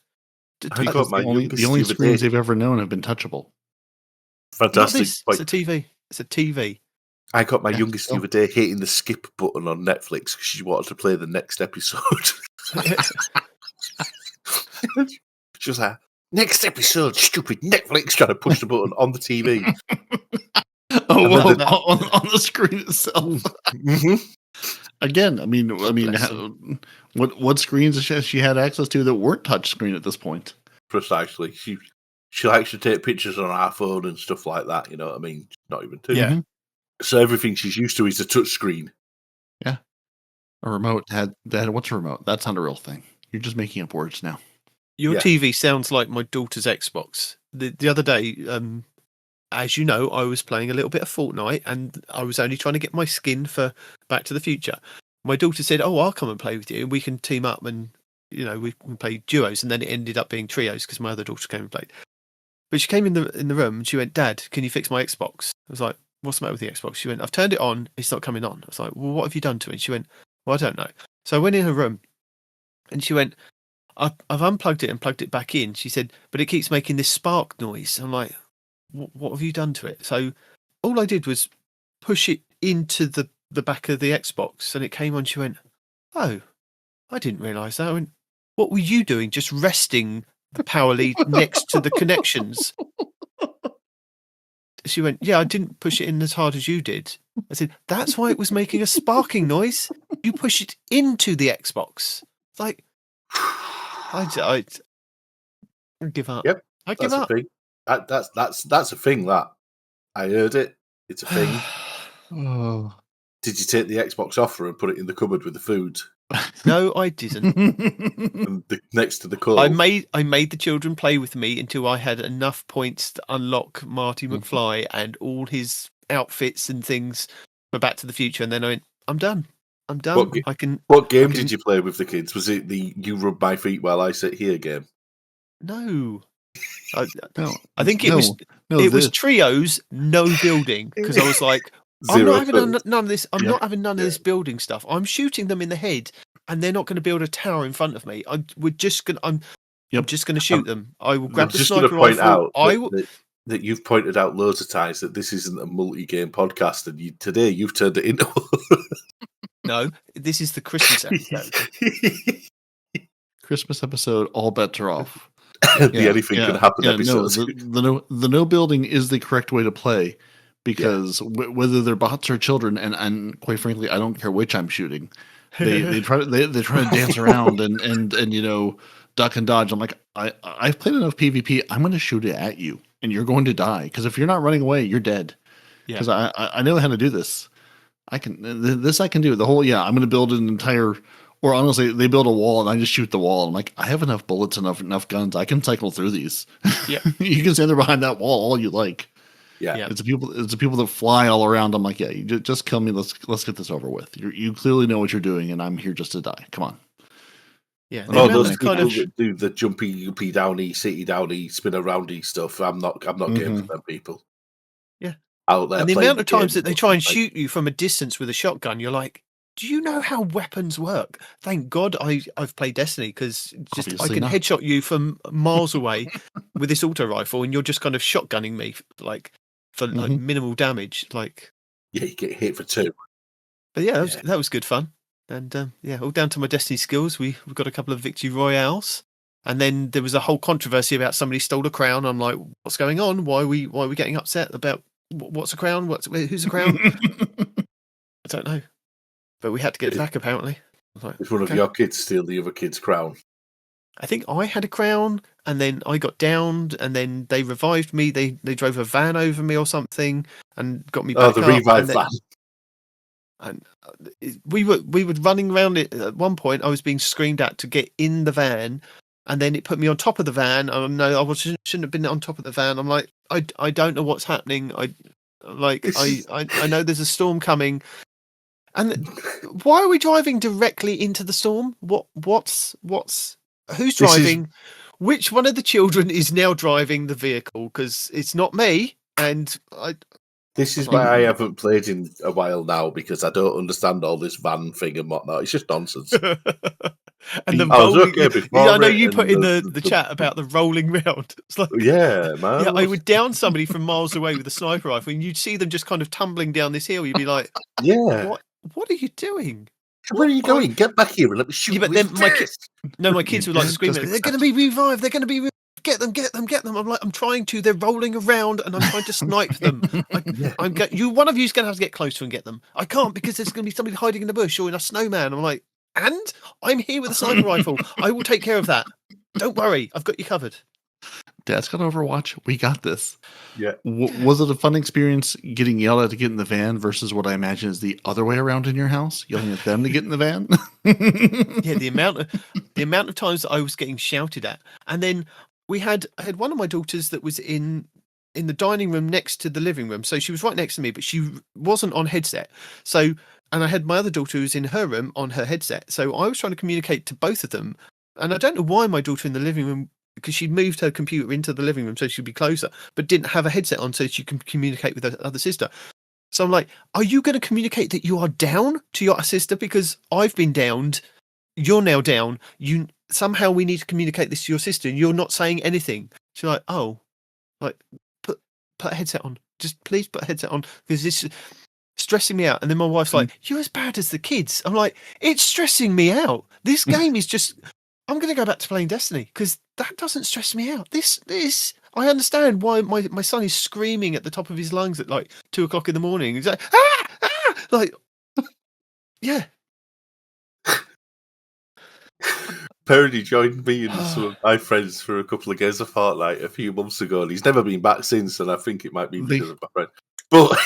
The only screens they've ever known have been touchable. Fantastic! It's a TV. It's a TV. I got my youngest the other day hitting the skip button on Netflix because she wanted to play the next episode. She was like, "Next episode, stupid Netflix!" Trying to push the button on the TV. On the screen itself. Again, I mean, what screens has she had access to that weren't touch screen at this point? Precisely. She likes to take pictures on her phone and stuff like that. You know what I mean? Not even two. Yeah. So everything she's used to is a touch screen. Yeah. A remote had what's a remote? That's not a real thing. You're just making up words now. Your TV sounds like my daughter's Xbox. The other day, as you know, I was playing a little bit of Fortnite and I was only trying to get my skin for Back to the Future. My daughter said, "Oh, I'll come and play with you and we can team up and, we can play duos." And then it ended up being trios because my other daughter came and played. But she came in the room and she went, "Dad, can you fix my Xbox?" I was like, "What's the matter with the Xbox?" She went, "I've turned it on. It's not coming on." I was like, "Well, what have you done to it?" And she went, "Well, I don't know." So I went in her room and she went, I've unplugged it and plugged it back in. She said, "But it keeps making this spark noise." I'm like, what have you done to it? So all I did was push it into the back of the Xbox and it came on. She went, "Oh, I didn't realise that." I went, "What were you doing? Just resting the power lead next to the connections?" She went, "Yeah, I didn't push it in as hard as you did." I said, "That's why it was making a sparking noise. You push it into the Xbox." It's like, I give up. Yep, I give up. That's a thing. That I heard it. It's a thing. Oh. Did you take the Xbox off her and put it in the cupboard with the food? No, I didn't. And next to the coal. I made the children play with me until I had enough points to unlock Marty McFly and all his outfits and things for Back to the Future, and then I went, "I'm done. I'm done." What game did you play with the kids? Was it the "you rub my feet while I sit here" game? No. I think it was trios, no building, because I was like, I'm not 0 having turns. none of this. I'm Yeah. not having none of this building stuff. I'm shooting them in the head, and they're not going to build a tower in front of me. I'm just going to shoot them. I will grab I'm the just going to sniper point rifle. out that you've pointed out loads of times that this isn't a multi-game podcast, and today you've turned it into. No, this is the Christmas episode. Christmas episode, all bets are off. Anything can happen episodes. No, the no building is the correct way to play because whether they're bots or children, and quite frankly, I don't care which I'm shooting. They try to dance around and duck and dodge. I'm like, I've played enough PvP. I'm going to shoot it at you, and you're going to die because if you're not running away, you're dead. Because I know how to do this. I can do the whole. I'm going to build an entire. Or honestly, they build a wall and I just shoot the wall. I'm like, I have enough bullets, enough guns. I can cycle through these. Yeah, you can stand there behind that wall all you like. Yeah, it's the people that fly all around. I'm like, you just kill me. Let's get this over with. You clearly know what you're doing, and I'm here just to die. Come on. Yeah. Those people that do the jumpy, uppy, downy, city downy, spin aroundy stuff. I'm not game for them people. Yeah, out there. And the amount of times that they try and shoot you from a distance with a shotgun, you're like, do you know how weapons work? Thank God I've played Destiny because I can headshot you from miles away with this auto rifle, and you're just kind of shotgunning me for minimal damage. You get hit for 2. But that was good fun, and all down to my Destiny skills. We've got a couple of victory royales, and then there was a whole controversy about somebody stole a crown. I'm like, what's going on? Why are we getting upset about what's a crown? Who's a crown? I don't know. But we had to get it back, apparently. If one of your kids steal the other kid's crown. I think I had a crown, and then I got downed, and then they revived me. They drove a van over me or something, and got me back up. Oh, the revive van. And we were running around it. At one point, I was being screamed at to get in the van, and then it put me on top of the van. No, I shouldn't have been on top of the van. I'm like, I don't know what's happening. I know there's a storm coming. And why are we driving directly into the storm? Who's driving? Which one of the children is now driving the vehicle? Because it's not me. And this is why I haven't played in a while now, because I don't understand all this van thing and whatnot. It's just nonsense. And I was okay before. I know you put in the chat about the rolling round. It's like, yeah, man. Yeah, I would down somebody from miles away with a sniper rifle, and you'd see them just kind of tumbling down this hill. You'd be like, yeah. What are you doing? Where are you going? Get back here and let me shoot you. But then my kids were like screaming, they're going to be revived. They're going to be revived. Get them. I'm like, I'm trying to. They're rolling around, and I'm trying to snipe them. One of you's going to have to get closer and get them. I can't because there's going to be somebody hiding in the bush or in a snowman. I'm like, and I'm here with a sniper rifle. I will take care of that. Don't worry, I've got you covered. Dad's got Overwatch. We got this. Yeah. Was it a fun experience getting yelled at to get in the van versus what I imagine is the other way around in your house, yelling at them to get in the van? Yeah, the amount of times that I was getting shouted at, and then I had one of my daughters that was in the dining room next to the living room, so she was right next to me, but she wasn't on headset. So, and I had my other daughter who's in her room on her headset. So I was trying to communicate to both of them, and I don't know why my daughter in the living room, because she'd moved her computer into the living room so she'd be closer, but didn't have a headset on so she can communicate with her other sister. So I'm like, are you going to communicate that you are down to your sister? Because I've been downed. You're now down. Somehow we need to communicate this to your sister, and you're not saying anything. She's like, oh, like put a headset on. Just please put a headset on, because this is stressing me out. And then my wife's like, you're as bad as the kids. I'm like, it's stressing me out. This game is just... I'm going to go back to playing Destiny because that doesn't stress me out. This, I understand why my son is screaming at the top of his lungs at like 2:00 in the morning. He's like, like, yeah. Peroty joined me and some of my friends for a couple of games of Fortnite a few months ago, and he's never been back since. And I think it might be because of my friend. But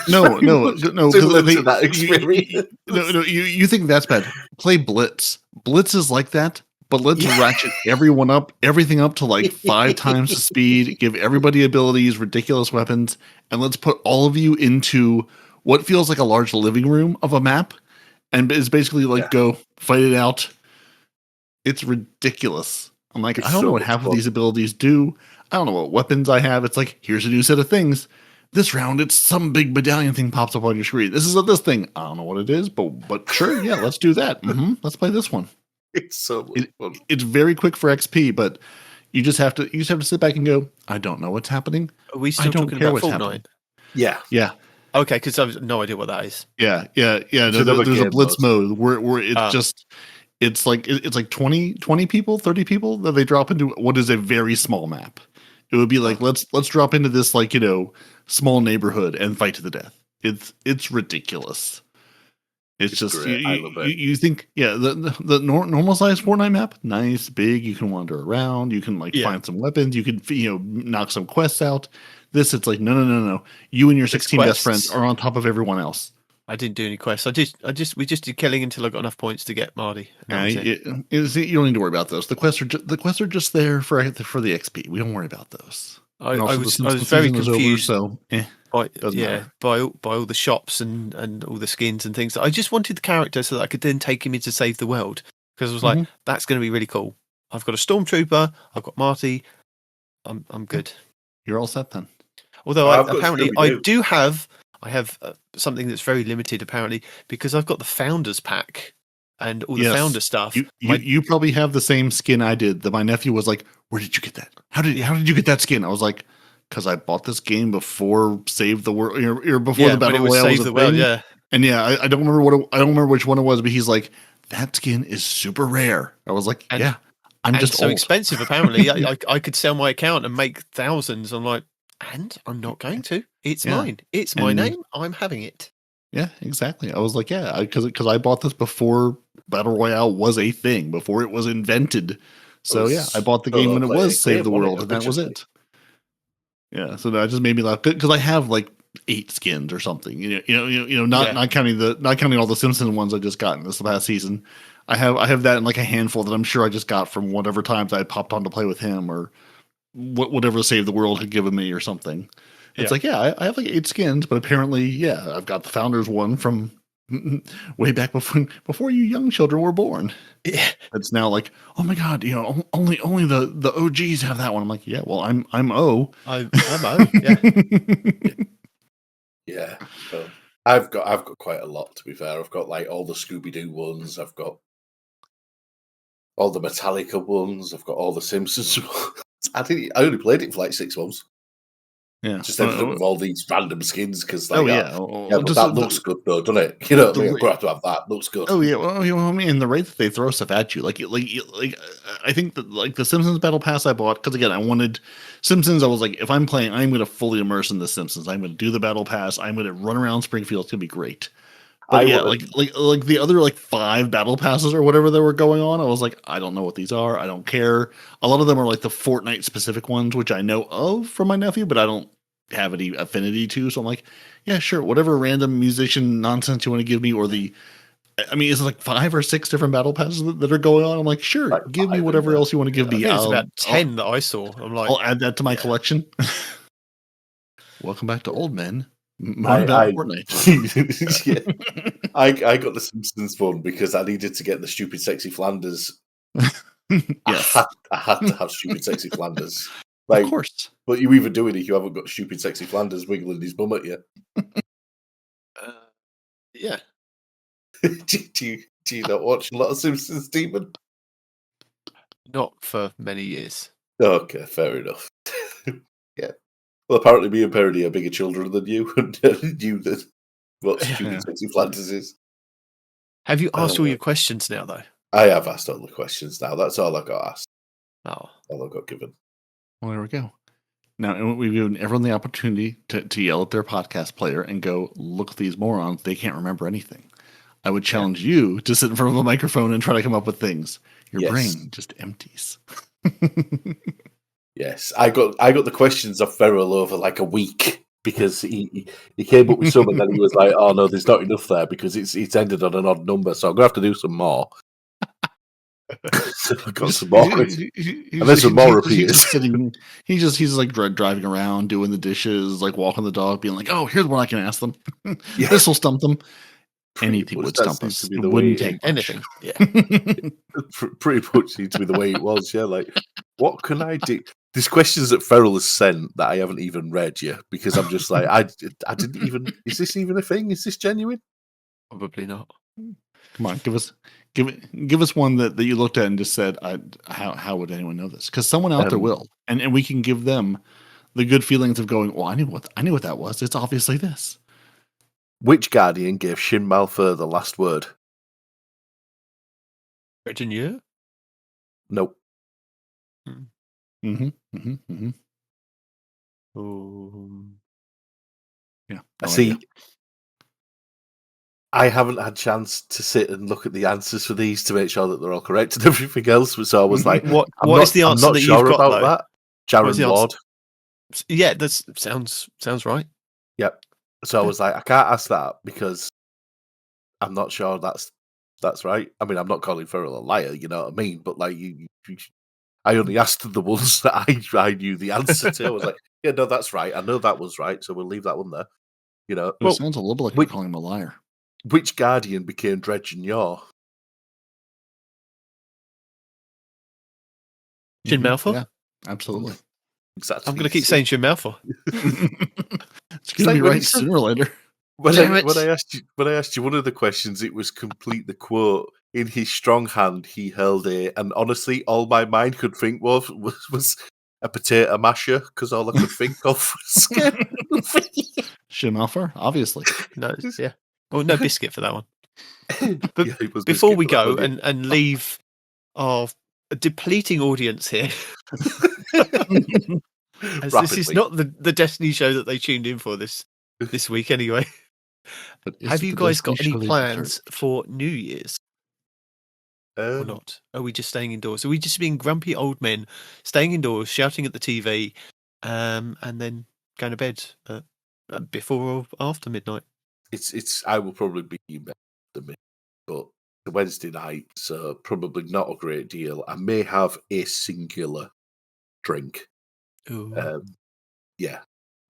no. Similar to that experience. You think that's bad? Play Blitz. Blitz is like that. But let's ratchet everything up to like 5 times the speed, give everybody abilities, ridiculous weapons, and let's put all of you into what feels like a large living room of a map, and it's basically like, go fight it out. It's ridiculous. I'm like, I don't know what half of these abilities do. I don't know what weapons I have. It's like, here's a new set of things. this round it's some big medallion thing pops up on your screen. This is this thing. I don't know what it is, but sure, yeah, let's do that. Let's play this one. It's so much fun. It's very quick for XP, but you just have to sit back and go, I don't know what's happening. Are we still talking about Fortnite? Yeah. Okay, because I have no idea what that is. Yeah. No, there's a blitz mode where it's it's like 20 people, 30 people that they drop into what is a very small map. It would be like let's drop into this like small neighborhood and fight to the death. It's ridiculous. It's just you think the normal size Fortnite map, nice big. You can wander around. You can find some weapons. You can knock some quests out. This it's like no. You and your 16 best friends are on top of everyone else. I didn't do any quests. We just did killing until I got enough points to get Marty. You don't need to worry about those. The quests are just there for the XP. We don't worry about those. I was very confused. Over, so by all the shops and all the skins and things. I just wanted the character so that I could then take him in to save the world, because I was like, that's going to be really cool. I've got a stormtrooper. I've got Marty. I'm good. You're all set then. Although apparently I have something that's very limited apparently, because I've got the Founders Pack and all the Founder stuff. You probably have the same skin I did. That my nephew was like, "Where did you get that? How did you get that skin?" I was like, "Because I bought this game before Save the World, or before the Battle Royale was a thing." Yeah, and I don't remember which one it was, but he's like, "That skin is super rare." I was like, I'm just so old. Expensive. Apparently, I could sell my account and make thousands. I'm like, and I'm not going to. It's mine. It's my name. I'm having it. Yeah, exactly. I was like, because I bought this before Battle Royale was a thing, before it was invented. So I bought the game when it was Save the World, and that was it. Yeah, so that just made me laugh because I have like 8 skins or something. Not counting all the Simpsons ones I just got in this past season. I have that and like a handful that I'm sure I just got from whatever times I popped on to play with him or whatever Save the World had given me or something. It's like, I have like 8 skins, but apparently, I've got the Founders one from way back before you young children were born. Yeah. It's now like, oh my God, only the OGs have that one. I'm like, well, I'm O. I'm O, yeah. Yeah. So I've got quite a lot, to be fair. I've got like all the Scooby-Doo ones, I've got all the Metallica ones, I've got all the Simpsons ones. I only played it for like 6 months. Yeah, just ended up with all these random skins because, but that looks good though, doesn't it? You know, what I mean? I'm gonna have to have that. Looks good. Oh yeah, well, I mean, the rate that they throw stuff at you, like I think that like the Simpsons Battle Pass I bought because again I wanted Simpsons. I was like, if I'm playing, I'm going to fully immerse in the Simpsons. I'm going to do the Battle Pass. I'm going to run around Springfield. It's going to be great. But like the other like 5 battle passes or whatever that were going on, I was like, I don't know what these are. I don't care. A lot of them are like the Fortnite specific ones, which I know of from my nephew, but I don't have any affinity to. So I'm like, yeah, sure, whatever random musician nonsense you want to give me, or it's like 5 or 6 different battle passes that are going on. I'm like, sure, like give me whatever else you want to give me. It's about 10 that I saw. I'm like, I'll add that to my collection. Welcome back to Old Men. Fortnite. I got the Simpsons one because I needed to get the stupid sexy Flanders. Yes. I had to have stupid sexy Flanders. Like, of course. But you even do it if you haven't got stupid sexy Flanders wiggling his bum at you. Yeah. do you not watch a lot of Simpsons, Stephen? Not for many years. Okay, fair enough. Yeah. Well, apparently me and Peroty are bigger children than you, and you that what stupid sexy Flanders is. Have you asked all your questions now, though? I have asked all the questions now. That's all I got asked. Oh. All I got given. Well, there we go. Now, we've given everyone the opportunity to yell at their podcast player and go, look at these morons. They can't remember anything. I would challenge you to sit in front of a microphone and try to come up with things. Your brain just empties. Yes, I got the questions off Ferrell over like a week because he came up with some and then he was like, "Oh no, there's not enough there because it's ended on an odd number, so I'm gonna have to do some more." So I got some more, and then some more appears. He's like driving around, doing the dishes, like walking the dog, being like, "Oh, here's what I can ask them. This will stump them." anything would that stump seems us. to be It the wouldn't way take Anything. much. Yeah. pretty much seems to be the way it was. Yeah, like what can I do? There's questions that Ferrell has sent that I haven't even read yet because I'm just like I didn't even. Is this even a thing? Is this genuine? Probably not. Come on, give us one that you looked at and just said, how would anyone know this? Because someone out there will, and we can give them the good feelings of going, well, I knew what that was. It's obviously this. Which Guardian gave Shin Malphur the last word? Virginia? Nope. Mm-hmm. Mm-hmm. Mm-hmm. Yeah. I No see. idea. I haven't had chance to sit and look at the answers for these to make sure that they're all correct and everything else. So I was like, What I'm is the answer not that sure you've got, about though? that. What is Jaron the Ward. Yeah, that sounds right. Yep. So I was like, I can't ask that because I'm not sure that's right. I mean, I'm not calling Ferrell a liar, you know what I mean? But like, I only asked the ones that I knew the answer to. I was like, yeah, no, that's right. I know that was right, so we'll leave that one there. You know, It sounds a little bit like you're calling him a liar. which Guardian became Dredge and Yor? Shin Malphur? Yeah, absolutely. Exactly. I'm going to keep saying Shin Malphur. It's going to be right sooner or later. When I asked you one of the questions, it was complete the quote. In his strong hand, he held and honestly, all my mind could think was a potato masher because all I could think of was Shin Malphur, obviously. No, yeah. Well, no biscuit for that one. But Yeah, it was before biscuit we for that go one, and leave our depleting audience here, as this is Rapidly. not the Destiny show that they tuned in for this week anyway. But is Have it you the guys Destiny got any show they plans deserve? for New Year's or not? Are we just staying indoors? Are we just being grumpy old men staying indoors, shouting at the TV, and then going to bed before or after midnight? It's. I will probably be in bed after me, but the Wednesday night, so probably not a great deal. I may have a singular drink. Ooh. Yeah,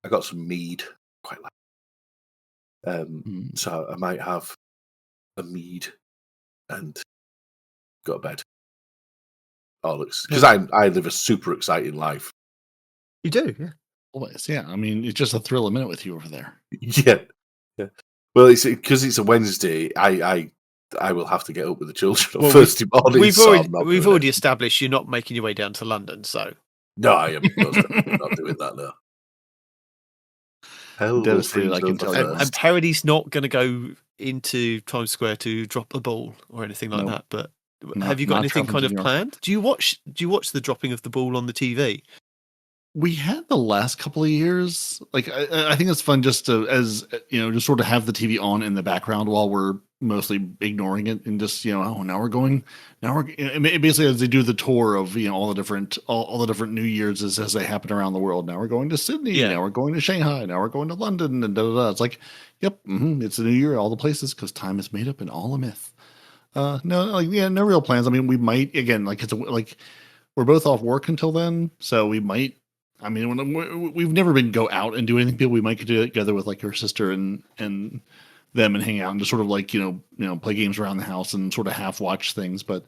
I got some mead. Quite like. So I might have a mead and go to bed. Because I live a super exciting life. You do, yeah. Always, yeah. I mean, it's just a thrill a minute with you over there. Yeah. Well, it's because it's a Wednesday. I will have to get up with the children on Thursday morning. We've already established you're not making your way down to London, so No, I am most definitely not doing that. No. Hell will Devastated, freeze I can over tell you. and first. Parody's not going to go into Times Square to drop the ball or anything like Nope. that. But Not- have you got not anything traveling kind to of New York. planned? Do you watch the dropping of the ball on the TV? We had the last couple of years. Like, I think it's fun just to, as you know, just sort of have the TV on in the background while we're mostly ignoring it, and just basically as they do the tour of all the different New Year's as they happen around the world. Now we're going to Sydney. Yeah. Now we're going to Shanghai. Now we're going to London, and It's like, yep, it's a new year, all the places, because time is made up and all a myth. No real plans. I mean, we might again, we're both off work until then, so we might. I mean, we've never been go out and do anything. We might get together with like her sister and them and hang out and just sort of play games around the house and sort of half watch things. But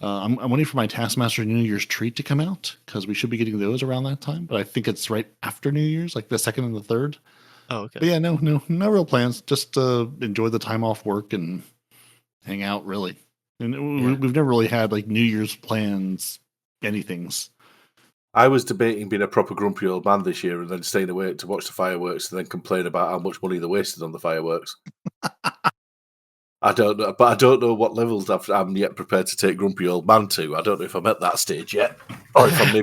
I'm waiting for my Taskmaster New Year's treat to come out because we should be getting those around that time. But I think it's right after New Year's, like the 2nd and the 3rd. Oh, okay. But yeah, no real plans. Just enjoy the time off work and hang out. Really, and we've never really had like New Year's plans, anythings. I was debating being a proper grumpy old man this year and then staying awake to watch the fireworks and then complain about how much money they wasted on the fireworks. I don't know, but I don't know what levels I'm yet prepared to take grumpy old man to. I don't know if I'm at that stage yet, or if I'm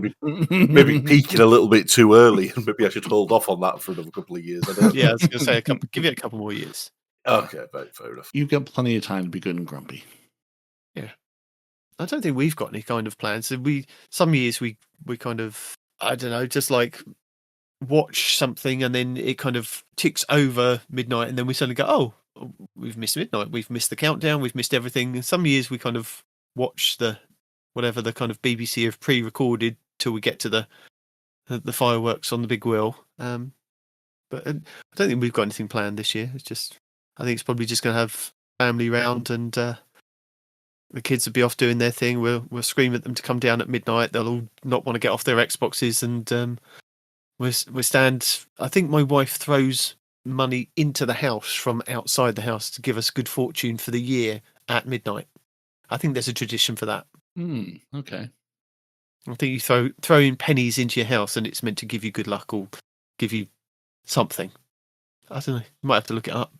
maybe peaking a little bit too early, and maybe I should hold off on that for another couple of years. I don't Yeah, I was going to say give it a couple more years. Okay, right, fair enough. You've got plenty of time to be good and grumpy. Yeah, I don't think we've got any kind of plans. So some years we kind of, I don't know, just like watch something and then it kind of ticks over midnight and then we suddenly go, oh, we've missed midnight, we've missed the countdown, we've missed everything. And some years we kind of watch whatever the kind of BBC have pre-recorded till we get to the fireworks on the big wheel. But I don't think we've got anything planned this year. It's just, I think it's probably just going to have family round, and the kids will be off doing their thing. We'll scream at them to come down at midnight. They'll all not want to get off their Xboxes, and we stand. I think my wife throws money into the house from outside the house to give us good fortune for the year at midnight. I think there's a tradition for that. Okay. I think you throw in pennies into your house, and it's meant to give you good luck or give you something. I don't know. You might have to look it up.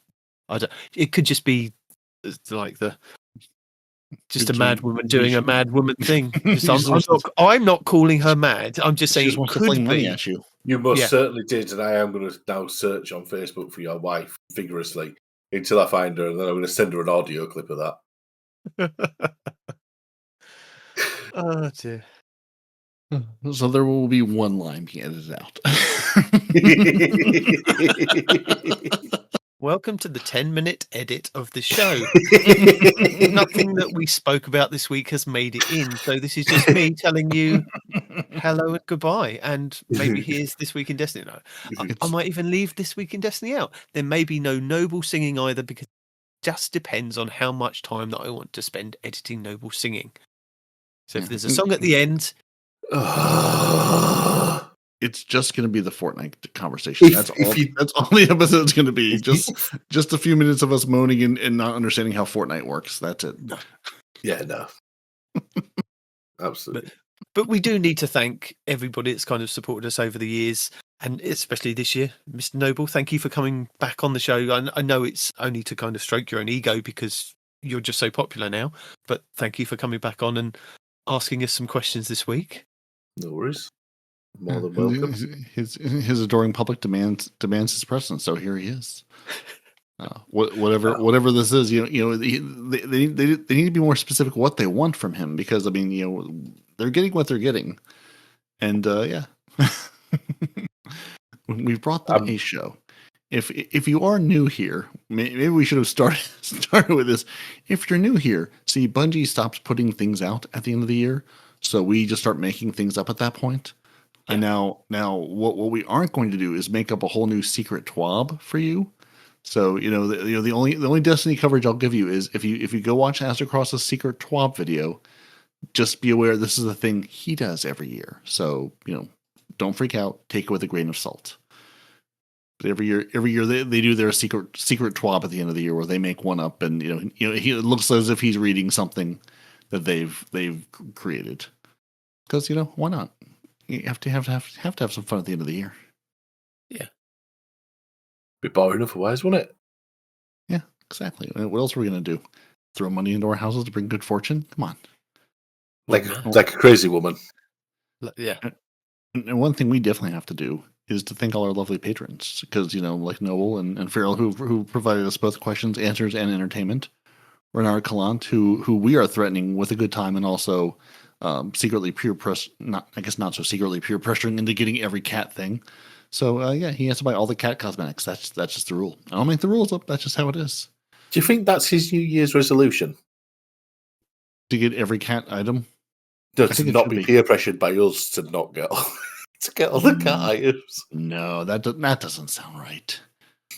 It could just be like just a mad woman doing a mad woman thing. I'm not calling her mad. I'm just saying it could money be. at you. You most certainly did, and I am going to now search on Facebook for your wife vigorously until I find her, and then I'm going to send her an audio clip of that. Oh dear. So there will be one line being edited out. Welcome to the 10-minute edit of the show. Nothing that we spoke about this week has made it in, so this is just me telling you hello and goodbye, and maybe here's This Week in Destiny. No, I might even leave This Week in Destiny out. There may be no Noble singing either, because it just depends on how much time that I want to spend editing Noble singing. So if there's a song at the end... It's just going to be the Fortnite conversation. That's all the episode's going to be. Just a few minutes of us moaning and not understanding how Fortnite works. That's it. Yeah, no. Absolutely. But we do need to thank everybody that's kind of supported us over the years, and especially this year. Mr. Noble, thank you for coming back on the show. I know it's only to kind of stroke your own ego because you're just so popular now, but thank you for coming back on and asking us some questions this week. No worries. More than welcome. His adoring public demands his presence, so here he is. Whatever this is, they need to be more specific what they want from him, because I mean, they're getting what they're getting, and we've brought them a show. If you are new here, maybe we should have started with this. If you're new here, see, Bungie stops putting things out at the end of the year, so we just start making things up at that point. Yeah. And now, what we aren't going to do is make up a whole new secret TWAB for you. So the only Destiny coverage I'll give you is if you go watch Aztecross's secret TWAB video, just be aware this is a thing he does every year. So don't freak out. Take it with a grain of salt. But every year they do their secret TWAB at the end of the year where they make one up, and it looks as if he's reading something that they've created. Because why not? You have to have some fun at the end of the year. Yeah. Be boring otherwise, wouldn't it? Yeah, exactly. What else are we going to do? Throw money into our houses to bring good fortune? Come on. Like a crazy woman. Yeah. And one thing we definitely have to do is to thank all our lovely patrons, because like Noble and Farrell, who provided us both questions, answers, and entertainment. Renard Calant, who we are threatening with a good time, and also secretly not so secretly peer pressuring into getting every cat thing. So he has to buy all the cat cosmetics. That's just the rule. I don't make the rules up. That's just how it is. Do you think that's his New Year's resolution? To get every cat item? To not be peer pressured by us to not get all the cat items. No, that doesn't sound right.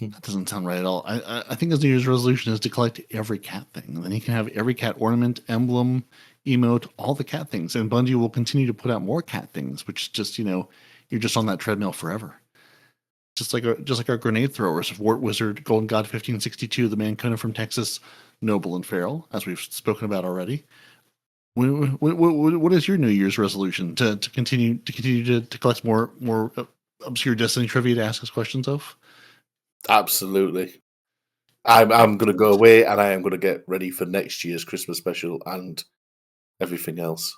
That doesn't sound right at all. I think his New Year's resolution is to collect every cat thing. And then he can have every cat ornament, emblem, emote, all the cat things. And Bungie will continue to put out more cat things, which just, you're just on that treadmill forever. Just like our grenade throwers, Fort Wizard, Golden God 1562, the Mancuna from Texas, Noble and Farrell, as we've spoken about already. What is your New Year's resolution? To continue to collect more obscure Destiny trivia to ask us questions of? Absolutely. I'm going to go away, and I am going to get ready for next year's Christmas special and everything else.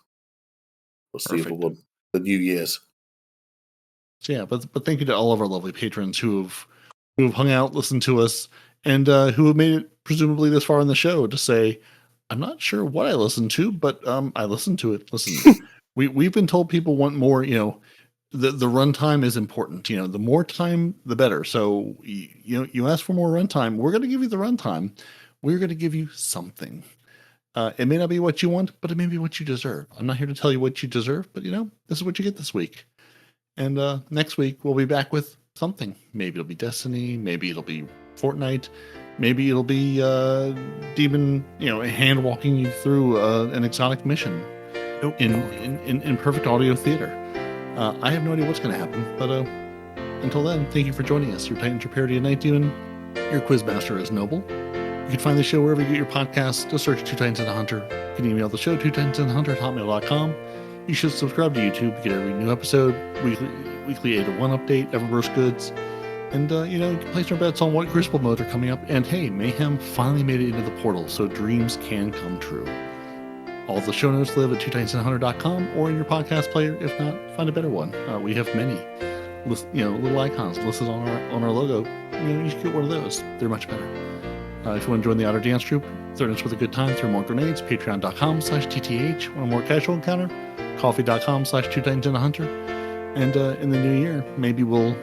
What's the other one? The New Year's. So yeah, but thank you to all of our lovely patrons who have hung out, listened to us, and who have made it presumably this far in the show to say, I'm not sure what I listened to, but I listened to it. Listen, we've been told people want more. The runtime is important. The more time, the better. So you ask for more runtime, we're going to give you the runtime. We're going to give you something. It may not be what you want, but it may be what you deserve. I'm not here to tell you what you deserve, but this is what you get this week. And next week we'll be back with something. Maybe it'll be Destiny. Maybe it'll be Fortnite. Maybe it'll be demon, hand walking you through an exotic mission in perfect audio theater. I have no idea what's going to happen, but until then, thank you for joining us. Your Titan, your Peroty, and Nitedemon. Your quizmaster is Noble. You can find the show wherever you get your podcasts. Just search Two Titans and a Hunter. You can email the show, twotitansandahunter@hotmail.com. You should subscribe to YouTube to get every new episode, weekly 8 of 1 update, Eververse goods. And, you can place your bets on what Crucible modes are coming up. And hey, Mayhem finally made it into the portal, so dreams can come true. All the show notes live at twotitansandahunter.com or in your podcast player. If not, find a better one. We have many, little icons listed on our logo. You should get one of those. They're much better. If you want to join the Otter Dance Troupe, throw us with a good time, throw more grenades, patreon.com/TTH. Want a more casual encounter? Coffee.com/twotitansandahunter. And in the new year, maybe we'll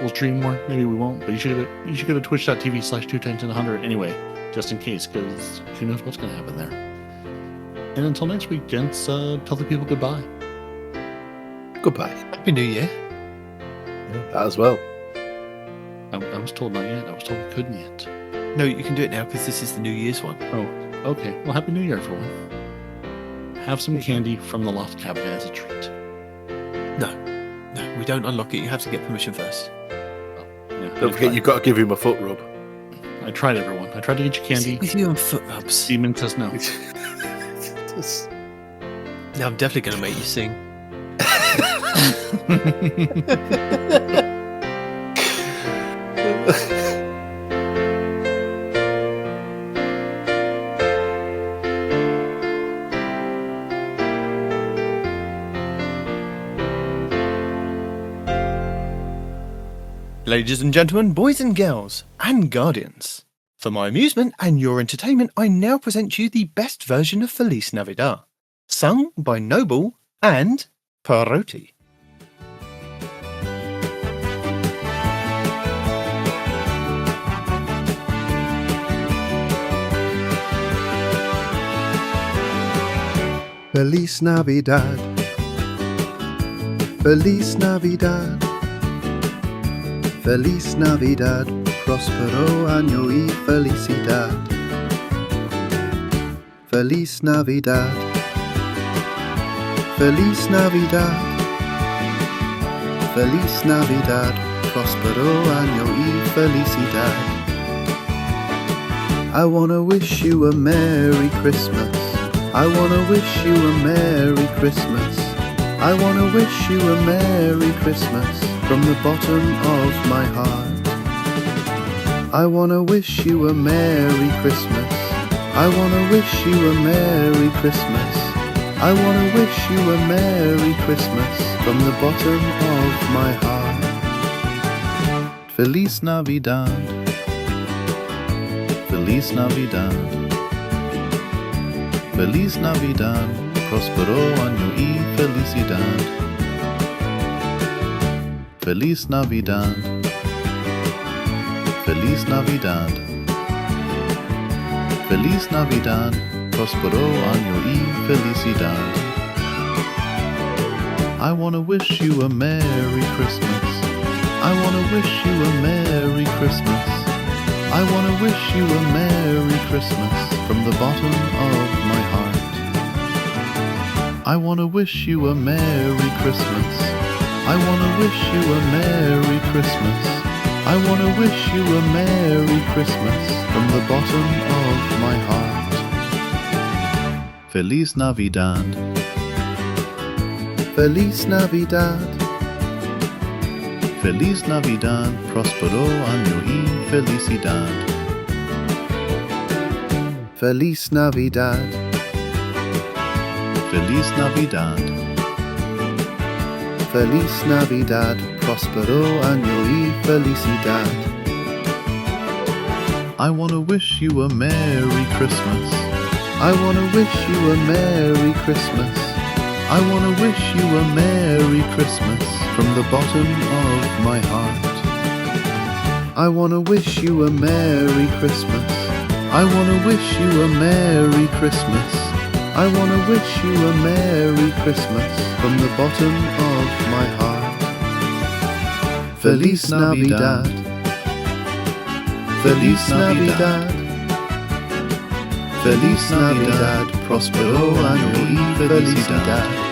stream more, maybe we won't, but you should go to twitch.tv/twotitansandahunter anyway, just in case, because who knows what's going to happen there. And until next week, gents, tell the people goodbye. Goodbye. Happy New Year. That as well. I was told not yet. I was told we couldn't yet. No, you can do it now because this is the New Year's one. Oh, okay. Well, Happy New Year, everyone. Have some candy from the loft cabin as a treat. No, we don't unlock it. You have to get permission first. Yeah, Don't forget, you've got to give him a foot rub. I tried, everyone. I tried to get you candy. With you on foot rubs. Demon says no. Now I'm definitely going to make you sing. Ladies and gentlemen, boys and girls, and guardians, for my amusement and your entertainment, I now present you the best version of Feliz Navidad, sung by Noble and Peroty. Feliz Navidad, Feliz Navidad, Feliz Navidad, próspero año y felicidad. Feliz Navidad, Feliz Navidad, Feliz Navidad, próspero año y felicidad. I wanna wish you a Merry Christmas. I wanna wish you a Merry Christmas. I wanna wish you a Merry Christmas from the bottom of my heart. I wanna wish you a Merry Christmas. I wanna wish you a Merry Christmas. I wanna wish you a Merry Christmas from the bottom of my heart. Feliz Navidad, Feliz Navidad, Feliz Navidad, próspero año y felicidad. Feliz Navidad, Feliz Navidad, Feliz Navidad, próspero año y felicidad. I wanna wish you a Merry Christmas. I wanna wish you a Merry Christmas. I wanna wish you a Merry Christmas from the bottom of my heart. I wanna wish you a Merry Christmas. I wanna wish you a Merry Christmas. I wanna wish you a Merry Christmas from the bottom of my heart. Feliz Navidad, Feliz Navidad, Feliz Navidad, próspero año y felicidad. Feliz Navidad, Feliz Navidad, Feliz Navidad, próspero año y felicidad. I wanna wish you a Merry Christmas. I wanna wish you a Merry Christmas. I wanna wish you a Merry Christmas from the bottom of my heart. I wanna wish you a Merry Christmas. I wanna wish you a Merry Christmas. I wanna wish you a Merry Christmas from the bottom of my heart. Feliz Navidad, Feliz Navidad. Feliz Navidad, prospero año y felicidad.